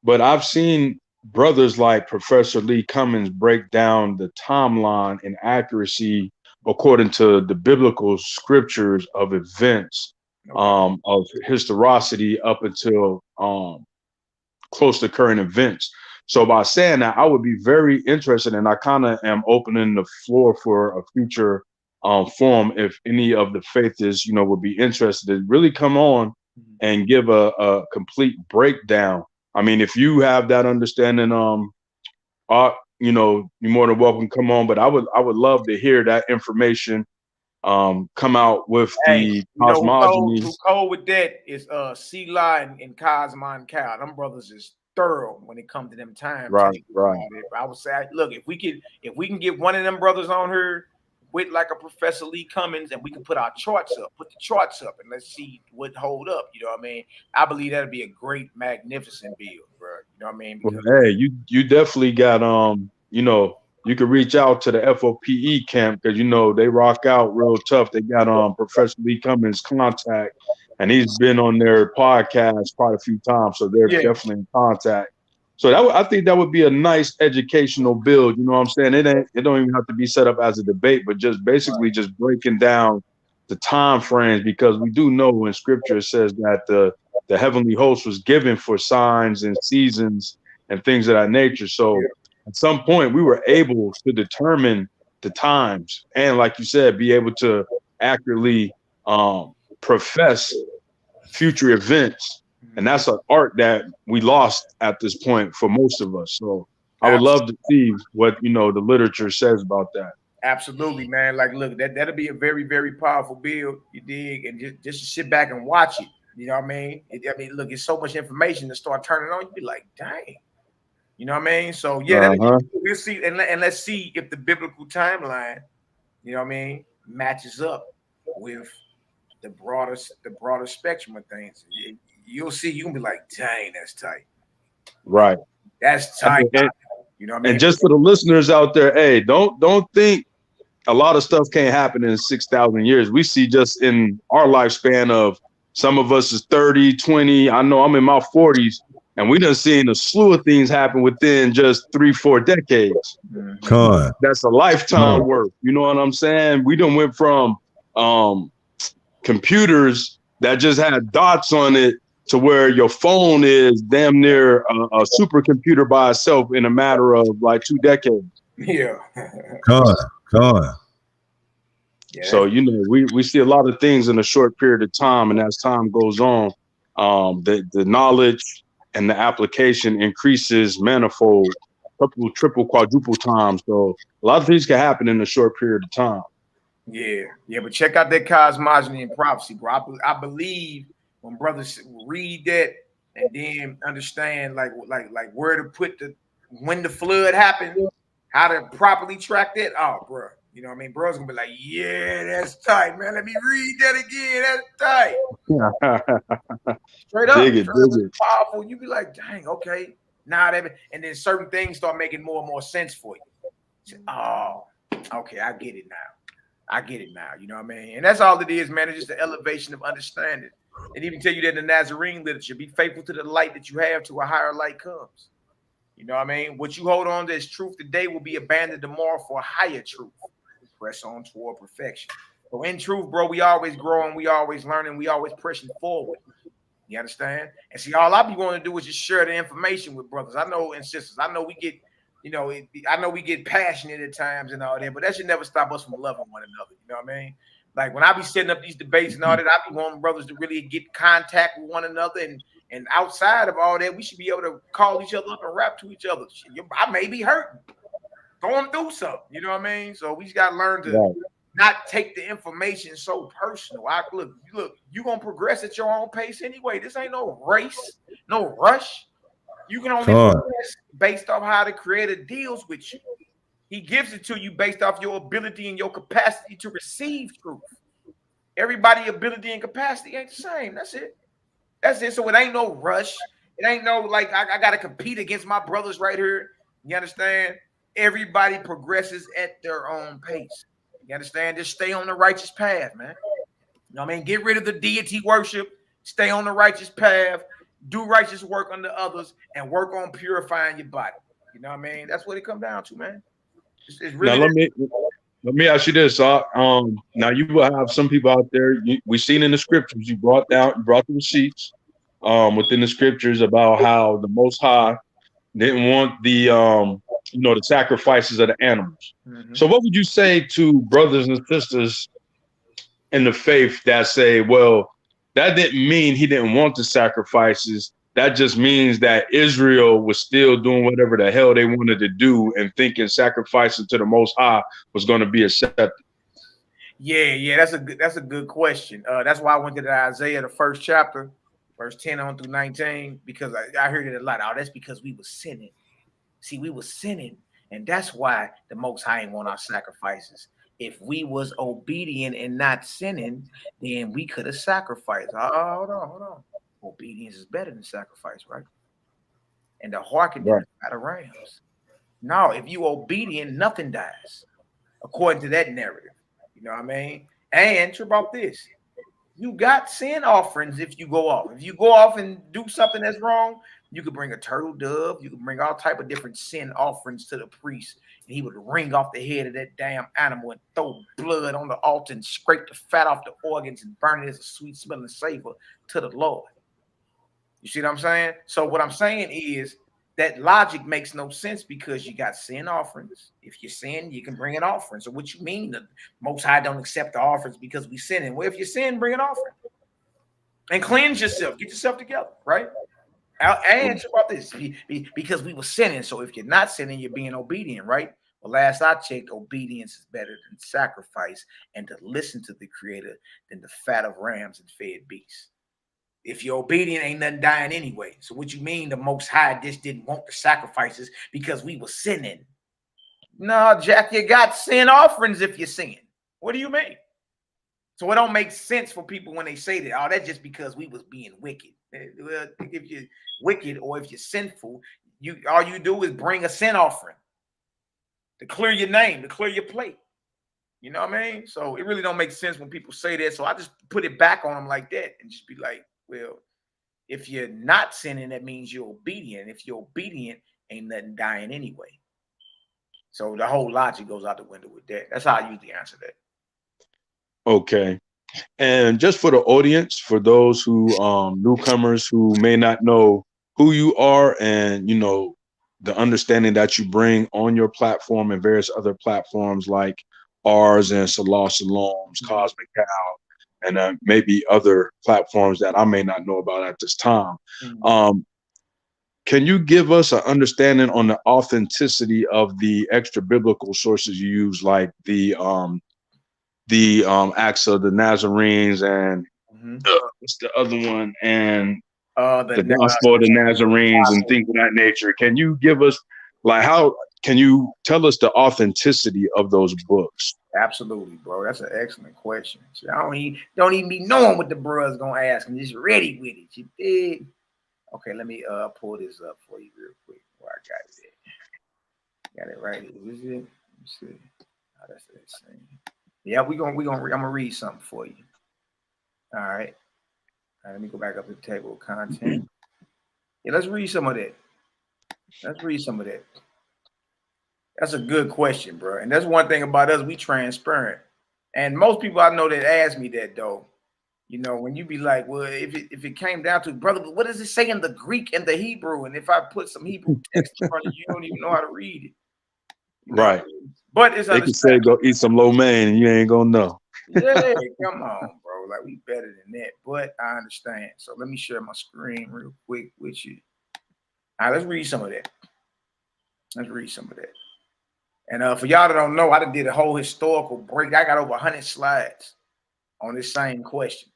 But I've seen brothers like Professor Lee Cummins break down the timeline and accuracy according to the biblical scriptures of events, of historicity up until close to current events. So by saying that, I would be very interested, and I kind of am opening the floor for a future forum if any of the faithists, you know, would be interested to really come on and give a complete breakdown. I mean, if you have that understanding, you know, you're more than welcome to come on. But I would love to hear that information come out with the cosmogony. Who cold with that is Sela and Cosmon Cal. Them brothers is thorough when it comes to them time. Right. I would say, look, if we can get one of them brothers on here with like a Professor Lee Cummings, and we can put our charts up, and let's see what hold up. You know what I mean? I believe that'd be a great, magnificent build, bro. You know what I mean? Because, well, hey, you definitely got you can reach out to the FOPE camp, because they rock out real tough. They got Professor Lee Cummings' contact, and he's been on their podcast quite a few times, so they're definitely in contact. So I think that would be a nice educational build. You know what I'm saying? It don't even have to be set up as a debate, but just basically just breaking down the time frames, because we do know in Scripture it says that the heavenly host was given for signs and seasons and things of that nature. So at some point we were able to determine the times and, like you said, be able to accurately profess future events. And that's an art that we lost at this point for most of us. So I would love to see what, the literature says about that. Absolutely, man. Like, look, that'll be a very, very powerful build, you dig? And just sit back and watch it. You know what I mean? Look, it's so much information to start turning on. You'd be like, dang. You know what I mean? So, yeah, we'll see. And let's see if the biblical timeline, you know what I mean, matches up with the broader spectrum of things. You'll see, you can be like, dang, that's tight. Right. That's tight. You know what I mean? And just for the listeners out there, hey, don't think a lot of stuff can't happen in 6,000 years. We see just in our lifespan of some of us is 30, 20. I know I'm in my 40s, and we done seen a slew of things happen within just 3-4 decades. That's a lifetime work. You know what I'm saying? We done went from computers that just had dots on it to where your phone is damn near a supercomputer by itself in a matter of like 2 decades. Yeah. So, we see a lot of things in a short period of time. And as time goes on, the knowledge and the application increases manifold, triple, quadruple times. So a lot of things can happen in a short period of time. Yeah. But check out that cosmogony and prophecy, bro. I believe when brothers read that and then understand like where to put when the flood happened, how to properly track that. Oh, bro, you know what I mean? Bro's gonna be like, yeah, that's tight, man. Let me read that again. That's tight. Straight up, dig it. Powerful. You be like, dang, okay. Now and then certain things start making more and more sense for you. Oh, okay, I get it now. You know what I mean? And that's all it is, man. It's just the elevation of understanding. And even tell you that in the Nazarene literature, be faithful to the light that you have till a higher light comes. You know what I mean? What you hold on to as truth today will be abandoned tomorrow for a higher truth. Press on toward perfection. So in truth, bro, we always growing, we always learning, we always pushing forward. You understand? And see, all I be wanting to do is just share the information with brothers. I know, and sisters, I know we get, I know we get passionate at times and all that, but that should never stop us from loving one another. You know what I mean? Like when I be setting up these debates and all that, I be wanting brothers to really get contact with one another. And outside of all that, we should be able to call each other up and rap to each other. I may be hurting, going through something. You know what I mean? So we just got to learn to not take the information so personal. Look, you're going to progress at your own pace anyway. This ain't no race, no rush. You can only progress based off how the Creator deals with you. He gives it to you based off your ability and your capacity to receive truth. Everybody's ability and capacity ain't the same. That's it. So it ain't no rush. It ain't no like I got to compete against my brothers right here. You understand? Everybody progresses at their own pace. You understand? Just stay on the righteous path, man. You know what I mean? Get rid of the deity worship. Stay on the righteous path. Do righteous work unto others and work on purifying your body. You know what I mean? That's what it comes down to, man. It's really now let me ask you this. Now you will have some people out there. We've seen in the scriptures. You brought the receipts within the scriptures about how the Most High didn't want the the sacrifices of the animals. Mm-hmm. So what would you say to brothers and sisters in the faith that say, well, that didn't mean he didn't want the sacrifices. That just means that Israel was still doing whatever the hell they wanted to do and thinking sacrificing to the Most High was going to be accepted. Yeah, that's a good question. That's why I went to the Isaiah, the first chapter, verse 10 on through 19, because I heard it a lot. Oh, that's because we were sinning. See, we were sinning, and that's why the Most High ain't want our sacrifices. If we was obedient and not sinning, then we could have sacrificed. Oh, hold on. Obedience is better than sacrifice, right? And the hearken to the fat of rams. No, if you obedient, nothing dies, according to that narrative. You know what I mean? And true about this, you got sin offerings if you go off. If you go off and do something that's wrong, you could bring a turtle dove. You could bring all type of different sin offerings to the priest, and he would wring off the head of that damn animal and throw blood on the altar and scrape the fat off the organs and burn it as a sweet smelling savor to the Lord. You see what I'm saying? So what I'm saying is that logic makes no sense because you got sin offerings. If you sin, you can bring an offering. So what you mean the Most High don't accept the offerings because we sin? Well, if you sin, bring an offering and cleanse yourself. Get yourself together, right? And about this because we were sinning. So if you're not sinning, you're being obedient, right? Well, last I checked, obedience is better than sacrifice, and to listen to the Creator than the fat of rams and fed beasts. If you're obedient, ain't nothing dying anyway. So what you mean the Most High just didn't want the sacrifices because we were sinning? No, Jack, you got sin offerings if you're sinning. What do you mean? So it don't make sense for people when they say that, oh, that's just because we was being wicked. Well, if you're wicked or if you're sinful, all you do is bring a sin offering to clear your name, to clear your plate. You know what I mean? So it really don't make sense when people say that. So I just put it back on them like that and just be like, well, if you're not sinning, that means you're obedient. If you're obedient, ain't nothing dying anyway. So the whole logic goes out the window with that. That's how I usually answer that. Okay. And just for the audience, for those who newcomers who may not know who you are and, you know, the understanding that you bring on your platform and various other platforms like ours and Shalom's, Cosmic Cow, and maybe other platforms that I may not know about at this time. Can you give us an understanding on the authenticity of the extra biblical sources you use, like the Acts of the Nazarenes and what's the other one, and the Gospel of the Nazarenes and things of that nature? Can you give us, like, how can you tell us the authenticity of those books? Absolutely, bro. That's an excellent question. So I don't even be knowing what the bro's gonna ask. I'm just ready with it. You did. Okay, let me pull this up for you real quick. Where I got it. Got it right here. Is it? Let's see. Oh, that's the same. Yeah, I'm gonna read something for you. All right. Let me go back up to the table of content. Yeah, let's read some of that. That's a good question, bro. And that's one thing about us, we transparent. And most people I know that ask me that, though, you know, when you be like, well, if it came down to, brother, what does it say in the Greek and the Hebrew? And if I put some Hebrew text in front of you, you don't even know how to read it. You know? Right. But it's they can say go eat some lo mein and you ain't gonna know. Yeah, come on, bro. Like, we better than that. But I understand. So let me share my screen real quick with you. All right, let's read some of that. And for y'all that don't know, I did a whole historical break. I got over 100 slides on this same question.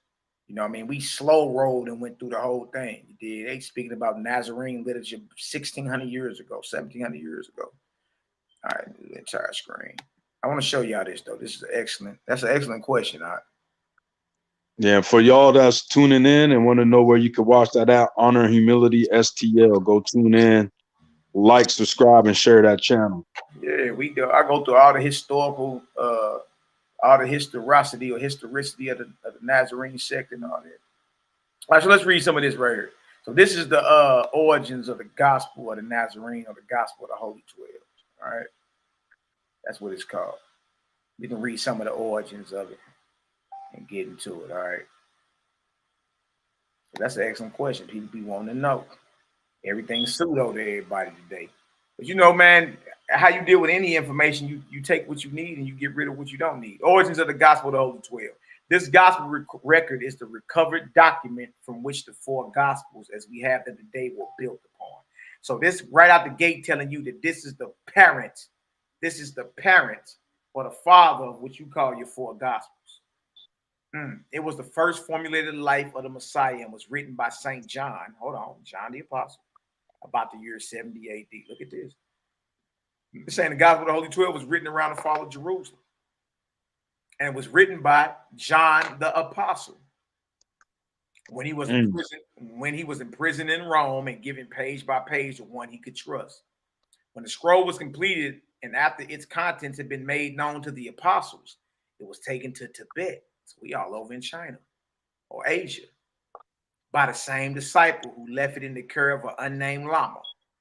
You know what I mean? We slow rolled and went through the whole thing. They speaking about Nazarene literature 1,600 years ago, 1,700 years ago. All right, the entire screen. I want to show y'all this, though. This is excellent. That's an excellent question. All right. Yeah, for y'all that's tuning in and want to know where you can watch that out, HonorandHumilitySTL. Go tune in, like, subscribe, and share that channel. Yeah, we go. I go through all the historical, all the historicity of the Nazarene sect and all that. All right, so let's read some of this right here. So this is the origins of the gospel of the Nazarene, or the gospel of the Holy 12. All right, that's what it's called. We can read some of the origins of it and get into it. All right. So that's an excellent question. People be wanting to know. Everything's pseudo to everybody today. But you know, man, how you deal with any information, you take what you need and you get rid of what you don't need. Origins of the gospel of the Holy 12. This gospel record is the recovered document from which the four gospels as we have them today were built upon. So this right out the gate telling you that this is the parent. This is the parent or the father of what you call your four gospels. It was the first formulated life of the Messiah and was written by St. John. Hold on, John the Apostle, about the year 70 AD. Look at this. It's saying the Gospel of the Holy 12 was written around the fall of Jerusalem. And it was written by John the Apostle. When he was in prison in Rome and given page by page to one he could trust. When the scroll was completed and after its contents had been made known to the apostles, it was taken to Tibet. So we all over in China or Asia by the same disciple who left it in the care of an unnamed lama.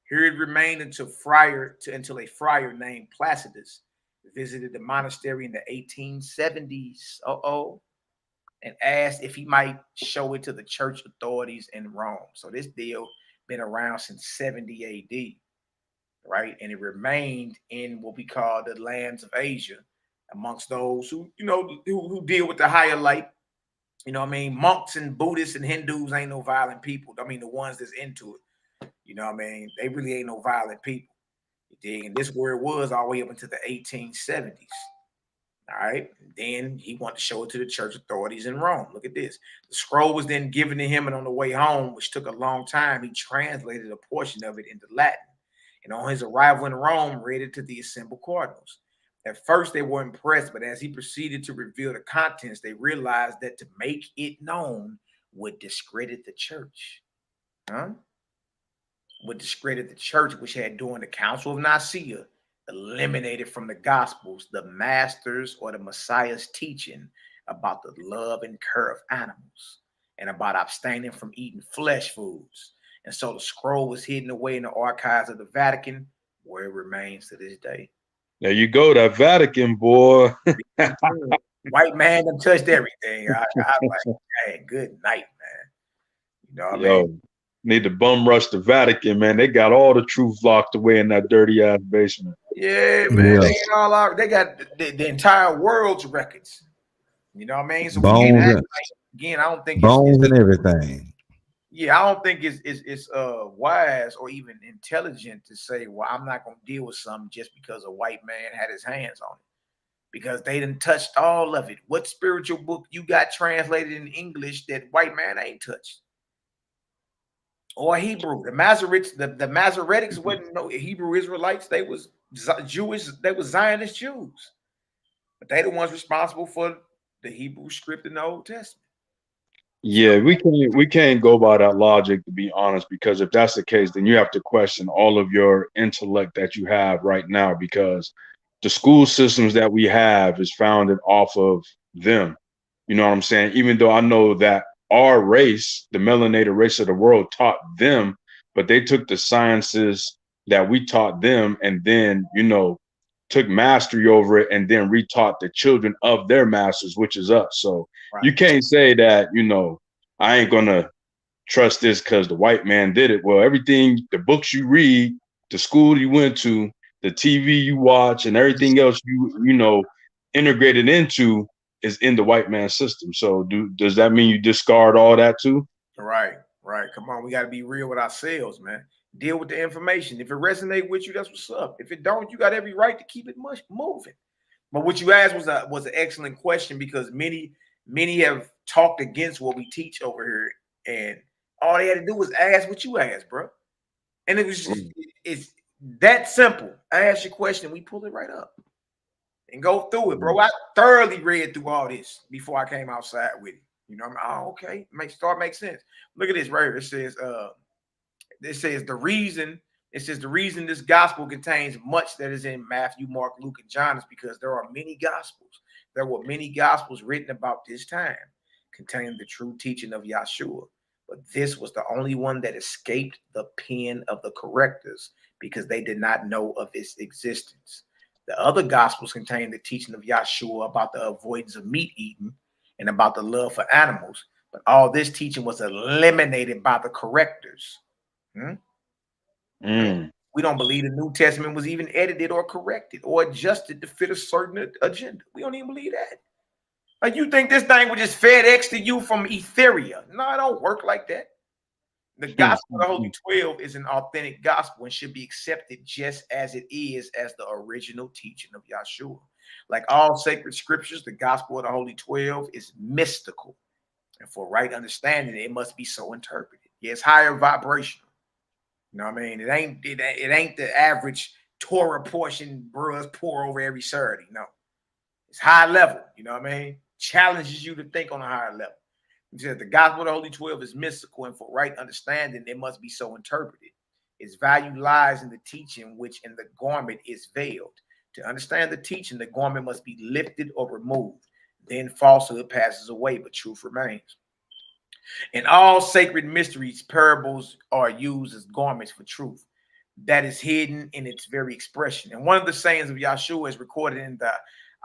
Here it remained until a friar named Placidus visited the monastery in the 1870s. And asked if he might show it to the church authorities in Rome. So this deal been around since 70 AD, right? And it remained in what we call the lands of Asia, amongst those who, who deal with the higher light. You know what I mean? Monks and Buddhists and Hindus ain't no violent people. I mean, the ones that's into it. You know what I mean? They really ain't no violent people. You dig? And this is where it was all the way up into the 1870s. All right. Then he wanted to show it to the church authorities in Rome. Look at this. The scroll was then given to him, and on the way home, which took a long time, he translated a portion of it into Latin. And on his arrival in Rome, read it to the assembled cardinals. At first, they were impressed, but as he proceeded to reveal the contents, they realized that to make it known would discredit the church. Would discredit the church, which had during the Council of Nicaea eliminated from the Gospels the masters or the Messiah's teaching about the love and care of animals and about abstaining from eating flesh foods. And so the scroll was hidden away in the archives of the Vatican, where it remains to this day. There you go, that Vatican, boy. White man done touched everything. I like, hey, good night, man. You know what I mean? Need to bum rush the Vatican, man. They got all the truth locked away in that dirty ass basement. Yeah, man. Yeah. They got the entire world's records. You know what I mean? So bones again, I don't think bones and everything. Yeah, I don't think it's wise or even intelligent to say, well, I'm not gonna deal with something just because a white man had his hands on it. Because they done touched all of it. What spiritual book you got translated in English that white man ain't touched? Or Hebrew. The Masoretics wasn't no Hebrew Israelites. They was Jewish. They was Zionist Jews. But they the ones responsible for the Hebrew script in the Old Testament. Yeah, we can't go by that logic, to be honest, because if that's the case, then you have to question all of your intellect that you have right now, because the school systems that we have is founded off of them. You know what I'm saying? Even though I know that our race, the melanated race of the world, taught them, but they took the sciences that we taught them and then, took mastery over it and then retaught the children of their masters, which is us. So you can't say that, I ain't gonna trust this because the white man did it. Well, everything, the books you read, the school you went to, the TV you watch, and everything else you integrated into is in the white man's system. So does that mean you discard all that too? Right. Come on, we got to be real with ourselves, man. Deal with the information. If it resonates with you, that's what's up. If it don't, you got every right to keep it moving. But what you asked was an excellent question, because many have talked against what we teach over here, and all they had to do was ask what you asked, bro. And it was just, it's that simple. I ask your question, we pull it right up and go through it, bro. I thoroughly read through all this before I came outside with it. You know what I mean? Oh, okay. Make sense. Look at this right here. It says the reason this gospel contains much that is in Matthew, Mark, Luke, and John is because there are many gospels. There were many gospels written about this time containing the true teaching of Yahshua. But this was the only one that escaped the pen of the correctors because they did not know of its existence. The other gospels contain the teaching of Yahshua about the avoidance of meat eating and about the love for animals. But all this teaching was eliminated by the correctors. We don't believe the New Testament was even edited or corrected or adjusted to fit a certain agenda. We don't even believe that. Like, you think this thing would just FedEx to you from Etheria? No, it don't work like that. The gospel of the Holy 12 is an authentic gospel and should be accepted just as it is as the original teaching of Yahshua. Like all sacred scriptures, the gospel of the Holy 12 is mystical. And for right understanding, it must be so interpreted. Yeah, it's higher vibrational. You know what I mean? It ain't the average Torah portion bruhs pour over every Saturday. No. It's high level. You know what I mean? Challenges you to think on a higher level. He said the gospel of the Holy 12 is mystical, and for right understanding, it must be so interpreted. Its value lies in the teaching, which in the garment is veiled. To understand the teaching, the garment must be lifted or removed. Then falsehood passes away, but truth remains. In all sacred mysteries, parables are used as garments for truth that is hidden in its very expression. And one of the sayings of Yahshua is recorded in the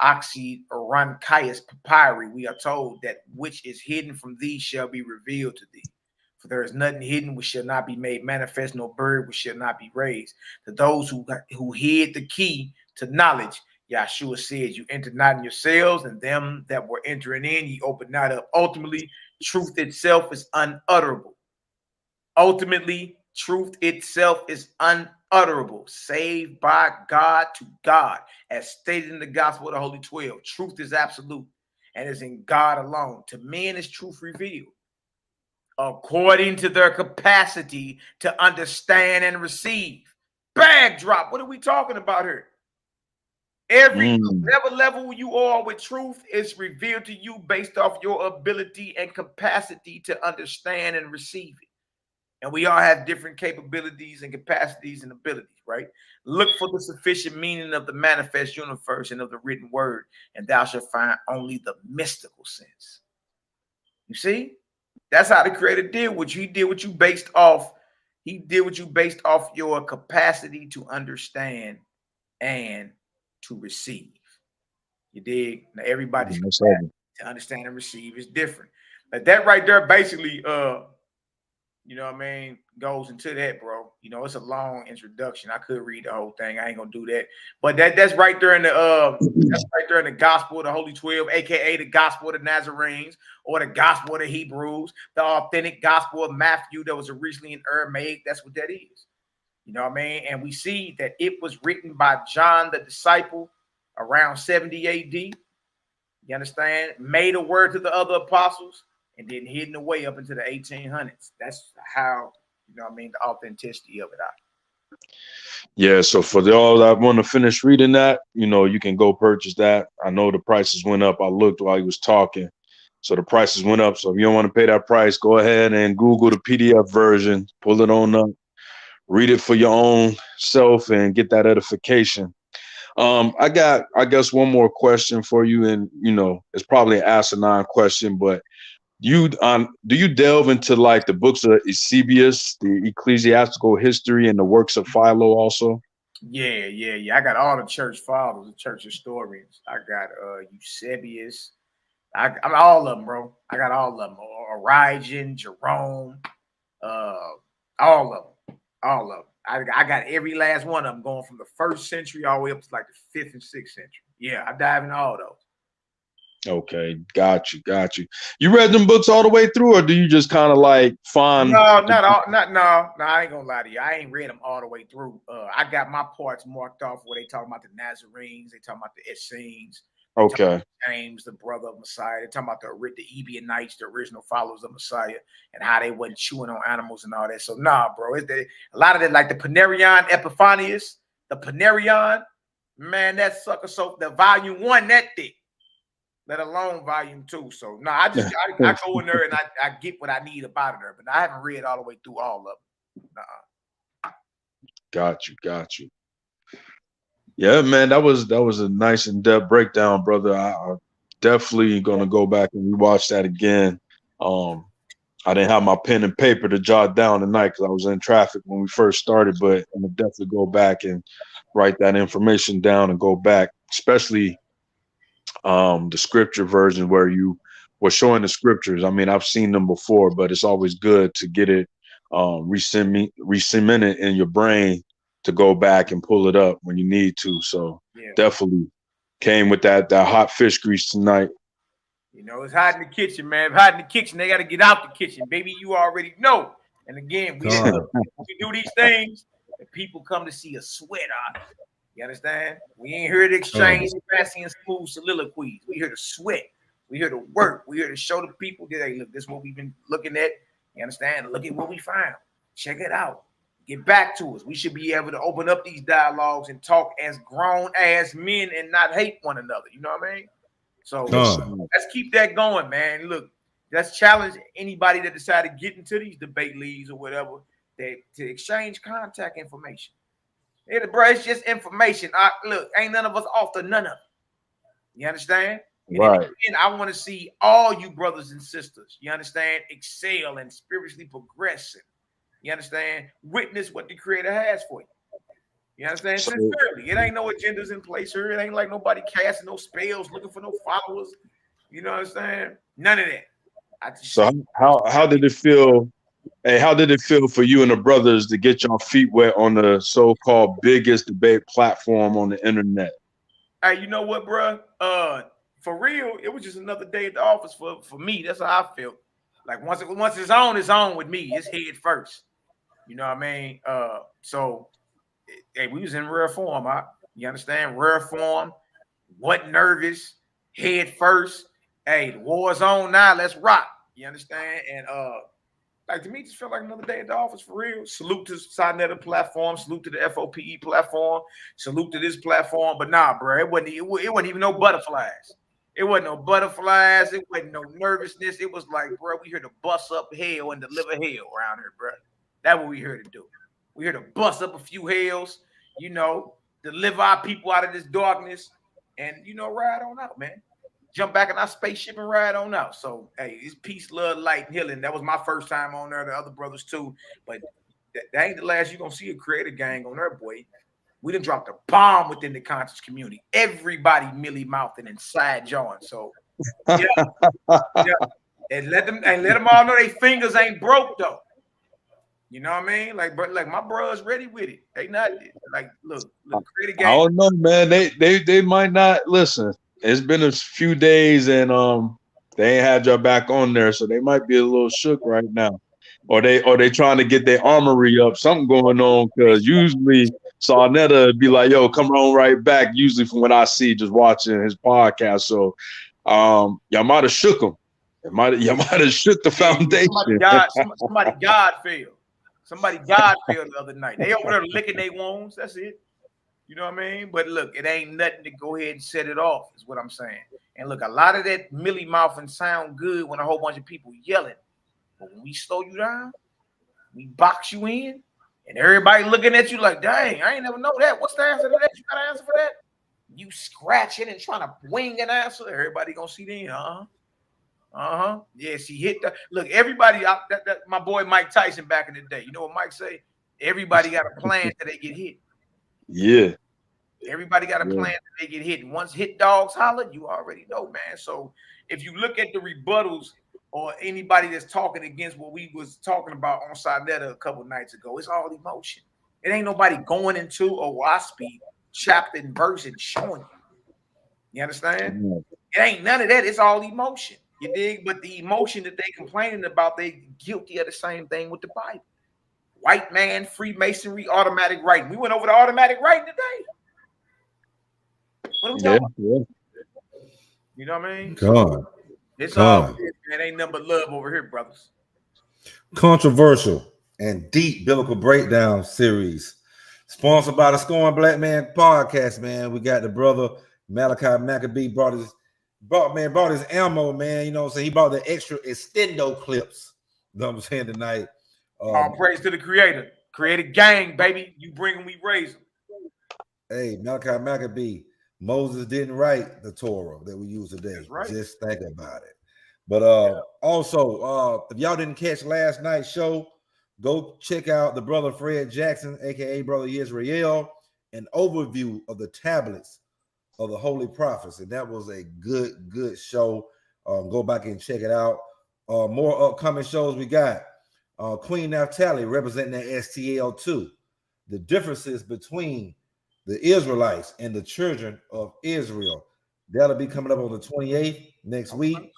Oxyrhynchus papyri. We are told that which is hidden from thee shall be revealed to thee. For there is nothing hidden which shall not be made manifest, no bird which shall not be raised. To those who hid the key to knowledge, Yahshua said, you enter not in yourselves, and them that were entering in, ye open not up. Ultimately, truth itself is unutterable. Ultimately, truth itself is unutterable, saved by God to God, as stated in the gospel of the Holy 12. Truth is absolute and is in God alone. To men is truth revealed according to their capacity to understand and receive. Bag drop. What are we talking about here? Whatever level you are with truth is revealed to you based off your ability and capacity to understand and receive it. And we all have different capabilities and capacities and abilities, right? Look for the sufficient meaning of the manifest universe and of the written word, and thou shalt find only the mystical sense. You see? That's how the Creator did what you. He did what you based off. He did what you based off your capacity to understand and to receive. You dig? Now everybody's capacity to understand and receive is different. But that right there basically you know what I mean, goes into that, bro. You know, it's a long introduction. I could read the whole thing. I ain't gonna do that. But that's right there in the gospel of the Holy 12, aka the gospel of the Nazarenes, or the gospel of the Hebrews, the authentic gospel of Matthew that was originally in Aramaic. That's what that is. You know what I mean? And we see that it was written by John the disciple around 70 AD. You understand? Made a word to the other apostles, and then hidden away up into the 1800s. That's how, you know what I mean, the authenticity of it out. Yeah, so for y'all that want to finish reading that, you know, you can go purchase that. I know the prices went up. I looked while he was talking. So the prices went up. So if you don't want to pay that price, go ahead and Google the PDF version, pull it on up, read it for your own self and get that edification. I got, I guess, one more question for you. And, you know, it's probably an asinine question, but do you delve into like the books of Eusebius, the ecclesiastical history, and the works of Philo also? Yeah. I got all the church fathers, the church historians. I got Eusebius. I'm all of them, bro. I got all of them. Origen, Jerome, all of them. I got every last one of them, going from the 1st century all the way up to like the 5th and 6th century. Yeah, I dive in all those. Okay, got you. You read them books all the way through, or do you just kind of like find? No, not all. No. I ain't gonna lie to you. I ain't read them all the way through. I got my parts marked off where they talking about the Nazarenes, they talking about the Essenes. Okay. James, the brother of Messiah. They're talking about the Ebionites, the original followers of Messiah, and how they wasn't chewing on animals and all that. So nah, bro. A lot of that, like the Panarion Epiphanius, the Panarion, man, that sucker. So the volume 1, that thick. Let alone volume 2. So no, I go in there and I get what I need about it there, but I haven't read all the way through all of them. Nuh-uh. Got you. Yeah, man, that was a nice in-depth breakdown, brother. I'm definitely gonna go back and rewatch that again. I didn't have my pen and paper to jot down tonight because I was in traffic when we first started, but I'm gonna definitely go back and write that information down and go back, especially the scripture version where you were showing the scriptures. I mean, I've seen them before, but it's always good to get it re-cemented in your brain to go back and pull it up when you need to. So definitely came with that hot fish grease tonight. You know, it's hot in the kitchen, man. Hot in the kitchen, they got to get out the kitchen, baby. You already know. And again, we do these things, and people come to see us sweat out. You understand? We ain't here to exchange fancy and smooth soliloquies. We here to sweat. We here to work. We here to show the people that, hey, look, this is what we've been looking at. You understand? Look at what we found. Check it out. Get back to us. We should be able to open up these dialogues and talk as grown-ass men and not hate one another. You know what I mean? So let's keep that going, man. Look, let's challenge anybody that decided to get into these debate leagues or whatever to exchange contact information. Bro, it's just information. Look, ain't none of us off to none of it. You understand? Right. And I want to see all you brothers and sisters, you understand, excel and spiritually progress. You understand? Witness what the Creator has for you. You understand? Sincerely, it ain't no agendas in place here. It ain't like nobody casting no spells, looking for no followers. You know what I'm saying? None of that. So how did it feel? Hey, how did it feel for you and the brothers to get your feet wet on the so-called biggest debate platform on the internet? Hey, you know what, bro? For real, it was just another day at the office for me. That's how I felt. Like once it's on with me. It's head first. You know what I mean? So hey, we was in rare form. You understand? Rare form. Wasn't nervous. Head first. Hey, the war's on now. Let's rock. You understand? And like to me, just felt like another day at the office for real. Salute to the Sinetta platform. Salute to the FOPE platform. Salute to this platform. But nah, bro, it wasn't even no butterflies. It wasn't no butterflies. It wasn't no nervousness. It was like, bro, we here to bust up hell and deliver hell around here, bro. That's what we here to do. We here to bust up a few hells, you know, deliver our people out of this darkness, and you know, ride on out, man. Jump back in our spaceship and ride on out. So, hey, it's peace, love, light, and healing. That was my first time on there. The other brothers too, but that ain't the last you're gonna see a creator gang on there, boy. We done dropped a bomb within the conscious community. Everybody millie mouthing and side jawing. So, yeah, and let them all know their fingers ain't broke though. You know what I mean? Like my bro's ready with it. They not like look creator gang. I don't know, man. They might not listen. It's been a few days and they ain't had your back on there, so they might be a little shook right now. Or they trying to get their armory up, something going on, because usually Sarnetta would be like, yo, come on right back, usually from what I see just watching his podcast. So y'all might have shook him. Y'all might have shook the foundation. Somebody God failed. Somebody God failed the other night. They over there licking their wounds. That's it. You know what I mean? But look, it ain't nothing to go ahead and set it off, is what I'm saying. And look, a lot of that millie mouthing sound good when a whole bunch of people yelling. But when we slow you down, we box you in, and everybody looking at you like, dang, I ain't never know that. What's the answer to that? You got an answer for that? You scratching and trying to wing an answer. Everybody gonna see then, Yeah, she hit the look. Everybody, that my boy Mike Tyson back in the day. You know what Mike say? Everybody got a plan till they get hit. Yeah. Everybody got a plan till they get hit. And once hit dogs holler, you already know, man. So if you look at the rebuttals or anybody that's talking against what we was talking about on Sinetta a couple nights ago, it's all emotion. It ain't nobody going into a WASP chapter and verse and showing you. You understand? It ain't none of that. It's all emotion. You dig? But the emotion that they complaining about, they guilty of the same thing with the Bible. White man, Freemasonry, automatic writing. We went over the automatic writing today. What are we talking about? You know what I mean? God. It's all good, man. Ain't nothing but love over here, brothers. Controversial and deep biblical breakdown series, sponsored by the Scorn Black Man podcast. Man, we got the brother Malaki Macabee brought his ammo, man. You know what I'm saying? He brought the extra extendo clips. You know what I'm saying tonight? All praise to the Creator. Creator gang, baby. You bring them, we raise them. Hey, Malaki Macabee. Moses didn't write the Torah that we use today. That's right. Just think about it. But also, if y'all didn't catch last night's show, go check out the brother Fred Jackson, aka Brother Yisrael, an overview of the tablets of the Holy Prophets, and that was a good show. Go back and check it out. More upcoming shows we got. Queen Naphtali representing that STL2. The differences between the Israelites and the children of Israel. That'll be coming up on the 28th next week.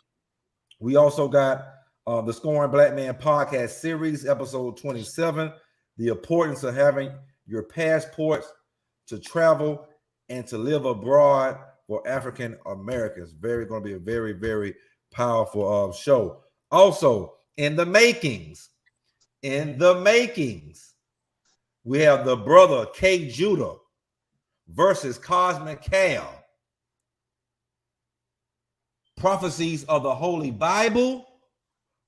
We also got the Scorn Black Man podcast series, episode 27, the importance of having your passports to travel and to live abroad for African Americans. Going to be a very, very powerful show. Also, in the makings, we have the brother K. Judah versus Cosmic Cal. Prophecies of the Holy Bible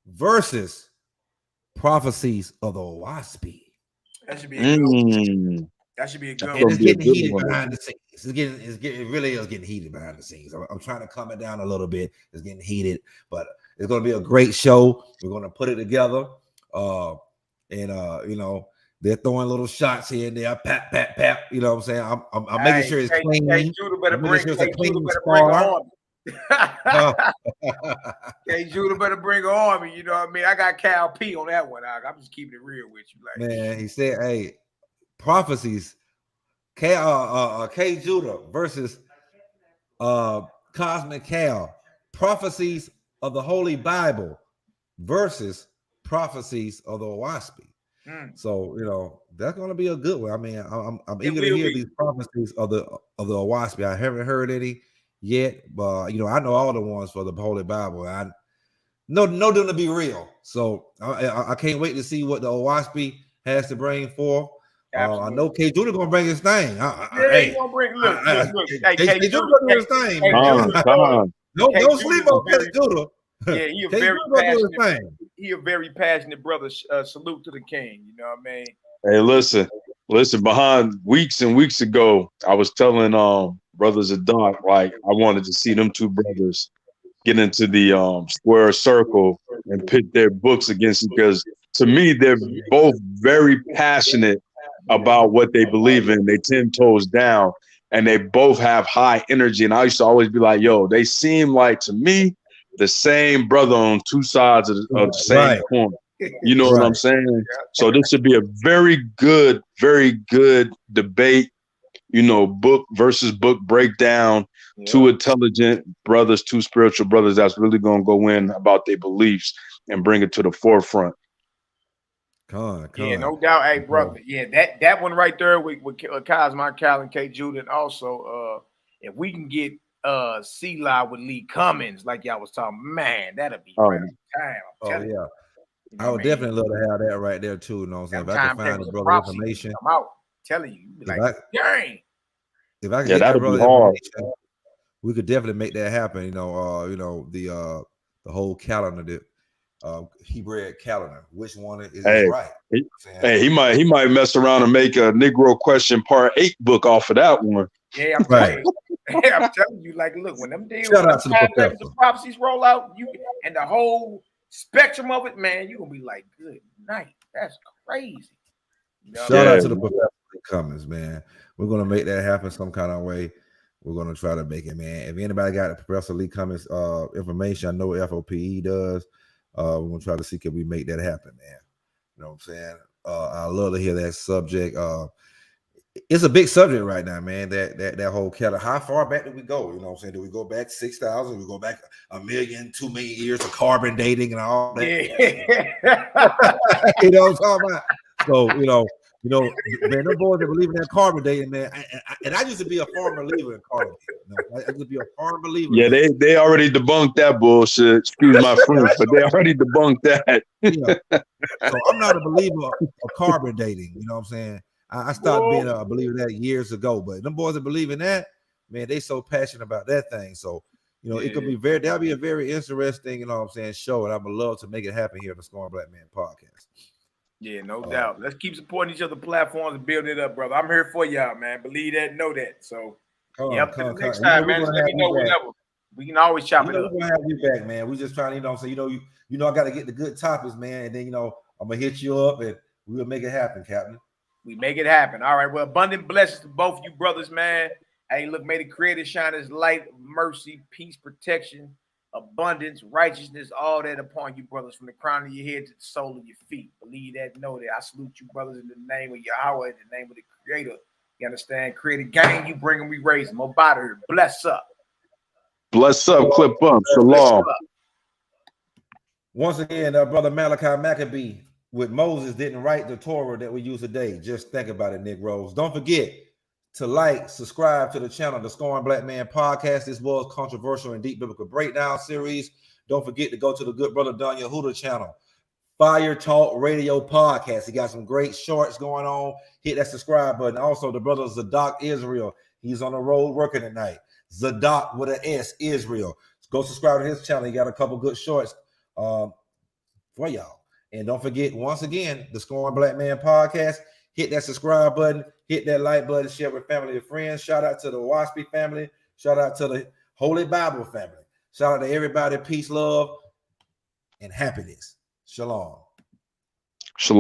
versus prophecies of the WASPy. That should be a good one. That should be a good one. It's getting heated behind the scenes. It really is getting heated behind the scenes. I'm trying to calm it down a little bit. It's getting heated, but it's going to be a great show. We're going to put it together. You know, they're throwing little shots here and there, pat, pat, pat. You know what I'm saying? I'm making sure it's clean. K. Judah better bring an army. K. Judah better bring an army. You know what I mean? I got Cal P on that one. I'm just keeping it real with you. Like, man, he said, hey, prophecies, K. Judah versus Cosmic Cal, prophecies of the Holy Bible versus prophecies of the WASPy. So, you know, that's going to be a good one. I mean, I'm eager to hear these prophecies of the WASPy. I haven't heard any yet, but you know, I know all the ones for the Holy Bible. I know them to be real. So I can't wait to see what the WASPy has to bring forth. I know K. Judah gonna bring his thing. He gonna bring. Look. Hey, K. Judah gonna do his thing. Don't sleep on K. Judah. Yeah, he a very passionate brother. Salute to the king. You know what I mean? Hey, listen. Behind weeks and weeks ago, I was telling brothers at Doc, like I wanted to see them two brothers get into the square circle and pit their books against, because to me they're both very passionate about what they believe in. They 10 toes down, and they both have high energy. And I used to always be like, yo, they seem like, to me, the same brother on two sides of the same coin. You know what I'm saying? So this should be a very good debate. You know, book versus book breakdown. Two intelligent brothers, two spiritual brothers that's really gonna go in about their beliefs and bring it to the forefront. Yeah, no doubt. Hey, brother. Yeah, that one right there with Cosmic Cal and K. Judah. And also, if we can get C-Live with Lee Cummins, like y'all was talking, man, that'll be right on time. Yeah. I would definitely love to have that right there too. You know what I'm saying? If I can find the brother information, I'm out. Telling you, be like, dang. If I can get that brother information, we could definitely make that happen. You know, the whole calendar, the Hebrew calendar. Which one is right? He might mess around and make a Negro Question Part 8 book off of that one. Yeah, I'm telling you. I'm telling you, like, look, when them days the prophecies roll out, you and the whole spectrum of it, man, you're gonna be like, good night. That's crazy. You know Shout out to the Professor Cummins, man. We're gonna make that happen some kind of way. We're gonna try to make it, man. If anybody got Professor Lee Cummins information, I know what FOPE does. We're gonna try to see can we make that happen, man. You know what I'm saying? I love to hear that subject. It's a big subject right now, man. That whole calendar. How far back do we go? You know what I'm saying? Do we go back 6,000? We go back 1 million, 2 million years of carbon dating and all that? You know what I'm talking about? So you know, man, them boys that believe in that carbon dating, man. I used to be a firm believer in carbon dating. You know? I used to be a firm believer. Yeah, they already debunked that bullshit. Excuse my French, but they already debunked that. So I'm not a believer of carbon dating. You know what I'm saying? I stopped being a believer in that years ago, but them boys that believe in that, man, they so passionate about that thing. So, you know, it could be that'll be a very interesting, you know what I'm saying, show, and I would love to make it happen here on the Scorn Black Man podcast. Yeah, no doubt. Let's keep supporting each other platforms and building it up, brother. I'm here for y'all, man. Believe that, know that. So, next time, man, let me know whenever. We can always chop it up. We're gonna have you back, man. We just trying to, you know, so I got to get the good topics, man, and then I'm gonna hit you up and we'll make it happen, Captain. We make it happen. All right. Well, abundant blessings to both you brothers, man. Hey, look, may the Creator shine His light, mercy, peace, protection, abundance, righteousness, all that upon you, brothers, from the crown of your head to the sole of your feet. Believe that, know that. I salute you, brothers, in the name of Yahweh, in the name of the Creator. You understand? Create a gang, you bring them, we raise them. Oh, body here. Bless up. Bless up, clip up. Shalom. Once again, brother Malaki Macabee with Moses didn't write the Torah that we use today. Just think about it, Negroes. Don't forget, to like, subscribe to the channel, the Scorn Black Man Podcast. This was controversial and deep biblical breakdown series. Don't forget to go to the good brother Don Yehuda channel, Fire Talk Radio Podcast. He got some great shorts going on. Hit that subscribe button. Also, the brother Zadok Israel. He's on the road working tonight. Zadok with an S, Israel. Go subscribe to his channel. He got a couple good shorts for y'all. And don't forget, once again, the Scorn Black Man Podcast. Hit that subscribe button. Hit that like button. Share with family and friends. Shout out to the YHWH'S family. Shout out to the Holy Bible family. Shout out to everybody. Peace, love, and happiness. Shalom.